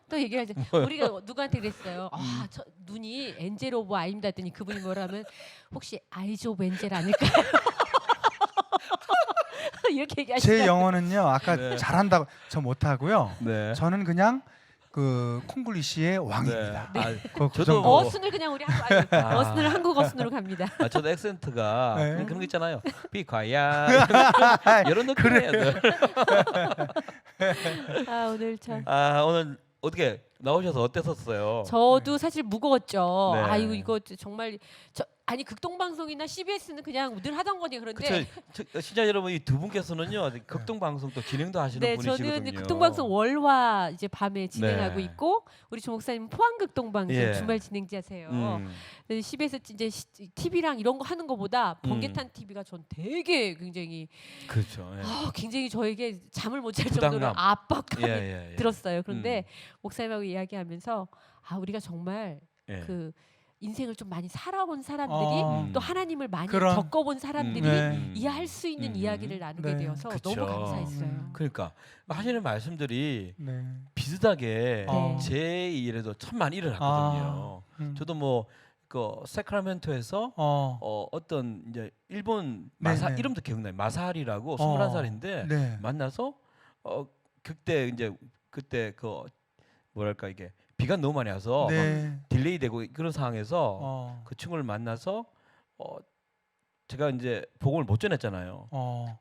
또 얘기하죠. 우리가 누구한테 그랬어요. 저 눈이 엔젤 오브 아입니다 했더니 그분이 뭐라면 혹시 아이즈 오브 엔젤 아닐까요? 이렇게 얘기하시더라고요. 제 영어는요 아까 네. 잘한다고 저 못하고요. 네. 저는 그냥 그 콩글리시의 왕입니다. 네. 그 저도 정도. 뭐- 어순을 그냥 우리 어순을 한국 어순으로 갑니다. 저도 액센트가 네. 그런 거 있잖아요. 비과야 이런 느낌이에요. 오늘 참. 오늘 어떻게 나오셔서 어땠었어요? 저도 사실 무거웠죠. 네. 아이고 이거 정말 아니 극동방송이나 CBS는 그냥 늘 하던 거니 그런데 그쵸. 시청자 여러분 이 두 분께서는요 극동 방송 또 진행도 하시는 네, 분이시거든요. 저는 이제 극동방송 월화 이제 밤에 진행하고 네. 있고 우리 조 목사님 포항 극동방송 예. 주말 진행자세요. 음. CBS 이제 TV랑 이런 거 하는 거보다 번개탄 TV가 전 되게 굉장히 그렇죠. 예. 굉장히 저에게 잠을 못 잘 부담감. 정도로 압박감이 예. 들었어요. 그런데 목사님하고 이야기하면서 우리가 정말 예. 그 인생을 좀 많이 살아본 사람들이 또 하나님을 많이 그런- 겪어본 사람들이 네. 이해할 수 있는 이야기를 나누게 네. 되어서 그쵸. 너무 감사했어요. 그러니까 하시는 말씀들이 네. 비슷하게 네. 제 일에도 참 많이 일어났거든요. 음. 저도 뭐 그 세크라멘토에서 어떤 이제 일본 마사 네네. 이름도 기억나요. 마사리라고 21살인데 네. 만나서 그때 그 뭐랄까 이게 비가 너무 많이 와서 네. 막 딜레이되고 그런 상황에서 어. 그 친구를 만나서 제가 이제 복음을 못 전했잖아요.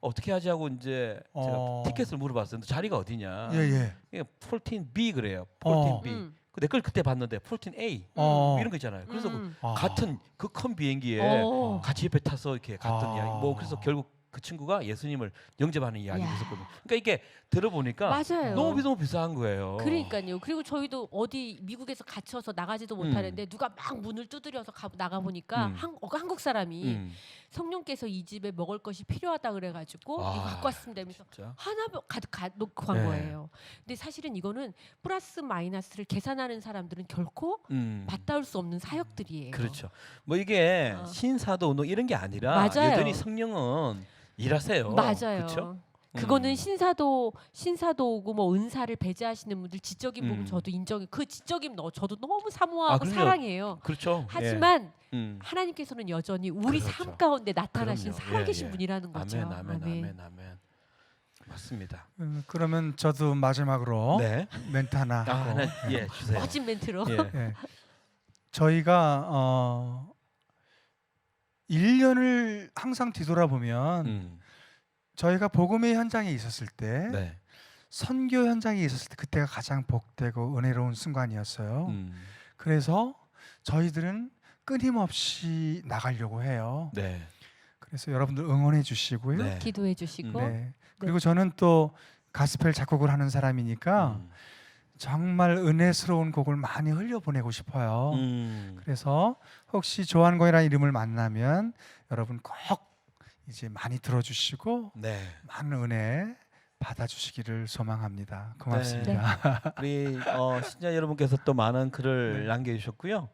어떻게 하지 하고 이제 제가 티켓을 물어봤어요. 자리가 어디냐? 예. 이게 14B 그래요. 14B. 음. 내 걸 그때 봤는데 14A 이런 거 있잖아요. 그래서 같은 그 큰 비행기에 어. 같이 옆에 타서 이렇게 갔던 아. 이야기. 뭐 그래서 결국 그 친구가 예수님을 영접하는 이야기를 야. 했었거든요. 그러니까 이게 들어보니까 맞아요. 너무 비슷한 거예요. 그러니까요. 그리고 저희도 어디 미국에서 갇혀서 나가지도 못하는데 누가 막 문을 두드려서 나가 보니까 한국 사람이 성령께서 이 집에 먹을 것이 필요하다 그래가지고 이거 갖고 왔습니다. 하면서 진짜? 하나 가득 놓고 간 네. 거예요. 근데 사실은 이거는 플러스 마이너스를 계산하는 사람들은 결코 맞닿을 수 없는 사역들이에요. 그렇죠. 뭐 이게 신사도 운동 이런 게 아니라 맞아요. 여전히 성령은 일하세요. 맞아요. 그렇죠? 그거는 신사도고 뭐 은사를 배제하시는 분들 지적인 부분 음. 저도 인정해. 그 지적인 저도 너무 사모하고 그럼요. 사랑해요. 그렇죠. 하지만 예. 하나님께서는 여전히 우리 그렇죠. 삶 가운데 나타나신 그럼요. 살아계신 예. 분이라는 거죠. 아멘. 맞습니다. 그러면 저도 마지막으로 네. 멘트 하나 하고. 예, 주세요. 멋진 멘트로. 예. 예. 저희가 1년을 항상 뒤돌아보면 저희가 복음의 현장에 있었을 때 네. 선교 현장에 있었을 때 그때가 가장 복되고 은혜로운 순간이었어요. 그래서 저희들은 끊임없이 나가려고 해요. 네. 그래서 여러분들 응원해 주시고요. 네. 기도해 주시고 네. 그리고 저는 또 가스펠 작곡을 하는 사람이니까 정말 은혜스러운 곡을 많이 흘려보내고 싶어요. 그래서 혹시 조한공이라는 이름을 만나면 여러분 꼭 이제 많이 들어주시고 네. 많은 은혜 받아주시기를 소망합니다. 고맙습니다. 우리 신자 여러분께서 또 많은 글을 네. 남겨주셨고요.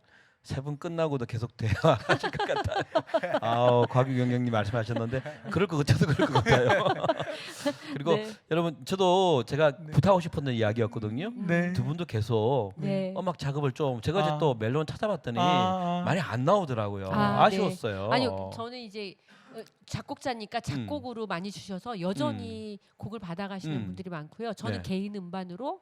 세 분 끝나고도 계속 대화하실 것 같아요. 아우 곽유경영님 말씀하셨는데 그럴 것 같아도 그럴 것 같아요. 그리고 네. 여러분 저도 제가 부탁하고 싶었던 이야기였거든요. 네. 두 분도 계속 네. 음악 작업을 좀 제가 이제 또 멜론 찾아봤더니 아. 많이 안 나오더라고요. 아, 네. 아쉬웠어요. 아니요, 저는 이제 작곡자니까 작곡으로 많이 주셔서 여전히 곡을 받아가시는 분들이 많고요. 저는 네. 개인 음반으로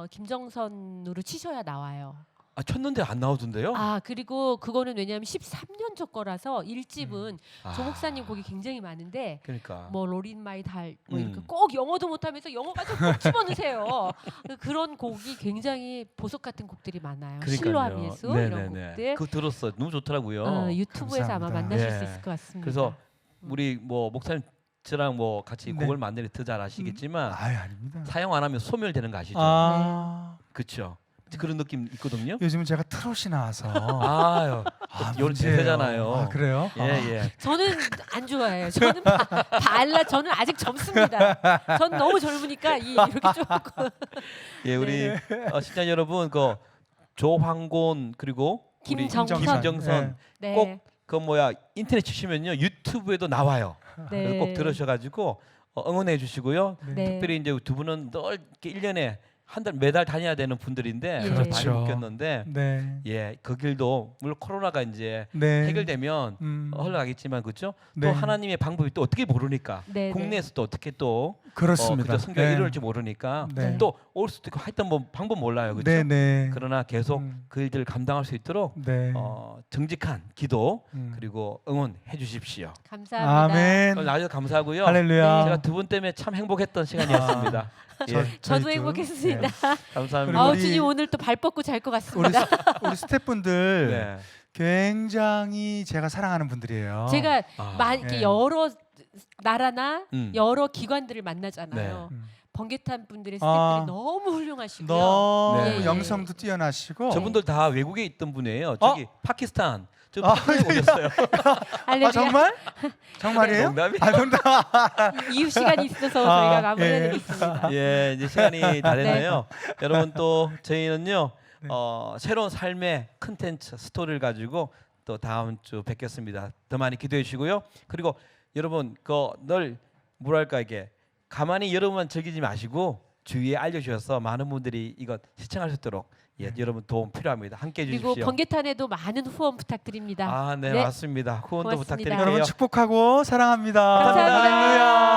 김정선으로 치셔야 나와요. 아 쳤는데 안 나오던데요? 아 그리고 그거는 왜냐하면 13년 전 거라서 1집은 아. 조 목사님 곡이 굉장히 많은데 그러니까. 뭐 로린 마이 달 뭐 이렇게 음. 꼭 영어도 못하면서 영어 가사 꼭 집어넣으세요. 그런 곡이 굉장히 보석 같은 곡들이 많아요. 실로암 예수 이런 곡들 그거 들었어. 너무 좋더라고요. 유튜브에서 아마 감사합니다. 만나실 예. 수 있을 것 같습니다. 그래서 우리 뭐 목사님 저랑 뭐 같이 네. 곡을 만들 때 잘 아시겠지만 아유, 아닙니다. 사용 안 하면 소멸되는 거 아시죠? 네. 그렇죠. 그런 느낌 있거든요. 요즘은 제가 트롯이 나와서 아유, 요런 문제예요. 대세잖아요. 아, 그래요? 예, 예. 저는 안 좋아해요. 저는 발라 저는 아직 젊습니다. 전 너무 젊으니까 이렇게 조금 예, 우리 신자 여러분 그 조황곤 그리고 우리 김정선. 김정선 네. 꼭 그 뭐야 인터넷 치시면요 유튜브에도 나와요. 네. 그래서 꼭 들으셔가지고 응원해 주시고요. 네. 특별히 이제 두 분은 늘 이렇게 1년에 한 달 매달 다녀야 되는 분들인데 예. 좀 많이 그렇죠. 웃겼는데 네. 예, 그 길도 물론 코로나가 이제 네. 해결되면 흘러가겠지만 그렇죠. 네. 또 하나님의 방법이 또 어떻게 모르니까 네, 국내에서 또 어떻게 또 그렇습니다. 그죠? 성교가 이루어질지 모르니까 네. 또 올 수도 있고 하여튼 뭐 방법 몰라요, 그렇죠. 네, 네. 그러나 계속 그 일들을 감당할 수 있도록 네. 정직한 기도 음. 그리고 응원해 주십시오. 감사합니다. 아멘. 오늘 나와주셔서 감사하고요. 할렐루야. 제가 두 분 때문에 참 행복했던 시간이었습니다. 예, 저도 저희 또, 행복했습니다. 감사합니다. 그리고 아우 우리- 주님 오늘 또 발 뻗고 잘 것 우리 같습니다. 우리 스태프분들 네. 굉장히 제가 사랑하는 분들이에요. 제가 아, 이렇게 네. 여러 나라나 음. 여러 기관들을 만나잖아요. 네. 번개탄 분들의 스태프들이 아. 너무 훌륭하시고요. 너무 네. 영성도 뛰어나시고 저분들 다 외국에 있던 분이에요. 저기 파키스탄. 저 파키스탄에 오셨어요. 할렐루야. 정말? 정말이에요? 농담이. 아, 농담. 이후 시간이 있어서 아, 저희가 마무리해야 예. 되겠습니다. 예, 이제 시간이 다 됐네요. 여러분 또 저희는요 네. 새로운 삶의 컨텐츠 스토리를 가지고 또 다음 주 뵙겠습니다. 더 많이 기도해 주시고요. 그리고 여러분 늘 뭐랄까 이게 가만히 여러분만 즐기지 마시고 주위에 알려주셔서 많은 분들이 이거 시청할 수 있도록 여러분 도움 필요합니다. 함께 그리고 해주십시오. 번개탄에도 많은 후원 부탁드립니다. 아, 네, 네. 맞습니다. 후원도 고맙습니다. 부탁드릴게요. 여러분 축복하고 사랑합니다. 감사합니다. 할렐루야.